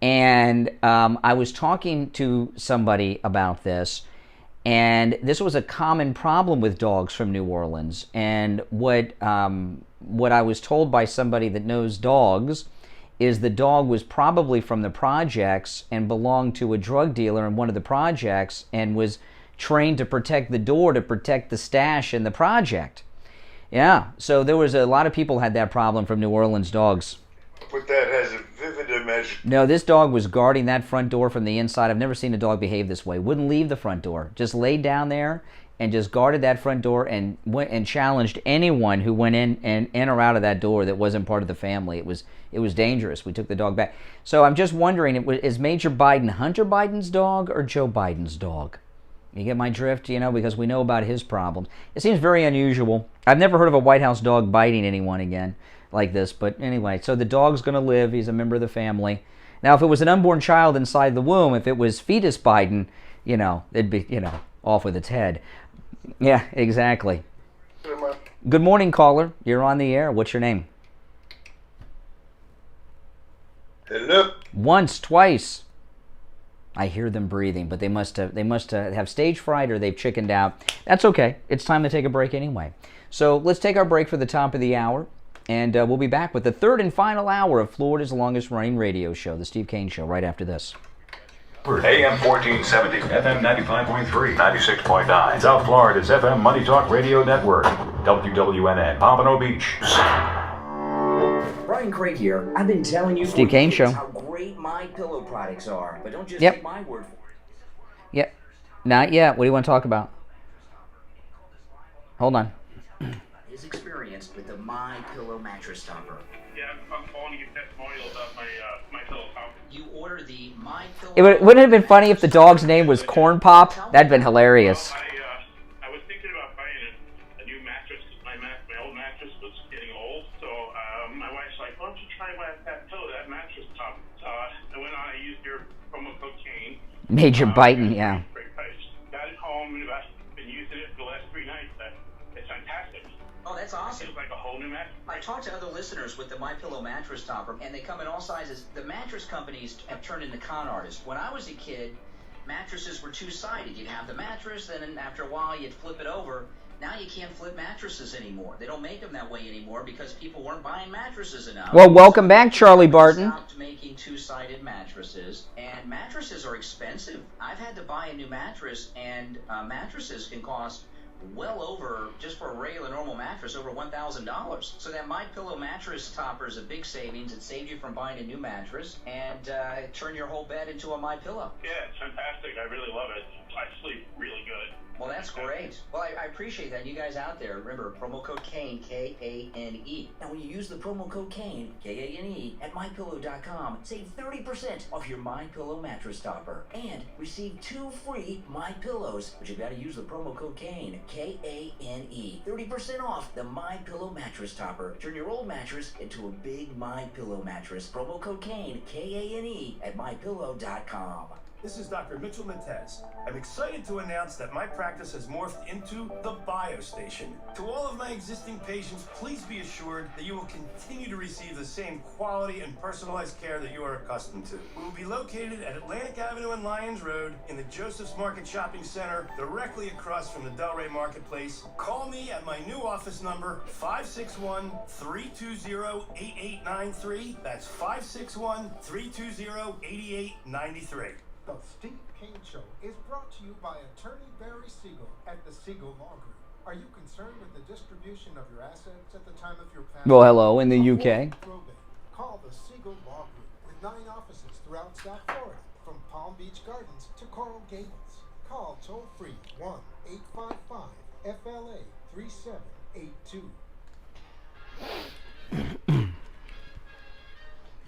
and I was talking to somebody about this, and this was a common problem with dogs from New Orleans. And what I was told by somebody that knows dogs is the dog was probably from the projects and belonged to a drug dealer in one of the projects and was trained to protect the door, to protect the stash in the project. Yeah, so there was a lot of people had that problem from New Orleans dogs. But that has a vivid image. No, this dog was guarding that front door from the inside. I've never seen a dog behave this way. Wouldn't leave the front door. Just laid down there and just guarded that front door and went and challenged anyone who went in or out of that door that wasn't part of the family. It was dangerous. We took the dog back. So I'm just wondering, is Major Biden Hunter Biden's dog or Joe Biden's dog? You get my drift, because we know about his problems. It seems very unusual. I've never heard of a White House dog biting anyone again like this. But anyway, so the dog's going to live. He's a member of the family. Now, if it was an unborn child inside the womb, if it was fetus Biden, it'd be, off with its head. Yeah, exactly. Good morning, caller. You're on the air. What's your name? Hello. Once, twice. I hear them breathing, but they must have stage fright or they've chickened out. That's okay. It's time to take a break anyway. So let's take our break for the top of the hour, and we'll be back with the third and final hour of Florida's longest-running radio show, The Steve Kane Show, right after this. AM 1470, FM 95.3, 96.9. South Florida's FM Money Talk Radio Network, WWNN, Pompano Beach. Brian Craig here. I've been telling you Steve Kane Show. How great MyPillow products are, but don't just Yep. take my word for it. Yep. Not yet. What do you want to talk about? Hold on. His experience with the MyPillow mattress topper. Yeah, I'm calling to get testimonial about my pillow topper. You order the MyPillow. Wouldn't it have been funny if the dog's name was Corn Pop? That'd been hilarious. I was thinking about buying a new mattress because my old mattress was getting old. So my wife's like, why don't you try that pillow, that mattress top? I went on, I used your promo code Kane. Major Biden, yeah. Great price. Got it home, and I've been using it for the last 3 nights. It's fantastic. Oh, that's awesome. It's like a whole new mattress. I talked to other listeners with the MyPillow mattress topper, and they come in all sizes. The mattress companies have turned into con artists. When I was a kid, mattresses were two-sided. You'd have the mattress, then after a while you'd flip it over. Now you can't flip mattresses anymore. They don't make them that way anymore because people weren't buying mattresses enough. Well, welcome back, Charlie Barton. Stopped making two-sided mattresses, and mattresses are expensive. I've had to buy a new mattress, and mattresses can cost well over, just for a regular normal mattress, over $1,000. So that MyPillow mattress topper is a big savings. It saved you from buying a new mattress and turn your whole bed into a MyPillow. Yeah, it's fantastic. I really love it. I sleep really good. Well, that's great. Well, I appreciate that. You guys out there, remember, promo code Kane, K-A-N-E. Now, when you use the promo code Kane, K-A-N-E, at MyPillow.com, save 30% off your MyPillow mattress topper and receive 2 free MyPillows. But you got to use the promo code Kane, K-A-N-E. 30% off the MyPillow mattress topper. Turn your old mattress into a big MyPillow mattress. Promo code Kane, K-A-N-E, at MyPillow.com. This is Dr. Mitchell Matez. I'm excited to announce that my practice has morphed into the BioStation. To all of my existing patients, please be assured that you will continue to receive the same quality and personalized care that you are accustomed to. We will be located at Atlantic Avenue and Lyons Road in the Joseph's Market Shopping Center, directly across from the Delray Marketplace. Call me at my new office number, 561-320-8893. That's 561-320-8893. The Steve Kane Show is brought to you by Attorney Barry Siegel at the Siegel Law Group. Are you concerned with the distribution of your assets at the time of your passing? Well, hello in the UK. Probate. Call the Siegel Law Group with 9 offices throughout South Florida, from Palm Beach Gardens to Coral Gables. Call toll-free 1-855-FLA-3782.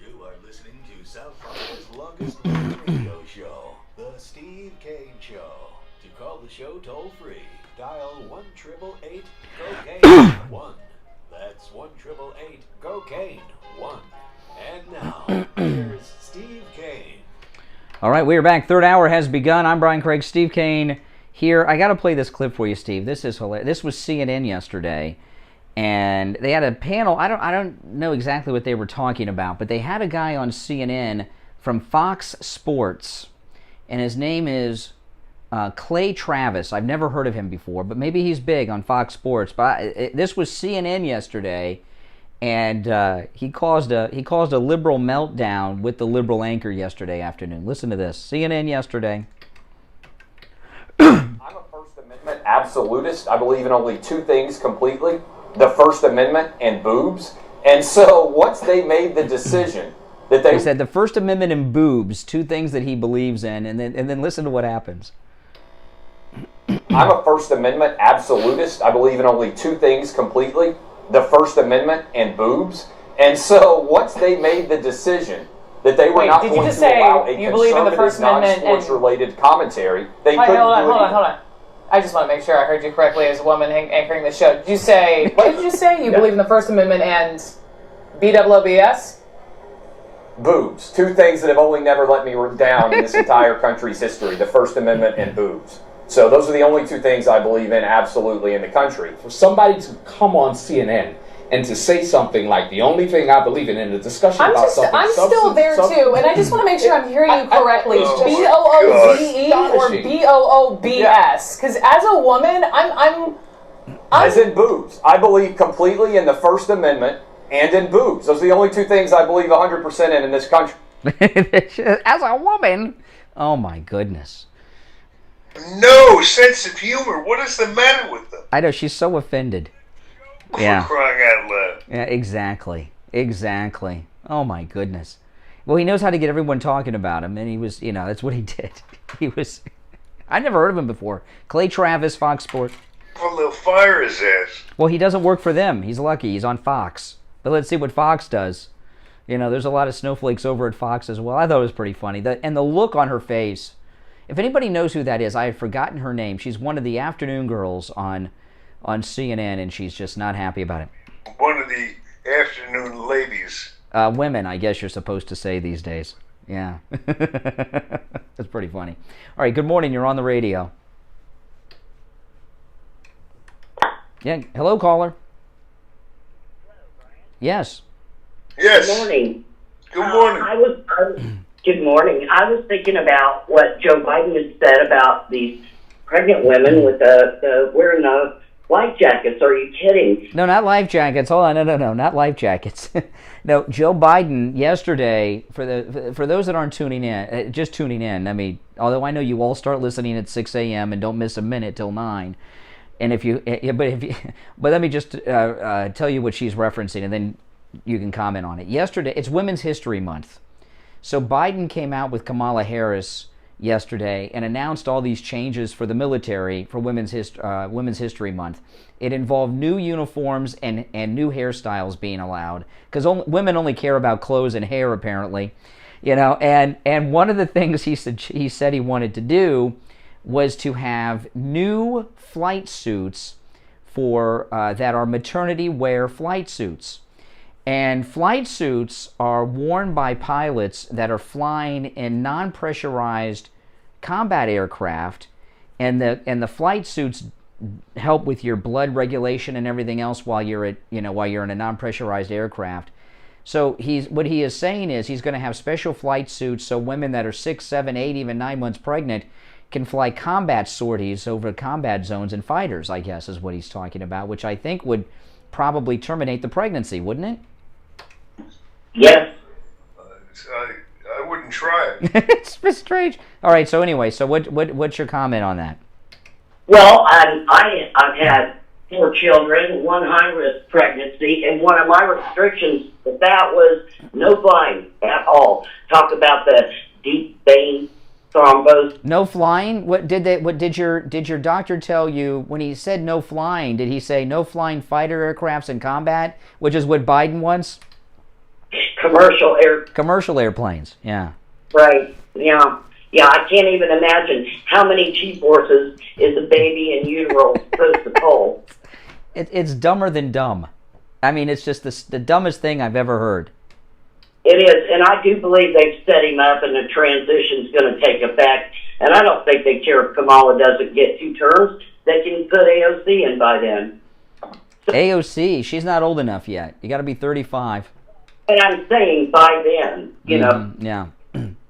You are listening to South Florida's longest running radio show, The Steve Kane Show. To call the show toll free, dial 1-888-COCAINE-1. That's 1-888-COCAINE-1. And now, here's Steve Kane. All right, we are back. Third hour has begun. I'm Brian Craig. Steve Kane here. I got to play this clip for you, Steve. This is hilarious. This was CNN yesterday, and they had a panel. I don't know exactly what they were talking about, but they had a guy on CNN from Fox Sports, and his name is Clay Travis. I've never heard of him before, but maybe he's big on Fox Sports. But this was CNN yesterday, and he caused a liberal meltdown with the liberal anchor yesterday afternoon. Listen to this. CNN yesterday. I'm a First Amendment absolutist. I believe in only two things completely: the First Amendment and boobs. And so once they made the decision that they... He said the First Amendment and boobs, two things that he believes in, and then listen to what happens. I'm a First Amendment absolutist. I believe in only two things completely: the First Amendment and boobs. And so once they made the decision that they were not going to allow a conservative, non-sports-related commentary, they couldn't do it. Hold on. I just want to make sure I heard you correctly as a woman anchoring the show. Did you say, what did you say? You believe in the First Amendment and BWOBS? Boobs. Two things that have only never let me down in this entire country's history: the First Amendment and boobs. So those are the only two things I believe in absolutely in the country. For somebody to come on CNN and to say something like, the only thing I believe in a discussion about something... I'm still there too, and I just want to make sure I'm hearing you correctly. B-O-O-B-E or B-O-O-B-S? Because as a woman, I'm... As in boobs. I believe completely in the First Amendment and in boobs. Those are the only two things I believe 100% in this country. As a woman? Oh my goodness. No sense of humor. What is the matter with them? I know, she's so offended. Yeah. Crying out loud. Yeah, exactly. Oh my goodness. Well, he knows how to get everyone talking about him, and he was, that's what he did. I never heard of him before. Clay Travis, Fox Sports. Well, they'll fire his ass. Well, he doesn't work for them. He's lucky. He's on Fox. But let's see what Fox does. There's a lot of snowflakes over at Fox as well. I thought it was pretty funny. And the look on her face. If anybody knows who that is, I had forgotten her name. She's one of the afternoon girls on CNN, and she's just not happy about it. One of the afternoon ladies. Women, I guess you're supposed to say these days. Yeah. That's pretty funny. All right, good morning. You're on the radio. Yeah, hello, caller. Yes. Yes. Good morning. Good morning. Good morning. I was thinking about what Joe Biden had said about these pregnant women with the wearing the life jackets. Are you kidding? No, not life jackets. Hold on. No, not life jackets. No, Joe Biden yesterday, for those that aren't tuning in, just tuning in. I mean, although I know you all start listening at 6 a.m. and don't miss a minute till 9. And but let me just tell you what she's referencing, and then you can comment on it. Yesterday, it's Women's History Month. So Biden came out with Kamala Harris yesterday and announced all these changes for the military for Women's History Month. It involved new uniforms and new hairstyles being allowed, because women only care about clothes and hair, apparently. And one of the things he said he wanted to do was to have new flight suits for that are maternity wear flight suits. And flight suits are worn by pilots that are flying in non-pressurized combat aircraft, and the flight suits help with your blood regulation and everything else while you're in a non-pressurized aircraft. So what he is saying is he's going to have special flight suits so women that are 6, 7, 8, even 9 months pregnant can fly combat sorties over combat zones and fighters, I guess is what he's talking about, which I think would probably terminate the pregnancy, wouldn't it? Yes. I wouldn't try it. It's strange. All right. So anyway, so what's your comment on that? Well, I've had 4 children, 1 high-risk pregnancy, and one of my restrictions with that was no flying at all. Talk about the deep vein thrombose. No flying? What did your doctor tell you when he said no flying? Did he say no flying fighter aircrafts in combat, which is what Biden wants? Commercial airplanes. Yeah. Right. Yeah. Yeah. I can't even imagine how many G-forces is a baby in utero supposed to pull. It's dumber than dumb. I mean, it's just the dumbest thing I've ever heard. It is, and I do believe they've set him up, and the transition's going to take effect. And I don't think they care if Kamala doesn't get 2 terms. They can put AOC in by then. AOC, she's not old enough yet. You got to be 35. And I'm saying by then, you know. Yeah,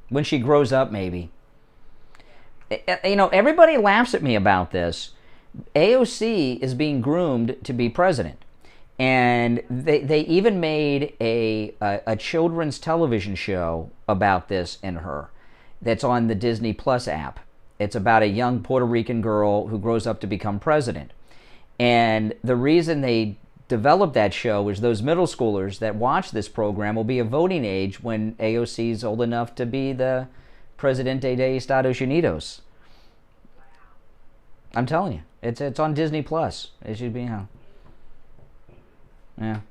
when she grows up, maybe. You know, everybody laughs at me about this. AOC is being groomed to be president. And they even made a children's television show about this in her that's on the Disney Plus app. It's about a young Puerto Rican girl who grows up to become president. And the reason they developed that show is those middle schoolers that watch this program will be of voting age when AOC is old enough to be the Presidente de Estados Unidos. I'm telling you, it's on Disney Plus. It should be, Yeah.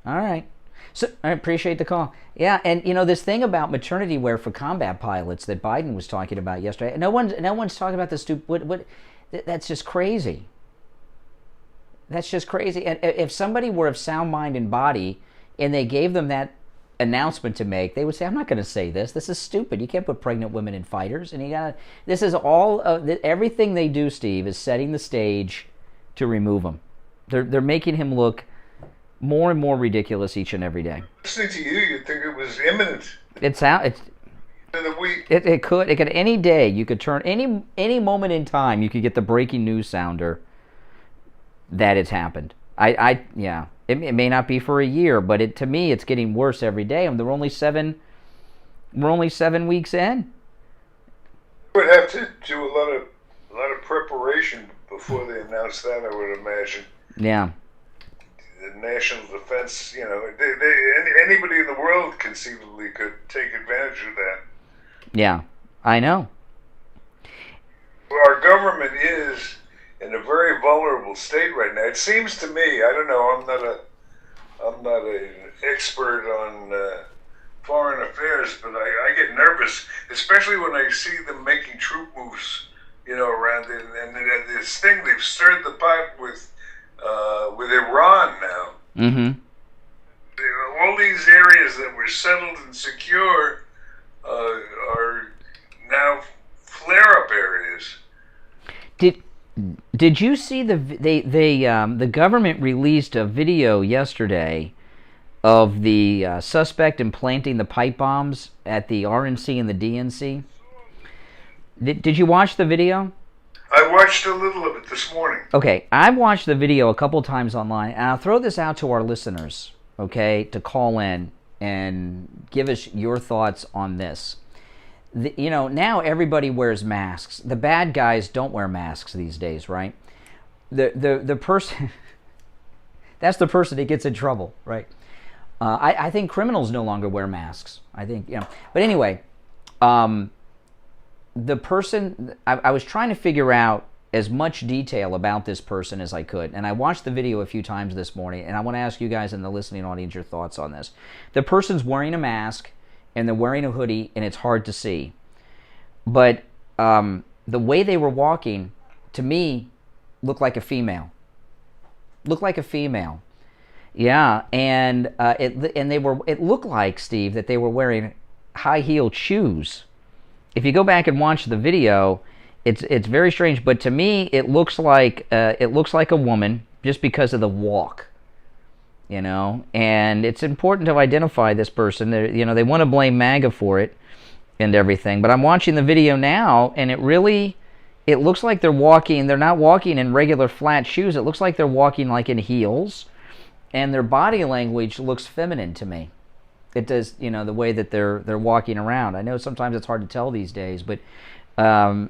All right. So I appreciate the call. Yeah, and you know this thing about maternity wear for combat pilots that Biden was talking about yesterday. No one's talking about the stupid. That's just crazy. That's just crazy. And if somebody were of sound mind and body, and they gave them that announcement to make, they would say, "I'm not going to say this. This is stupid. You can't put pregnant women in fighters." And you got this is all everything they do, Steve, is setting the stage to remove him. They're making him look more and more ridiculous each and every day. Listening to you'd think it was imminent. It could any day. You could turn any moment in time. You could get the breaking news sounder that it's happened. Yeah. It may not be for a year, but to me, it's getting worse every day. And we're only 7 weeks in. Would have to do a lot of preparation before they announce that, I would imagine. Yeah. The national defense, you know, anybody in the world conceivably could take advantage of that. Yeah, I know. Our government is in a very vulnerable state right now. It seems to me, I don't know, I'm not an expert on foreign affairs, but I get nervous, especially when I see them making troop moves, you know, around it. And this thing, they've stirred the pot with Iran now. Mm-hmm. All these areas that were settled and secure are now flare-up areas. Did you see the government released a video yesterday of the suspect implanting the pipe bombs at the RNC and the DNC? Did you watch the video? I watched a little of it this morning. Okay, I've watched the video a couple times online, and I'll throw this out to our listeners, okay, to call in and give us your thoughts on this. You know, now everybody wears masks. The bad guys don't wear masks these days, right? The person, that's the person that gets in trouble, right? I think criminals no longer wear masks. I think, you know. But anyway, the person, I was trying to figure out as much detail about this person as I could. And I watched the video a few times this morning, and I want to ask you guys in the listening audience your thoughts on this. The person's wearing a mask, and they're wearing a hoodie, and it's hard to see. But the way they were walking, to me, looked like a female. Looked like a female. Yeah, and it looked like, Steve, that they were wearing high-heeled shoes. If you go back and watch the video, it's very strange. But to me, it looks like a woman just because of the walk, you know. And it's important to identify this person. They want to blame MAGA for it and everything. But I'm watching the video now, and it looks like they're walking. They're not walking in regular flat shoes. It looks like they're walking like in heels, and their body language looks feminine to me. It does, you know, the way that they're walking around. I know sometimes it's hard to tell these days, but I'm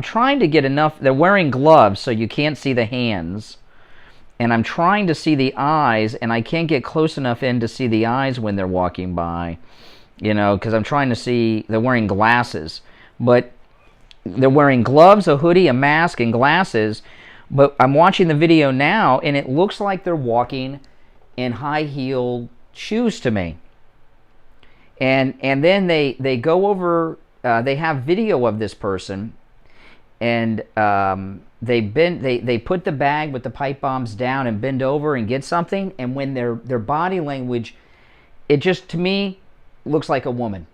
trying to get enough. They're wearing gloves, so you can't see the hands, and I'm trying to see the eyes, and I can't get close enough in to see the eyes when they're walking by, you know, because I'm trying to see. They're wearing glasses, but they're wearing gloves, a hoodie, a mask, and glasses. But I'm watching the video now, and it looks like they're walking in high-heeled shoes to me. And then they go over. They have video of this person, and they put the bag with the pipe bombs down and bend over and get something. And when their body language, it just to me looks like a woman.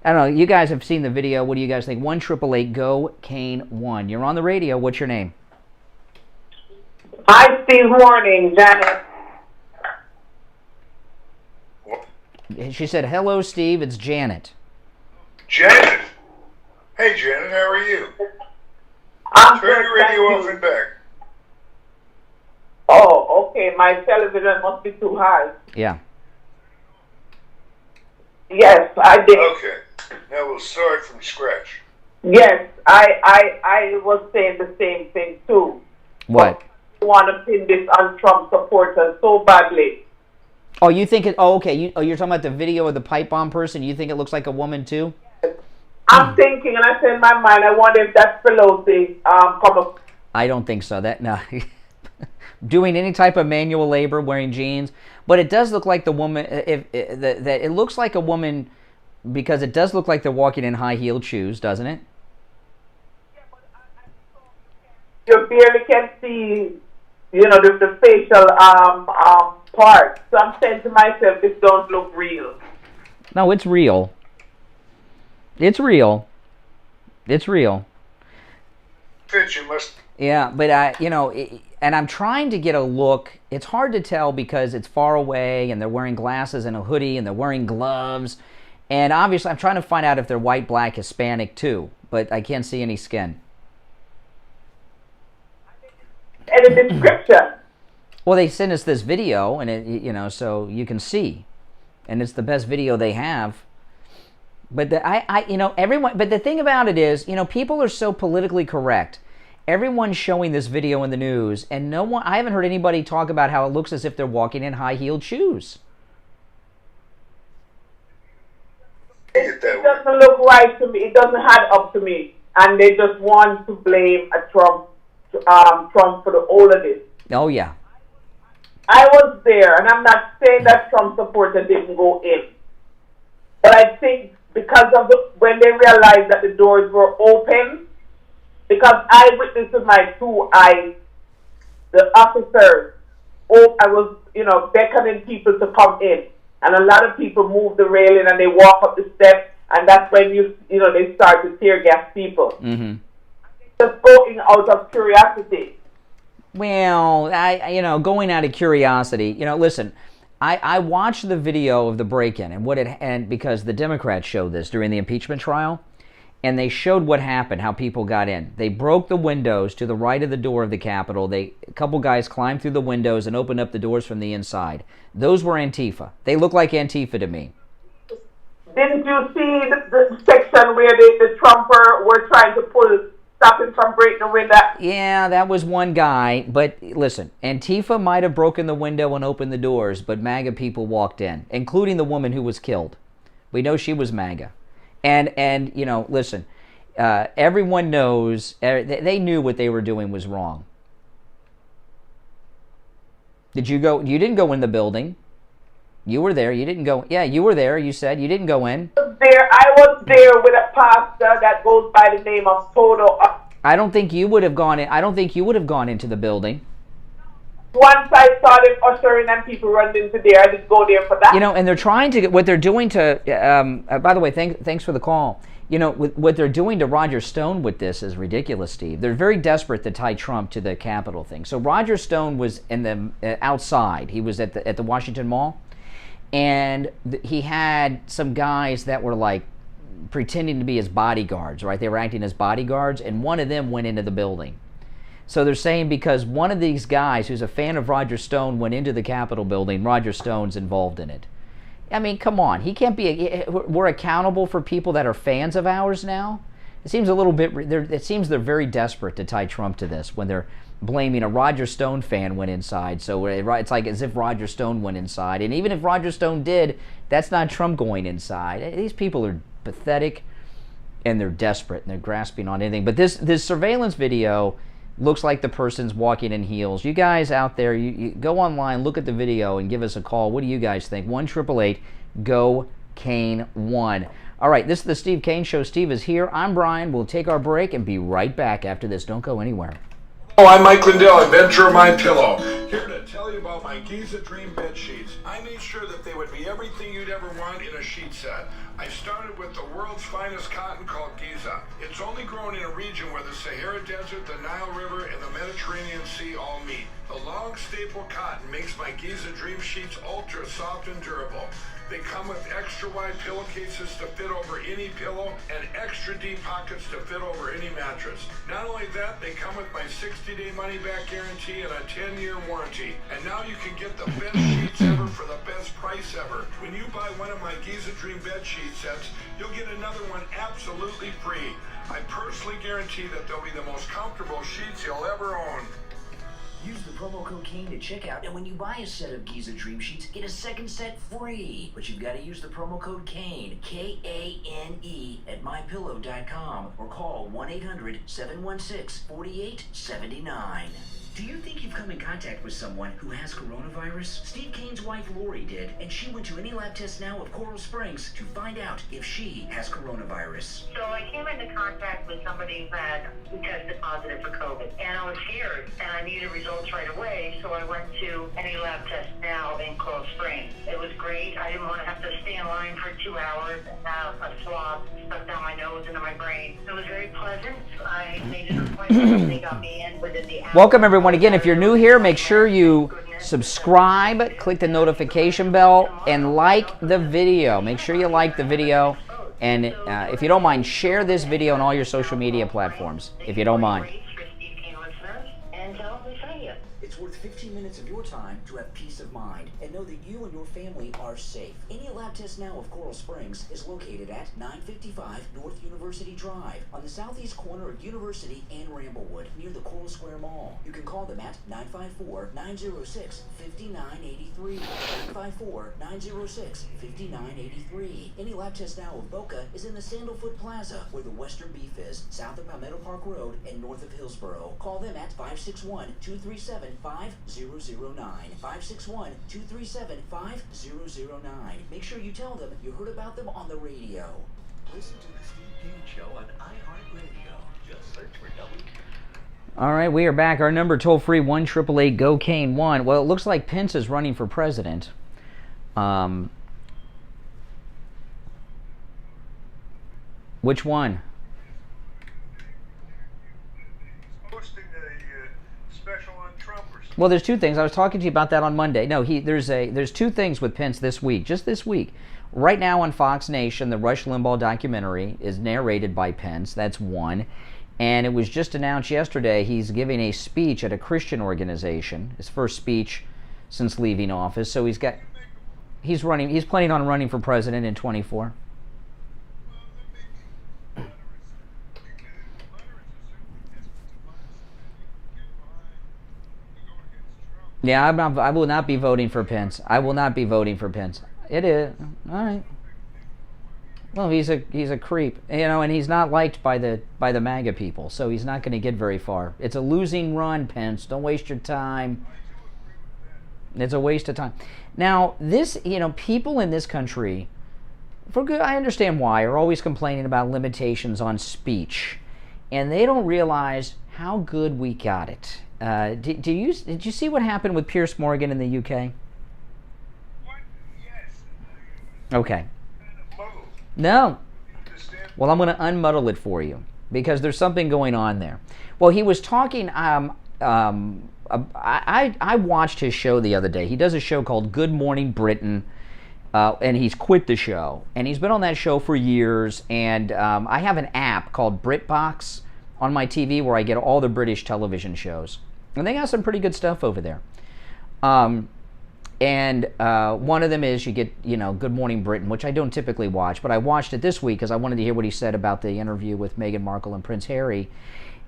I don't know. You guys have seen the video. What do you guys think? 1-888-GO-KANE-1. You're on the radio. What's your name? Hi, Steve. Morning, Janet. She said, "Hello, Steve. It's Janet." Janet. Hey, Janet. How are you? I'm Turn your radio off and back. Oh, okay. My television must be too high. Yeah. Yes, I did. Okay. Now we'll start from scratch. Yes, I was saying the same thing too. What? I want to pin this on Trump supporters so badly. Oh, you think it? Oh, okay. You're talking about the video of the pipe bomb person. You think it looks like a woman too? I'm thinking, and I said in my mind, I wonder if that's Pelosi come up. I don't think so. No. Doing any type of manual labor, wearing jeans, but it does look like the woman. It looks like a woman because it does look like they're walking in high-heeled shoes, doesn't it? You barely can see, you know, the facial part. So I'm saying to myself, this don't look real. No, it's real. It's real. It's real. Fitch, you must. Yeah, but you know, and I'm trying to get a look. It's hard to tell because it's far away, and they're wearing glasses and a hoodie, and they're wearing gloves, and obviously I'm trying to find out if they're white, black, Hispanic too, but I can't see any skin. And a description. Well, they sent us this video, and it, you know, so you can see, and it's the best video they have. But you know, everyone. But the thing about it is, you know, people are so politically correct. Everyone's showing this video in the news, and no one. I haven't heard anybody talk about how it looks as if they're walking in high-heeled shoes. It doesn't look right to me. It doesn't add up to me, and they just want to blame Trump for the whole of this. Oh yeah. I was there, and I'm not saying that Trump supporter didn't go in, but I think because of when they realized that the doors were open, because I witnessed with my 2 eyes, the officers, I was, you know, beckoning people to come in, and a lot of people moved the railing and they walk up the steps, and that's when they start to tear gas people. Mm-hmm. Just going out of curiosity. Well, you know, going out of curiosity, you know, listen. I watched the video of the break-in and because the Democrats showed this during the impeachment trial, and they showed what happened, how people got in. They broke the windows to the right of the door of the Capitol. A couple guys climbed through the windows and opened up the doors from the inside. Those were Antifa. They look like Antifa to me. Didn't you see the section where the Trumper were trying to stop him from breaking the window? Yeah, that was one guy. But listen, Antifa might have broken the window and opened the doors, but MAGA people walked in, including the woman who was killed. We know she was MAGA. And you know, listen, everyone knows, they knew what they were doing was wrong. Did you go? You didn't go in the building. You were there. You didn't go. Yeah, you were there. You said you didn't go in. I was there with a pastor that goes by the name of Toto. I don't think you would have gone in. I don't think you would have gone into the building. Once I saw them ushering and people running into there, I didn't go there for that. You know, and they're trying to get what they're doing to. By the way, thanks for the call. You know, what they're doing to Roger Stone with this is ridiculous, Steve. They're very desperate to tie Trump to the Capitol thing. So Roger Stone was in the outside. He was at the Washington Mall, and he had some guys that were like pretending to be his bodyguards, right? They were acting as bodyguards, and one of them went into the building. So they're saying because one of these guys who's a fan of Roger Stone went into the Capitol building, Roger Stone's involved in it. I mean, come on. He can't be. We're accountable for people that are fans of ours now. It seems a little bit. It seems they're very desperate to tie Trump to this when they're blaming a Roger Stone fan went inside. So it's like as if Roger Stone went inside. And even if Roger Stone did, that's not Trump going inside. These people are pathetic and they're desperate and they're grasping on anything. But this surveillance video looks like the person's walking in heels. You guys out there, you go online, look at the video, and give us a call. What do you guys think? 1-888-GO-KANE-1. All right, this is the Steve Kane Show. Steve is here. I'm Brian. We'll take our break and be right back after this. Don't go anywhere. Hello, I'm Mike Lindell, inventor of MyPillow. Here to tell you about my Giza Dream bed sheets. I made sure that they would be everything you'd ever want in a sheet set. I started with the world's finest cotton called Giza. It's only grown in a region where the Sahara Desert, the Nile River, and the Mediterranean Sea all meet. The long staple cotton makes my Giza Dream sheets ultra soft and durable. They come with extra wide pillowcases to fit over any pillow and extra deep pockets to fit over any mattress. Not only that, they come with my 60-day money-back guarantee and a 10-year warranty. And now you can get the best sheets ever for the best price ever. When you buy one of my Giza Dream bed sheet sets, you'll get another one absolutely free. I personally guarantee that they'll be the most comfortable sheets you'll ever own. Use the promo code KANE to checkout, and when you buy a set of Giza Dream Sheets, get a second set free. But you've got to use the promo code KANE, K-A-N-E, at MyPillow.com, or call 1-800-716-4879. Do you think you've come in contact with someone who has coronavirus? Steve Kane's wife Lori did, and she went to Any Lab Test Now of Coral Springs to find out if she has coronavirus. So I came into contact with somebody who tested positive for COVID, and I was scared, and I needed results right away, so I went to Any Lab Test Now in Coral Springs. It was great. I didn't want to have to stay in line for 2 hours and have a swab stuck down my nose into my brain. It was very pleasant. I made an appointment. They got me in within the hour. Welcome, everyone. Again, if you're new here, make sure you subscribe, click the notification bell, and like the video. Make sure you like the video. And if you don't mind, share this video on all your social media platforms, if you don't mind. It's worth 15 minutes of your time to have peace of mind and know that you and your family are safe. Any Lab Test Now of Coral Springs is located at 955 North University Drive on the southeast corner of University and Ramblewood near the Coral Square Mall. You can call them at 954-906-5983. 954-906-5983. Any Lab Test Now of Boca is in the Sandalfoot Plaza where the Western Beef is, south of Palmetto Park Road and north of Hillsboro. Call them at 561-237-5009. 561-237-5009. Make sure you tell them you heard about them on the radio. Listen to the Steve Kane Show on iHeartRadio. Just search for W. All right, we are back. Our number toll-free, 1-888-GO-KANE-1. Well, it looks like Pence is running for president. Which one? Well, there's two things. I was talking to you about that on Monday. No, there's two things with Pence this week, just this week. Right now on Fox Nation, the Rush Limbaugh documentary is narrated by Pence. That's one. And it was just announced yesterday he's giving a speech at a Christian organization, his first speech since leaving office. So he's planning on running for president in 24. Yeah, I will not be voting for Pence. I will not be voting for Pence. It is all right. Well, he's a creep, and he's not liked by the MAGA people, so he's not going to get very far. It's a losing run, Pence. Don't waste your time. It's a waste of time. Now, people in this country, for good, I understand why, are always complaining about limitations on speech, and they don't realize how good we got it. Did you see what happened with Piers Morgan in the UK? Okay. No. Well, I'm going to unmuddle it for you because there's something going on there. Well, he was talking. I watched his show the other day. He does a show called Good Morning Britain, and he's quit the show. And he's been on that show for years. And I have an app called BritBox on my TV where I get all the British television shows. And they got some pretty good stuff over there. And one of them is you get, Good Morning Britain, which I don't typically watch, but I watched it this week because I wanted to hear what he said about the interview with Meghan Markle and Prince Harry.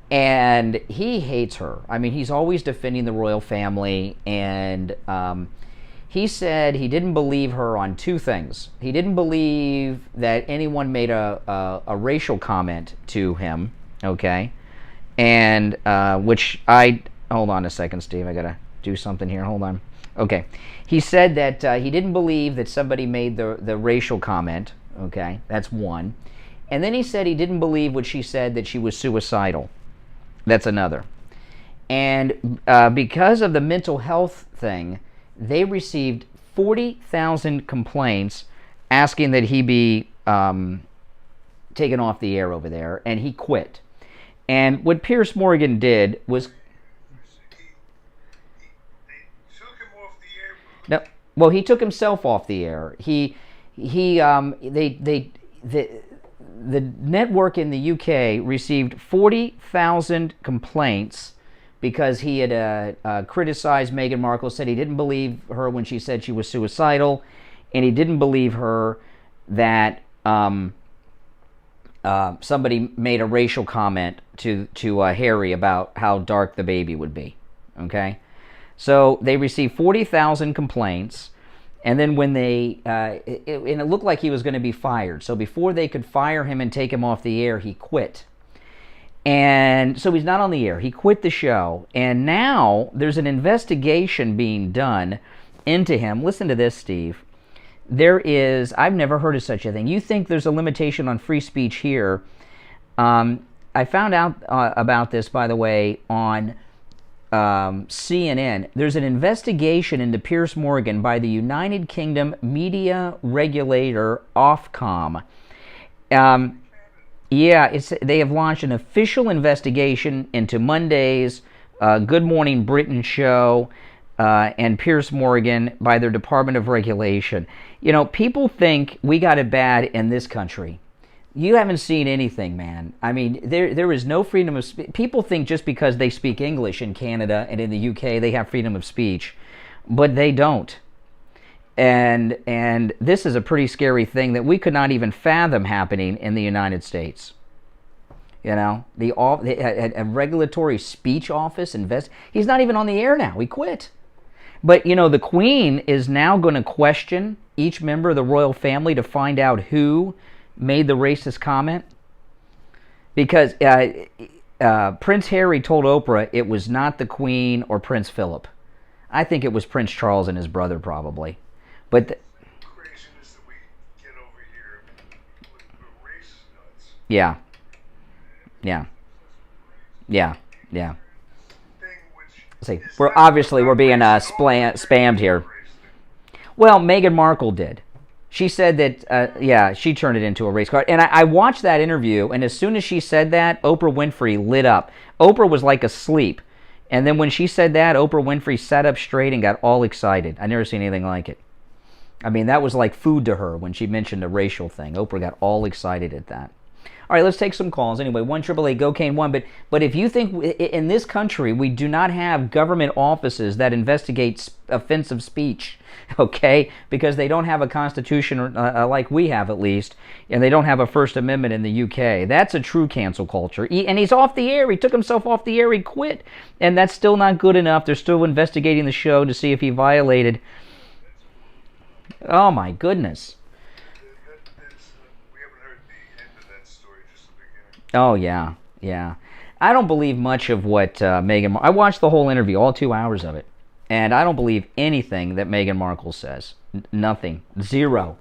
And he hates her. I mean, he's always defending the royal family, and he said he didn't believe her on two things. He didn't believe that anyone made a racial comment to him, okay? And which hold on a second, Steve, I gotta do something here, hold on. Okay, he said that he didn't believe that somebody made the racial comment, okay, that's one. And then he said he didn't believe what she said, that she was suicidal. That's another. And because of the mental health thing, they received 40,000 complaints asking that he be taken off the air over there, and he quit. And what Piers Morgan did was... No, well, he took himself off the air. The network in the UK received 40,000 complaints because he had criticized Meghan Markle, said he didn't believe her when she said she was suicidal, and he didn't believe her that somebody made a racial comment to Harry about how dark the baby would be. Okay? So they received 40,000 complaints, and then when it looked like he was going to be fired. So before they could fire him and take him off the air, he quit. And so he's not on the air. He quit the show. And now there's an investigation being done into him. Listen to this, Steve. I've never heard of such a thing. You think there's a limitation on free speech here. I found out about this, by the way, on CNN. There's an investigation into Piers Morgan by the United Kingdom media regulator Ofcom. They have launched an official investigation into Monday's Good Morning Britain show and Piers Morgan by their Department of Regulation. People think we got it bad in this country. You haven't seen anything, man. I mean, there is no freedom of speech. People think just because they speak English in Canada and in the UK, they have freedom of speech, but they don't. And this is a pretty scary thing that we could not even fathom happening in the United States. A regulatory speech office he's not even on the air now. He quit. But the Queen is now going to question each member of the royal family to find out who made the racist comment, because Prince Harry told Oprah it was not the Queen or Prince Philip. I think it was Prince Charles and his brother, probably. But craziness that we get over here with race nuts. Yeah. See, we're being spammed here. Well, Meghan Markle did. She said that, she turned it into a race card. And I watched that interview, and as soon as she said that, Oprah Winfrey lit up. Oprah was like asleep. And then when she said that, Oprah Winfrey sat up straight and got all excited. I never seen anything like it. I mean, that was like food to her when she mentioned the racial thing. Oprah got all excited at that. All right, let's take some calls. Anyway, 1-888-GO-CANE-1. But if you think in this country we do not have government offices that investigate offensive speech, okay, because they don't have a constitution like we have at least, and they don't have a First Amendment in the UK, that's a true cancel culture. And he's off the air. He took himself off the air. He quit. And that's still not good enough. They're still investigating the show to see if he violated. Oh, my goodness. Oh, yeah. I don't believe much of what Meghan... I watched the whole interview, all 2 hours of it, and I don't believe anything that Meghan Markle says. Nothing. Zero.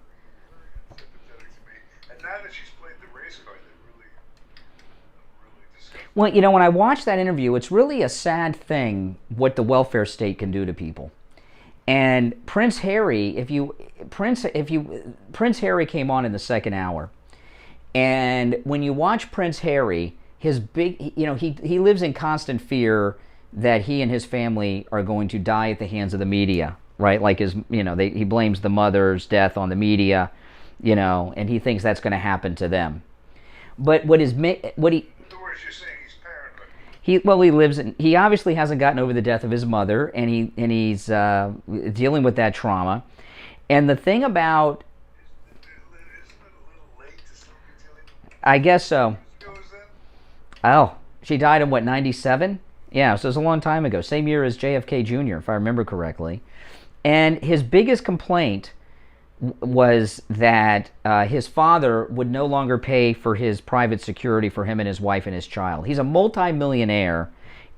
And now that she's played the race card, really well, when I watch that interview, it's really a sad thing what the welfare state can do to people. And Prince Harry, Prince Harry came on in the second hour. And when you watch Prince Harry, his big, he lives in constant fear that he and his family are going to die at the hands of the media, right? Like he blames the mother's death on the media, and he thinks that's going to happen to them. But what he... In other words, you're saying he's paranoid. He lives in. He obviously hasn't gotten over the death of his mother, and he's dealing with that trauma. And the thing about, I guess so. Oh, she died in what, 97? Yeah, so it was a long time ago. Same year as JFK Jr., if I remember correctly. And his biggest complaint was that his father would no longer pay for his private security for him and his wife and his child. He's a multi-millionaire,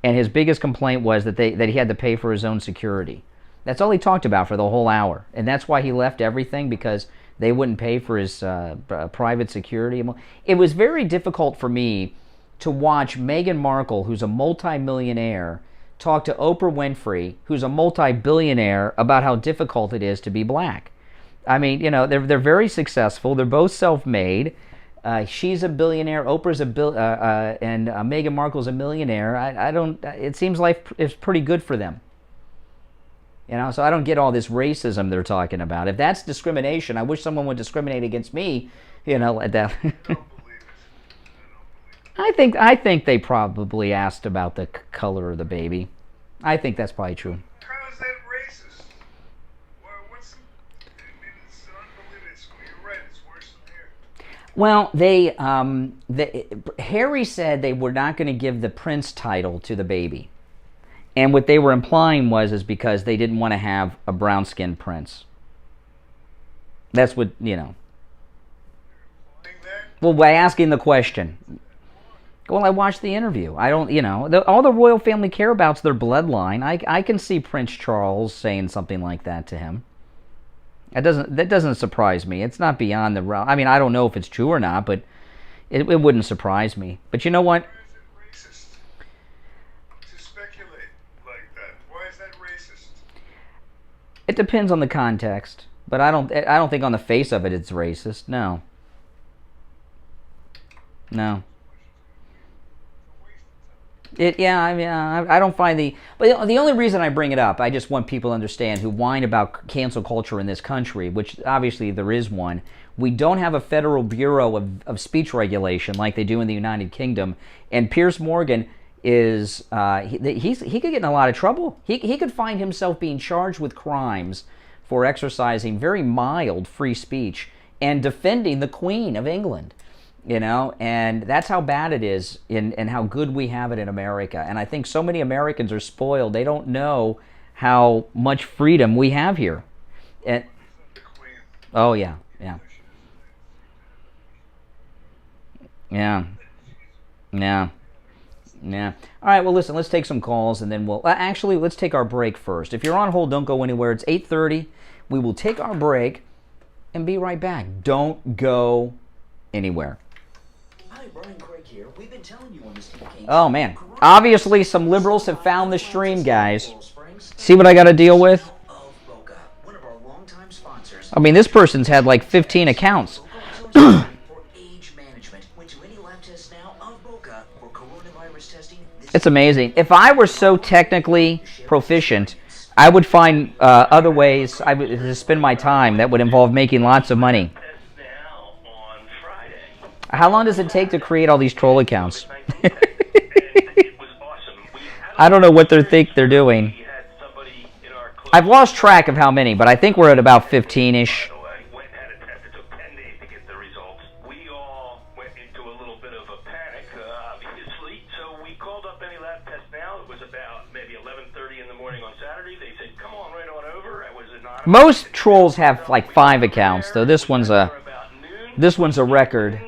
and his biggest complaint was that he had to pay for his own security. That's all he talked about for the whole hour, and that's why he left everything, because they wouldn't pay for his private security. It was very difficult for me to watch Meghan Markle, who's a multi-millionaire, talk to Oprah Winfrey, who's a multi-billionaire, about how difficult it is to be black. I mean, you know, they're very successful. They're both self-made. She's a billionaire. Oprah's and Meghan Markle's a millionaire. It seems like it's pretty good for them. You know, so I don't get all this racism they're talking about. If that's discrimination, I wish someone would discriminate against me. You know, at that. I think they probably asked about the color of the baby. I think that's probably true. How is that racist? It's unbelievable. You're right. It's worse than here. Well, Harry said they were not going to give the prince title to the baby. And what they were implying is because they didn't want to have a brown-skinned prince. That's what, you know. Well, by asking the question. Well, I watched the interview. I don't, you know, all the royal family care about is their bloodline. I can see Prince Charles saying something like that to him. That doesn't surprise me. It's not beyond the realm. I mean, I don't know if it's true or not, but it wouldn't surprise me. But you know what? It depends on the context, but I don't think on the face of it it's racist. No. I don't find but the only reason I bring it up, I just want people to understand who whine about cancel culture in this country, which obviously there is one. We don't have a federal bureau of speech regulation like they do in the United Kingdom, and Piers Morgan is he could get in a lot of trouble. He could find himself being charged with crimes for exercising very mild free speech and defending the Queen of England, you know, and that's how bad it is and how good we have it in America. And I think so many Americans are spoiled. They don't know how much freedom we have here. And oh yeah. All right, well, listen, let's take some calls, and then let's take our break first. If you're on hold, don't go anywhere. It's 8:30. We will take our break and be right back. Don't go anywhere. Hi, Brian Craig here. We've been telling you on the Steve Kane. Oh, man. Obviously, some liberals have found the stream, guys. See what I got to deal with? I mean, this person's had like 15 accounts. It's amazing. If I were so technically proficient, I would find other ways to spend my time that would involve making lots of money. How long does it take to create all these troll accounts? I don't know what they think they're doing. I've lost track of how many, but I think we're at about 15-ish. Most trolls have like 5 accounts, though. This one's a record.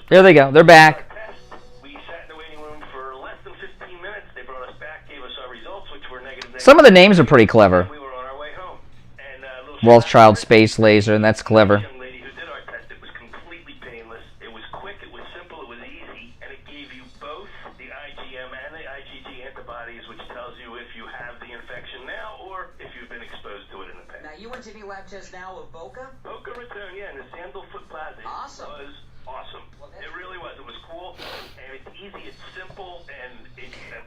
There they go. They're back. Some of the names are pretty clever. Rothschild Space Laser, and that's clever. Test now of Boca? Boca Raton, yeah, in the Sandalfoot Plaza. Awesome. It was awesome. It really was. It was cool, and it's easy, it's simple, and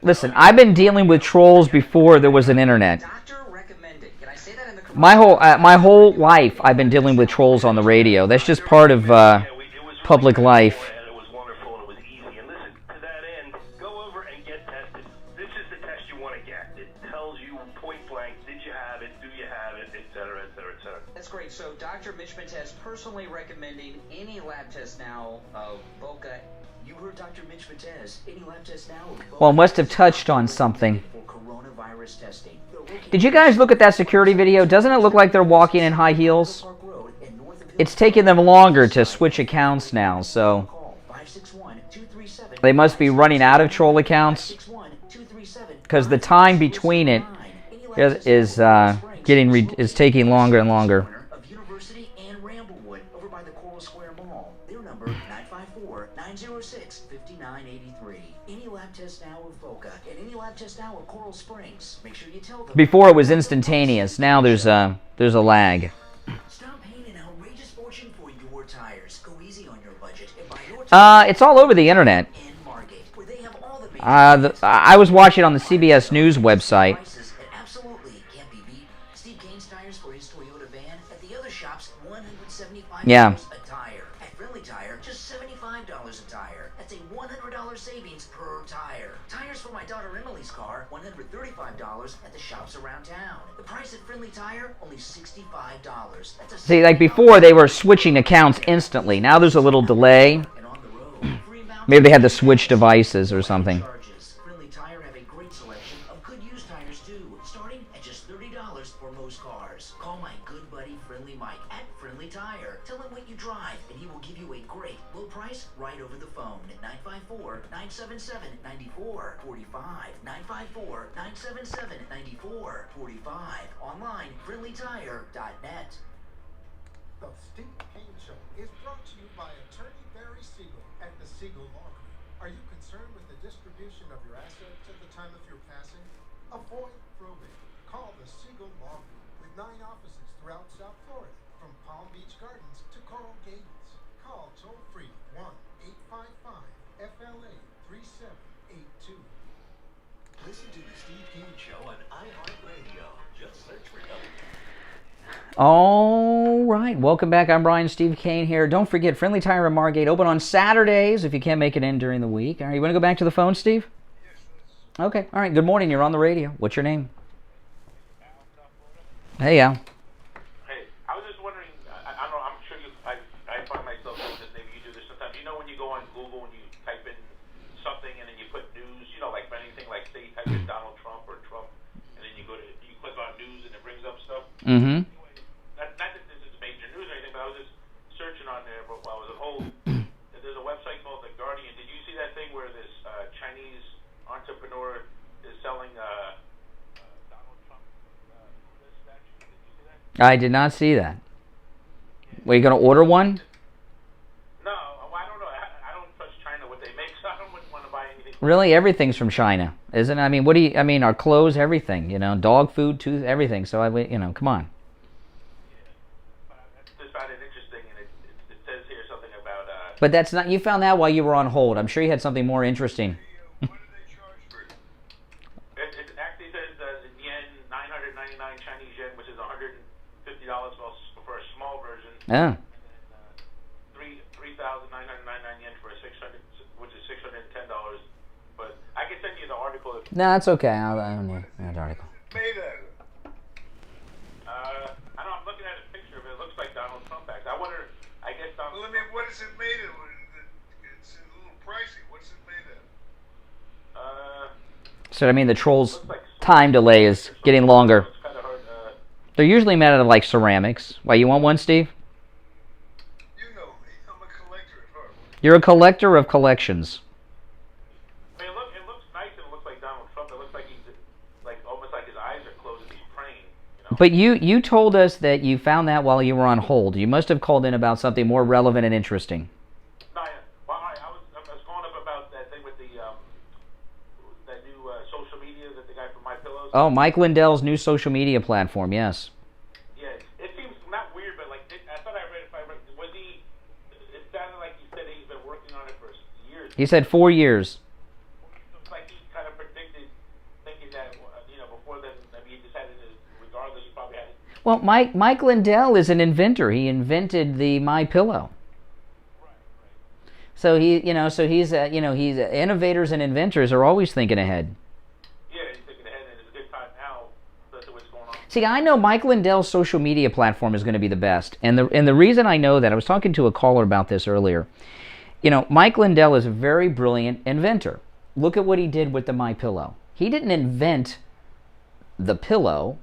listen, I've been dealing with trolls before there was an internet. Doctor recommended. Can I say that in the my whole life, I've been dealing with trolls on the radio. That's just part of public life. it was wonderful, and it was easy. And listen, to that end, go over flank. Did you have it? Do you have it? Et cetera, et cetera, et cetera. That's great. So Dr. Mitch Matez personally recommending any lab test now of Boca. You heard Dr. Mitch Matez. Any lab test now of Boca. Well, must have touched on something. For coronavirus testing. Did you guys look at that security video? Doesn't it look like they're walking in high heels? It's taking them longer to switch accounts now, so they must be running out of troll accounts because the time between it is taking longer and longer. Of University and Ramblewood over by the Coral Square Mall. Their number 954-906-5983. Any lab test now of Boca and any lab test now of Coral Springs. Make sure you tell them. Before it was instantaneous. Now there's a lag. Stop paying an outrageous fortune for your tires. Go easy on your budget and buy your tires. It's all over the internet. I was watching on the CBS News website. Absolutely can't be beat. Steve Kane's tires for his Toyota van at the other shops, $175 Yeah. a tire. At Friendly Tire, just $75 a tire. That's a $100 savings per tire. Tires for my daughter Emily's car, $135 at the shops around town. The price at Friendly Tire, only $65. That's a See, like before, they were switching accounts instantly. Now there's a little delay. Maybe they had to switch devices or something. Friendly Tire have a great selection of good used tires too, starting at just $30 for most cars. Call my good buddy Friendly Mike at Friendly Tire. Tell him what you drive, and he will give you a great low price right over the phone at 954-977-9445. 954-977-9445. Online, friendlytire.net. The Steve Kane Show is brought to you by attorney Barry Siegel at the Siegel Law Group. Are you concerned with the distribution of your assets at the time of your passing? Avoid probate. Call the Siegel Law Group with 9 offices throughout South Florida, from Palm Beach Gardens to Coral Gables. Call toll-free 1-855-FLA-3782. Listen to the Steve Kane Show on iHeartRadio. Just search for W. All right, welcome back. I'm Brian Steve Kane here. Don't forget, Friendly Tire and Margate open on Saturdays if you can't make it in during the week. All right, you want to go back to the phone, Steve? Yes. Okay. All right. Good morning. You're on the radio. What's your name? Hey, Al. Hey, I was just wondering. I don't know. I'm sure you. I find myself doing this. Maybe you do this sometimes. You know, when you go on Google and you type in something and then you put news. You know, like for anything, like say you type in Donald Trump or Trump, and then you click on news and it brings up stuff. Mm-hmm. Not that this is major news or anything, but I was just searching on there while I was at home. There's a website called The Guardian. Did you see that thing where this Chinese entrepreneur is selling Donald Trump statue? Did you see that? I did not see that. Were you going to order one? No, I don't know. I don't trust China what they make, so I don't want to buy anything. Really, everything's from China, isn't it? I mean, our clothes, everything, dog food, tooth, everything. So, come on. But that's not. You found that while you were on hold. I'm sure you had something more interesting. What do they charge for it? It actually says yen, 999 Chinese yen, which is $150 for a small version. Yeah. And then 3,999 yen for a 600, which is $610. But I can send you the article. No, that's okay. I don't need that article. Made out of. I don't know. I'm looking at a picture of it. It looks like Donald Trump back. I wonder. I guess Donald. Well, I mean, what is it made of? It's a little pricey. What's it made of? So I mean, the troll's time delay is getting longer. They're usually made out of like ceramics. Why, you want one, Steve? You know me. I'm a collector at heart. You're a collector of collections. I mean, it looks nice and it looks like Donald Trump. It looks like he's almost like his eyes are closed and he's praying. But you told us that you found that while you were on hold. You must have called in about something more relevant and interesting. No, I was calling up about that thing with the that new social media that the guy from My Pillows. Oh, Mike Lindell's new social media platform. Yes. Yeah, it seems not weird, but I thought I read. Was he? It sounded like he said he's been working on it for years. He said 4 years. It's like he kind of predicted, thinking that before then, maybe he decided to, regardless, he probably had it. Well, Mike Lindell is an inventor. He invented the My Pillow. So he's innovators and inventors are always thinking ahead. Yeah, he's thinking ahead, and it's a good time now, especially what's going on? See, I know Mike Lindell's social media platform is going to be the best. And the reason I know that, I was talking to a caller about this earlier. You know, Mike Lindell is a very brilliant inventor. Look at what he did with the MyPillow. He didn't invent the pillow,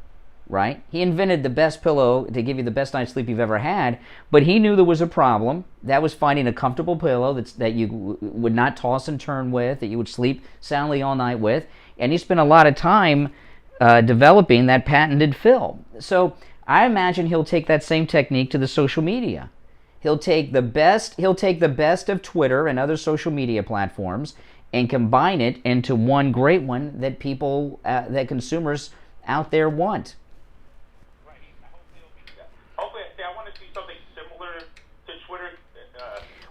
right? He invented the best pillow to give you the best night's sleep you've ever had, but he knew there was a problem. That was finding a comfortable pillow that you would not toss and turn with, that you would sleep soundly all night with, and he spent a lot of time developing that patented fill. So I imagine he'll take that same technique to the social media. He'll take the best of Twitter and other social media platforms and combine it into one great one that people, that consumers out there want. Hopefully, I want to see something similar to Twitter.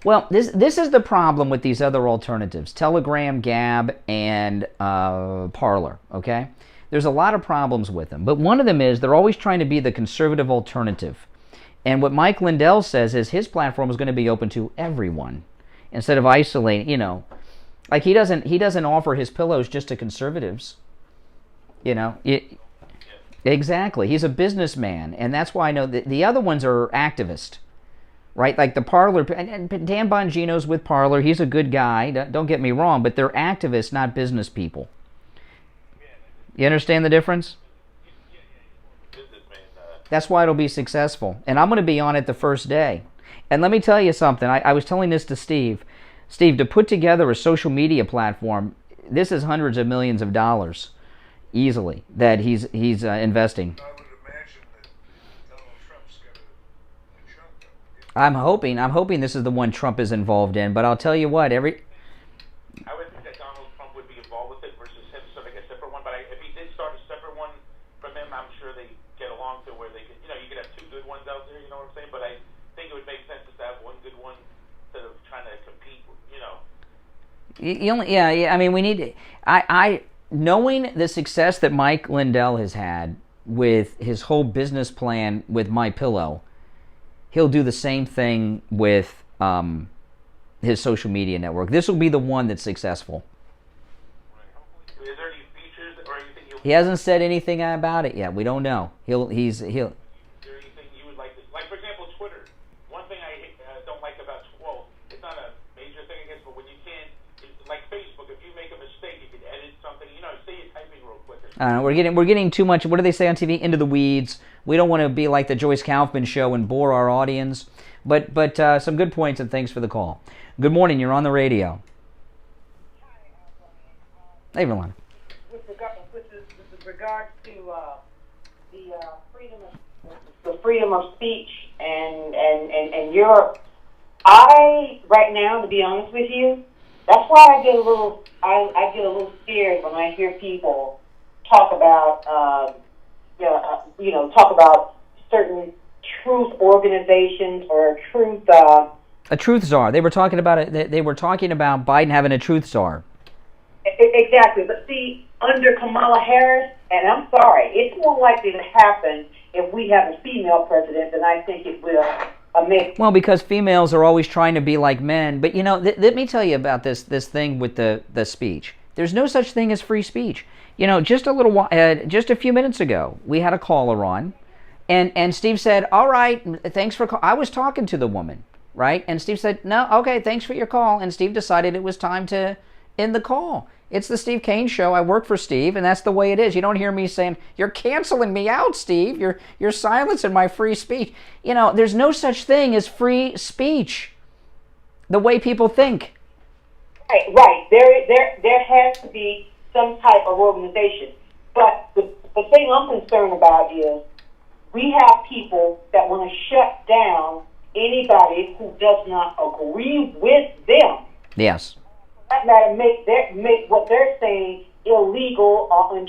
Well, this is the problem with these other alternatives, Telegram, Gab, and Parler, okay? There's a lot of problems with them, but one of them is they're always trying to be the conservative alternative. And what Mike Lindell says is his platform is going to be open to everyone instead of isolating, you know. Like he doesn't offer his pillows just to conservatives. You know, exactly. He's a businessman, and that's why I know that the other ones are activist, right? Like the Parler, and Dan Bongino's with Parler. He's a good guy. Don't get me wrong, but they're activists, not business people. You understand the difference? That's why it'll be successful. And I'm going to be on it the first day. And let me tell you something. I was telling this to Steve. Steve, to put together a social media platform, this is hundreds of millions of dollars, easily, that he's investing. I would imagine that Donald Trump's got a chunk of it. I'm hoping this is the one Trump is involved in. But I'll tell you what, I would think that Donald Trump would be involved with it versus him starting a separate one. But if he did start a separate one from him, I'm sure they get along to where they could, you know, you could have two good ones out there, you know what I'm saying? But I think it would make sense to have one good one instead of trying to compete, you know. Yeah. I mean, we need. I knowing the success that Mike Lindell has had with his whole business plan with MyPillow, he'll do the same thing with his social media network. This will be the one that's successful. Is there any features or anything He hasn't said anything about it yet. We don't know. He'll. Is there anything you would like to, like for example, Twitter? One thing I don't like about, well, it's not a major thing, I guess, but when you can't, like Facebook, if you make a mistake, you can edit something. You know, say you're typing real quick. We're getting too much. What do they say on TV? Into the weeds. We don't want to be like the Joyce Kaufman show and bore our audience. But some good points, and thanks for the call. Good morning. You're on the radio. Hey, Rolanda. With regards to the freedom of speech and Europe, right now, to be honest with you, that's why I get a little scared when I hear people talk about talk about certain truth organizations or truth. A truth czar. They were talking about it. They were talking about Biden having a truth czar. Exactly, but see, under Kamala Harris, and I'm sorry, it's more likely to happen if we have a female president than I think it will. Well, because females are always trying to be like men. But, you know, let me tell you about this thing with the speech. There's no such thing as free speech. You know, just a few minutes ago, we had a caller on, and Steve said, all right, thanks for calling. I was talking to the woman, right? And Steve said, no, okay, thanks for your call. And Steve decided it was time to end the call. It's the Steve Kane Show. I work for Steve, and that's the way it is. You don't hear me saying, you're canceling me out, Steve. You're silencing my free speech. You know, there's no such thing as free speech, the way people think. Right. There has to be some type of organization. But the thing I'm concerned about is we have people that want to shut down anybody who does not agree with them. Yes. That matter make what they're saying illegal or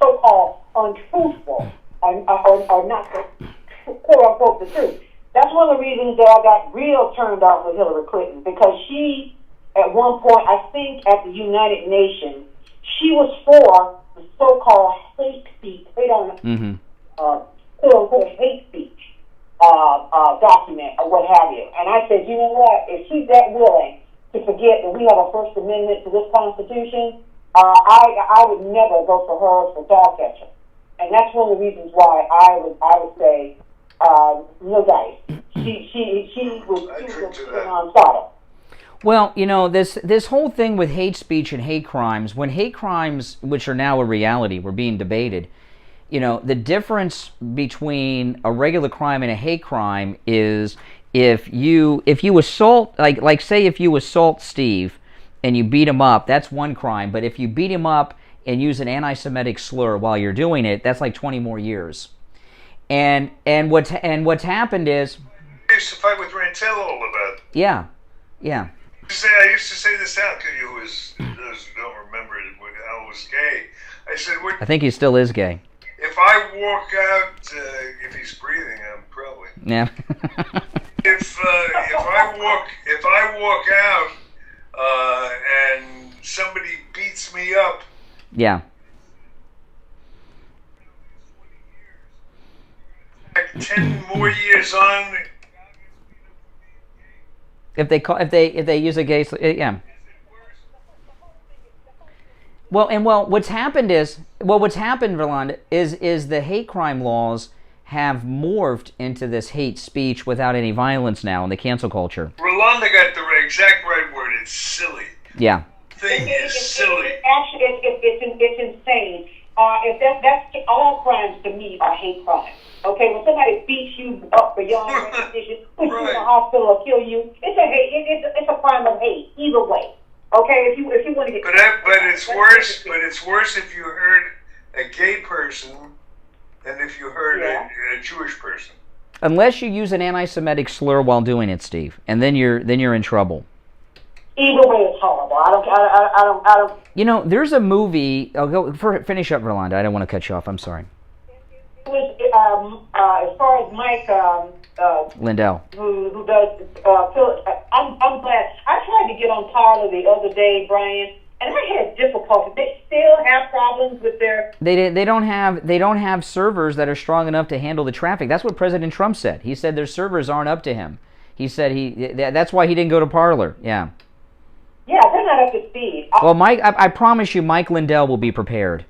so-called untruthful or not quote-unquote the truth. That's one of the reasons that I got real turned off with Hillary Clinton, because she, at one point, I think at the United Nations, she was for the so-called hate speech, quote-unquote hate speech document or what have you. And I said, you know what, if she's that willing to forget that we have a First Amendment to this Constitution, I would never vote for her as the dog catcher. and that's one of the reasons why I would say no dice. She was on Sodom. Well, you know, this whole thing with hate speech and hate crimes, when hate crimes, which are now a reality, were being debated, you know, the difference between a regular crime and a hate crime is if you assault, like say if you assault Steve and you beat him up, that's one crime. But if you beat him up and use an anti-Semitic slur while you're doing it, that's like 20 more years. And what's happened is, I used to fight with Lindell all about it. yeah. I used to say this out to you who don't remember it when Al was gay. I said, I think he still is gay. if I walk out, if he's breathing, I'm probably. Yeah. If I walk out and somebody beats me up. Yeah. 10 more years on. If they use a gay, yeah. What's happened, Verlanda, is the hate crime laws have morphed into this hate speech without any violence now in the cancel culture. Rolanda got the exact right word. It's silly. Yeah. Thing is silly. Actually, it's insane. If that's all crimes to me are hate crimes. Okay, when somebody beats you up beyond recognition, puts you in the hospital or kill you, it's a crime of hate either way. Okay, if you want to get. But it's worse. But it's worse if you hurt a gay person than if you hurt a Jewish person. Unless you use an anti-Semitic slur while doing it, Steve, and then you're in trouble. Either way, it's horrible. I don't. You know, there's a movie. I'll finish up, Rolanda. I don't want to cut you off. I'm sorry. It was as far as Mike Lindell, who does I'm glad. I tried to get on Parler the other day, Brian, and I had difficulty. They still have problems with their. They don't have servers that are strong enough to handle the traffic. That's what President Trump said. He said their servers aren't up to him. He said that's why he didn't go to Parler. Yeah. Yeah, they're not up to speed. Well, Mike, I promise you, Mike Lindell will be prepared.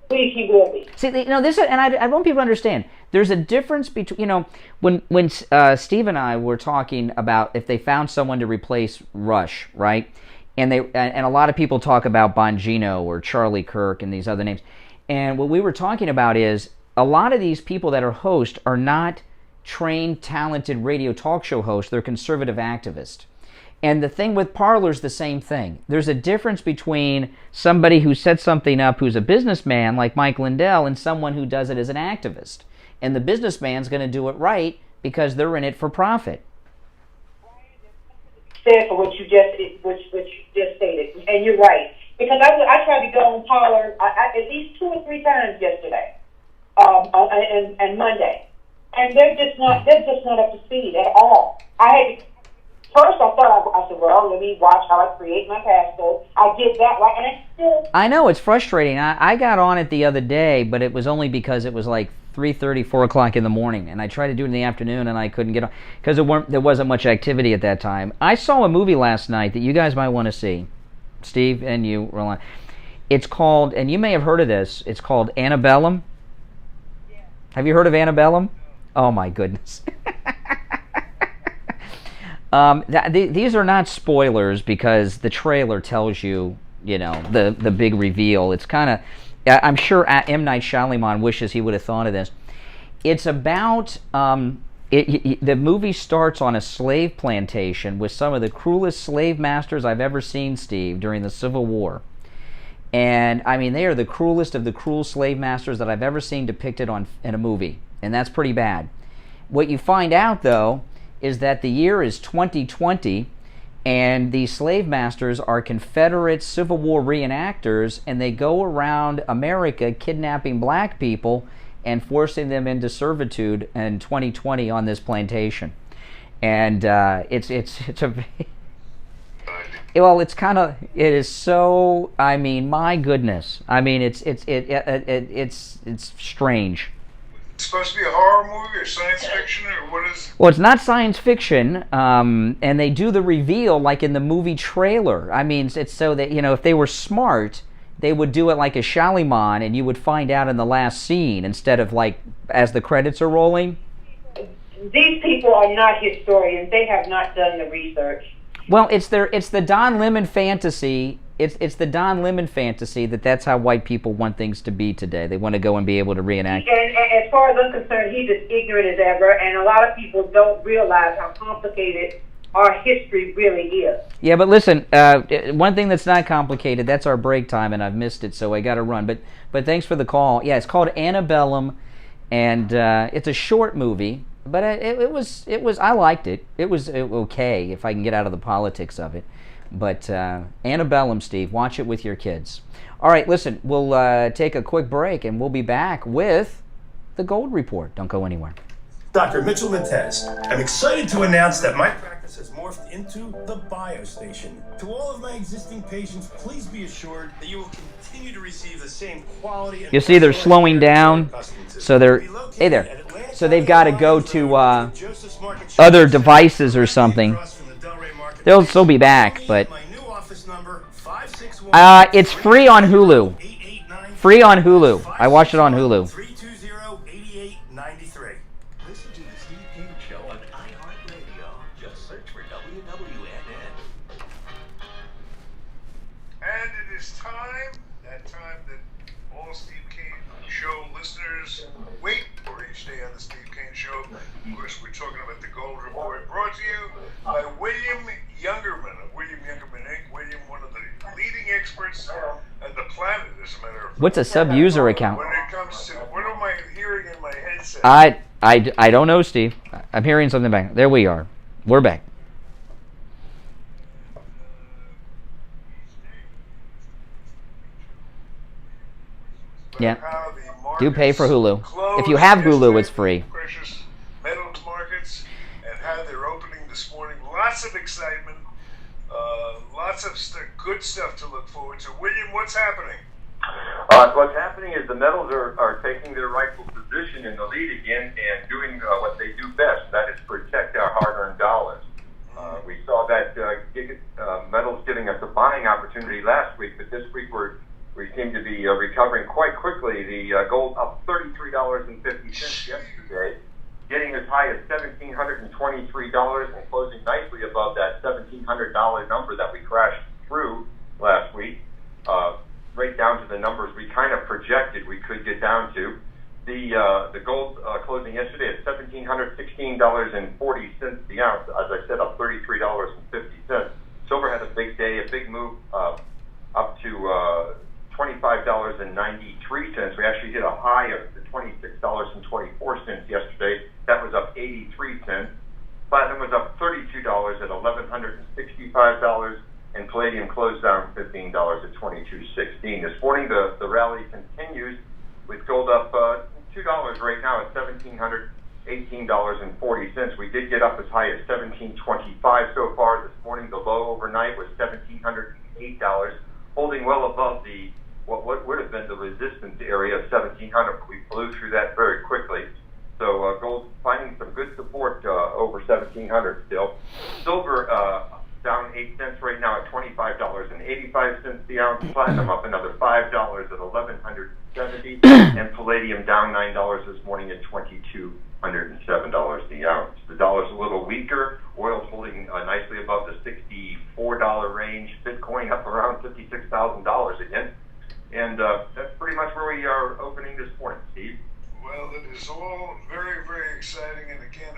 Please, he will be. See, you know, this, and I want people to understand. There's a difference between, you know, when Steve and I were talking about if they found someone to replace Rush, right? And a lot of people talk about Bongino or Charlie Kirk and these other names. And what we were talking about is a lot of these people that are hosts are not trained, talented radio talk show hosts. They're conservative activists. And the thing with Parler's the same thing. There's a difference between somebody who sets something up who's a businessman like Mike Lindell and someone who does it as an activist. And the businessman's going to do it right because they're in it for profit. Said for what you just stated, and you're right. Because I tried to go on Parler at least 2 or 3 times yesterday, and Monday, and they're just not up to speed at all. First, I said, well, let me watch how I create my passcode. I did that right, and I still. I know, it's frustrating. I got on it the other day, but it was only because it was like 3:30, 4 o'clock in the morning, and I tried to do it in the afternoon, and I couldn't get on because there wasn't much activity at that time. I saw a movie last night that you guys might want to see, Steve and you, Roland. It's called, and you may have heard of this. It's called Antebellum. Yeah. Have you heard of Antebellum? Oh my goodness. These are not spoilers because the trailer tells you, you know, the big reveal. It's kind of, I'm sure M. Night Shyamalan wishes he would have thought of this. It's about, the movie starts on a slave plantation with some of the cruelest slave masters I've ever seen, Steve, during the Civil War. And, I mean, they are the cruelest of the cruel slave masters that I've ever seen depicted in a movie. And that's pretty bad. What you find out, though, is that the year is 2020, and these slave masters are Confederate Civil War reenactors, and they go around America kidnapping black people and forcing them into servitude in 2020 on this plantation. And it's a well, it's kind of, it is so, I mean, my goodness, I mean, it's strange. It's supposed to be a horror movie or science fiction, or what is? Well, it's not science fiction, and they do the reveal like in the movie trailer. I mean, it's so that, you know, if they were smart, they would do it like a Shalimar, and you would find out in the last scene instead of like as the credits are rolling. These people are not historians. They have not done the research. Well, it's the Don Lemon fantasy. It's the Don Lemon fantasy that's how white people want things to be today. They want to go and be able to reenact. And as far as I'm concerned, he's as ignorant as ever, and a lot of people don't realize how complicated our history really is. Yeah, but listen, one thing that's not complicated, that's our break time, and I've missed it, so I got to run. But thanks for the call. Yeah, it's called Antebellum, and it's a short movie, but it was I liked it. It was okay if I can get out of the politics of it. But Antebellum, Steve, watch it with your kids. All right, listen, we'll take a quick break, and we'll be back with the Gold Report. Don't go anywhere. Dr. Mitchell Matez. I'm excited to announce that my practice has morphed into the BioStation. To all of my existing patients, please be assured that you will continue to receive the same quality. You see, they're slowing down, so hey there. So they've got to go to other devices or something. They'll still be back, but it's free on Hulu. Free on Hulu. I watched it on Hulu. Listen to the Steve Kane Show on iHeartRadio. Just search for WWNN. And it is that time that all Steve Kane Show listeners wait for each day on the Steve Kane Show. Of course, we're talking about the Gold Report, brought to you by William Youngerman of William Youngerman Inc. William, one of the leading experts on the planet, as a matter of fact. What's a sub-user account? When it comes to, what am I hearing in my headset? I don't know, Steve. I'm hearing something back. There we are. We're back. Yeah. Do pay for Hulu. If you have Hulu, it's free. Precious metals markets and how they're opening this morning. Lots of excitement. Lots of good stuff to look forward to. William, what's happening? What's happening is the metals are taking their rightful position in the lead again and doing what they do best. That is protect our hard-earned dollars. We saw that metals giving us a buying opportunity last week, but this week we seem to be recovering quite quickly. The gold up $33.50 yesterday, getting as high as $1,723 and closing nicely above that $1,700 number that we crashed through last week. Right down to the numbers we kind of projected we could get down to. The gold closing yesterday at $1,716.40 the ounce. As I said, up $33.50. Silver had a big day, a big move up to $25.93. We actually hit a high of $26.24 yesterday. That was up 83 cents. Platinum was up $32 at $1,165. And palladium closed down $15 at $22.16. This morning, the rally continues with gold up $2 right now at $1,718.40. We did get up as high as $1,725 so far this morning. The low overnight was $1,708, holding well above what would have been the resistance area of $1,700. We blew through that very quickly. So gold finding some good support over $1,700 still. Silver down 8 cents right now at $25.85 the ounce. Platinum up another $5 at $1,170, and palladium down $9 this morning at $2,207 the ounce. The dollar's a little weaker. Oil's holding nicely above the $64 range. Bitcoin up around $56,000 again, and that's pretty much where we are opening this morning, Steve. Well, it is all very, very exciting, and again,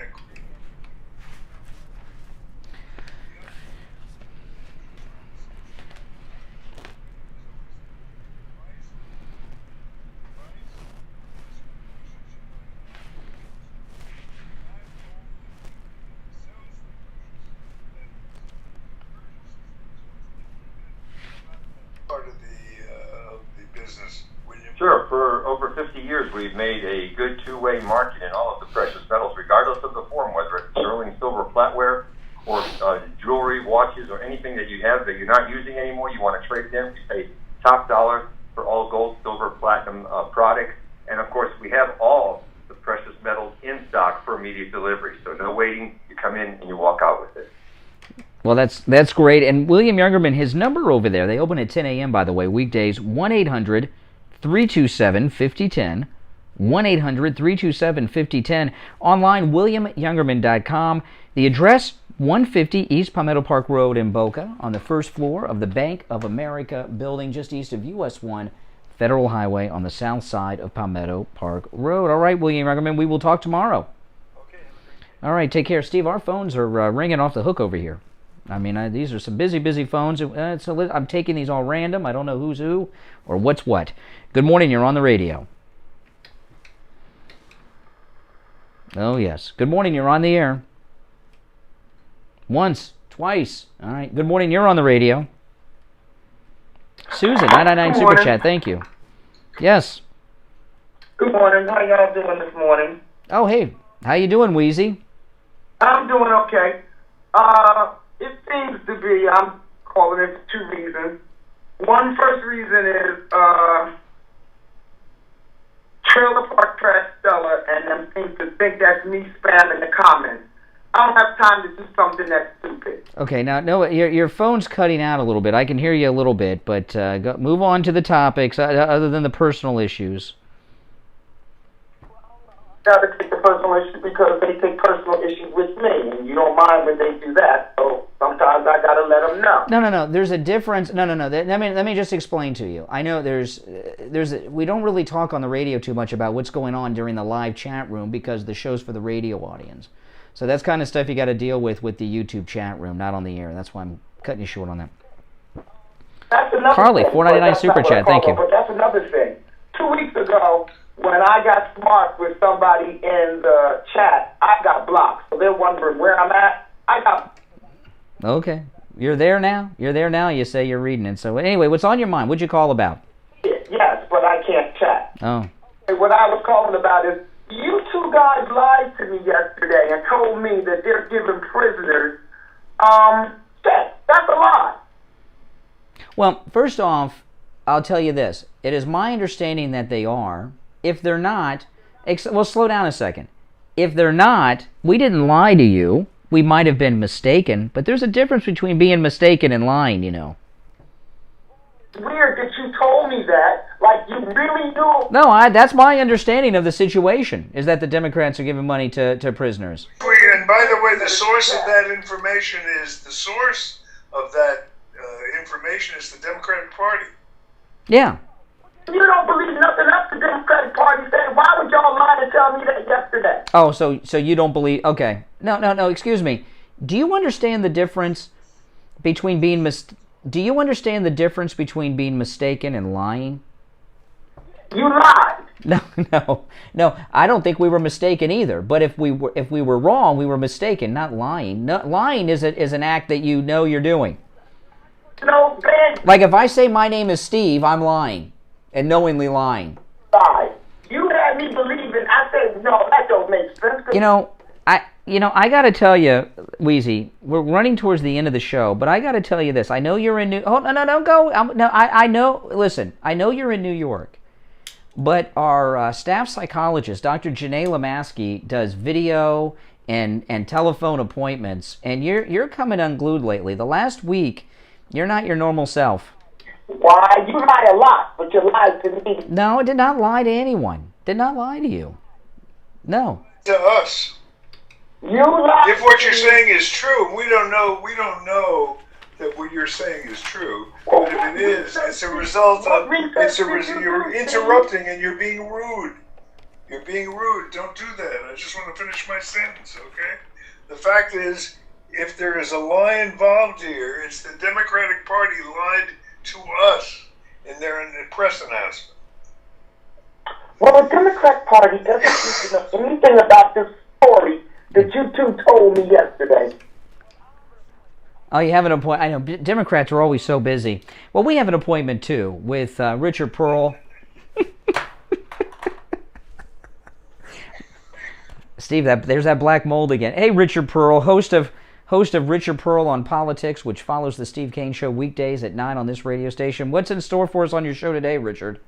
part of the business. Sure. For over 50 years, we've made a good two-way market in all of the precious metals, regardless of the form, whether it's sterling silver flatware or jewelry, watches, or anything that you have that you're not using anymore. You want to trade them. We pay top dollar for all gold, silver, platinum products. And, of course, we have all the precious metals in stock for immediate delivery. So no waiting. You come in and you walk out with it. Well, that's great. And William Youngerman, his number over there, they open at 10 a.m., by the way, weekdays, 1-800-327-5010. 1-800-327-5010. Online, williamyoungerman.com. The address, 150 East Palmetto Park Road in Boca, on the first floor of the Bank of America building just east of US 1 Federal Highway on the south side of Palmetto Park Road. All right, William Youngerman, we will talk tomorrow. Okay. All right, take care. Steve, our phones are ringing off the hook over here. I mean, these are some busy phones. So I'm taking these all random. I don't know who's who or what's what. Good morning. You're on the radio. Oh, yes. Good morning. You're on the air. Once, twice. All right. Good morning. You're on the radio. Susan, 999 Super Chat. Thank you. Yes. Good morning. How y'all doing this morning? Oh, hey. How you doing, Wheezy? I'm doing okay. It seems to be, I'm calling it for 2 reasons. First reason is Trailer Park Trash Stella, and them seem to think that's me spamming the comments. I don't have time to do something that's stupid. Okay, now, no, your phone's cutting out a little bit. I can hear you a little bit, but move on to the topics other than the personal issues. Got to take the personal issue because they take personal issues with me, and you don't mind when they do that. So sometimes I got to let them know. No. There's a difference. No. Let me just explain to you. I know we don't really talk on the radio too much about what's going on during the live chat room because the show's for the radio audience. So that's kind of stuff you got to deal with the YouTube chat room, not on the air. That's why I'm cutting you short on that. That's another Carly, thing, $4.99 Super Chat. Thank you. But that's another thing. 2 weeks ago, when I got smart with somebody in the chat, I got blocked. So they're wondering where I'm at. I got. Okay. You're there now? You say you're reading it. So anyway, what's on your mind? What'd you call about? Yes, but I can't chat. Oh. What I was calling about is, you 2 guys lied to me yesterday and told me that they're giving prisoners checks. That's a lie. Well, first off, I'll tell you this. It is my understanding that they are. If they're not, well, slow down a second. If they're not, we didn't lie to you. We might have been mistaken, but there's a difference between being mistaken and lying, you know. Weird that you told me that, like you really knew. No, that's my understanding of the situation, is that the Democrats are giving money to prisoners. And by the way, the source of that information is the Democratic Party. Yeah. You don't believe nothing else the Democratic Party said. Why would y'all lie to tell me that yesterday? Oh, so you don't believe? Okay. No. Excuse me. Do you understand the difference between being Do you understand the difference between being mistaken and lying? You lied. No. I don't think we were mistaken either. But if we were wrong, we were mistaken, not lying. Lying is an act that you know you're doing. No, Ben. Like if I say my name is Steve, I'm lying, and knowingly lying. Lie. You had me believing. I said no. That don't make sense. I got to tell you, Wheezy, we're running towards the end of the show, but I got to tell you this. I know you're in I know, listen, I know you're in New York, but our staff psychologist, Dr. Janae Lamaski, does video and telephone appointments, and you're coming unglued lately. The last week, you're not your normal self. Why? You lie a lot, but you lied to me. No, I did not lie to anyone. Did not lie to you. No. To us. You lied. If what you're saying is true, we don't know that what you're saying is true. But if it is, it's a result of you're interrupting and you're being rude. You're being rude. Don't do that. I just want to finish my sentence, okay? The fact is, if there is a lie involved here, it's the Democratic Party lied to us in their press announcement. Well, the Democratic Party doesn't seem to know anything about this story that you 2 told me yesterday. Oh, you have an appointment. I know Democrats are always so busy. Well, we have an appointment too with Richard Pearl. Steve, there's that black mold again. Hey, Richard Pearl, host of Richard Pearl on Politics, which follows the Steve Kane Show weekdays at 9 on this radio station. What's in store for us on your show today, Richard?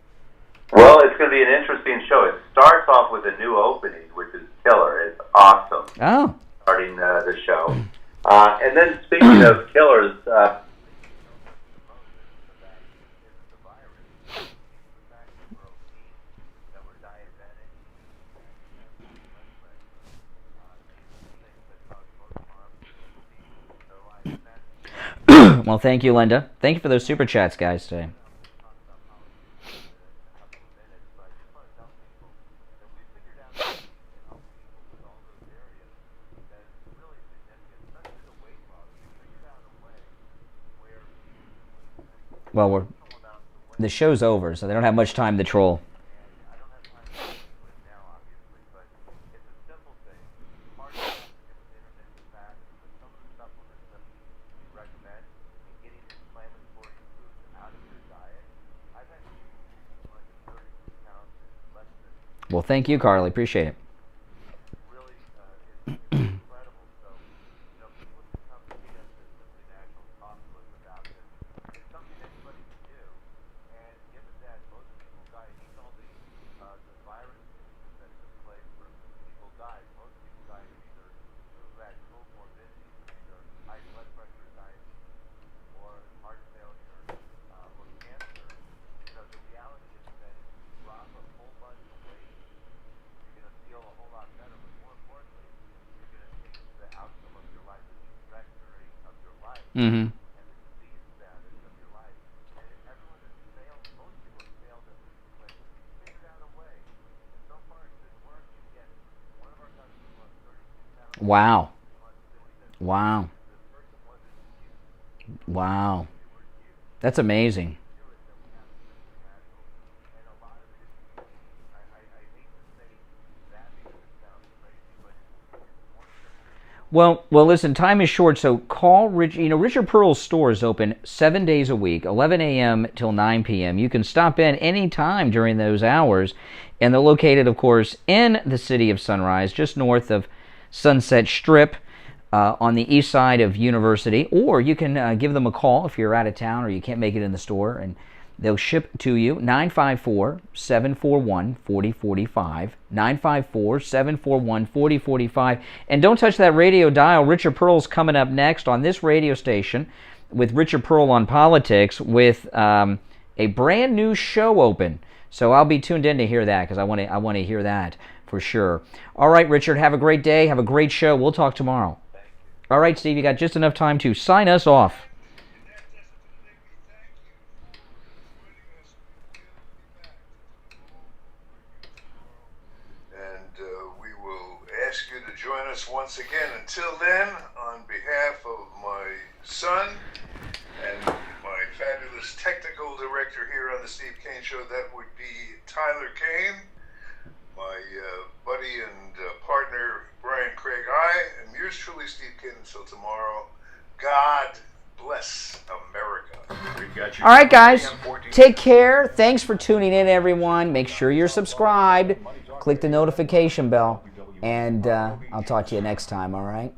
Well, it's going to be an interesting show. It starts off with a new opening, which is killer. It's awesome. Oh. Starting the show. And then speaking of Well, thank you, Linda. Thank you for those super chats, guys, today. Well, the show's over, so they don't have much time to troll. Well, thank you, Carly. Appreciate it. Mm-hmm. Wow. Wow. Wow. That's amazing. Well, listen, time is short, so call Rich. You know, Richard Pearl's store is open 7 days a week, 11 a.m. till 9 p.m. You can stop in any time during those hours, and they're located, of course, in the city of Sunrise, just north of Sunset Strip, on the east side of University. Or you can give them a call if you're out of town or you can't make it in the store, and they'll ship to you. 954-741-4045. 954-741-4045. And don't touch that radio dial. Richard Pearl's coming up next on this radio station with Richard Pearl on Politics with a brand new show open. So I'll be tuned in to hear that because I want to hear that for sure. All right, Richard, have a great day. Have a great show. We'll talk tomorrow. All right, Steve, you got just enough time to sign us off. Ask you to join us once again. Until then, on behalf of my son and my fabulous technical director here on the Steve Kane Show, that would be Tyler Kane, my buddy and partner Brian Craig, I am yours truly, Steve Kane. Until tomorrow, God bless America. All right, guys, take care. Thanks for tuning in, everyone. Make sure you're subscribed. Click the notification bell. And I'll talk to you next time, all right?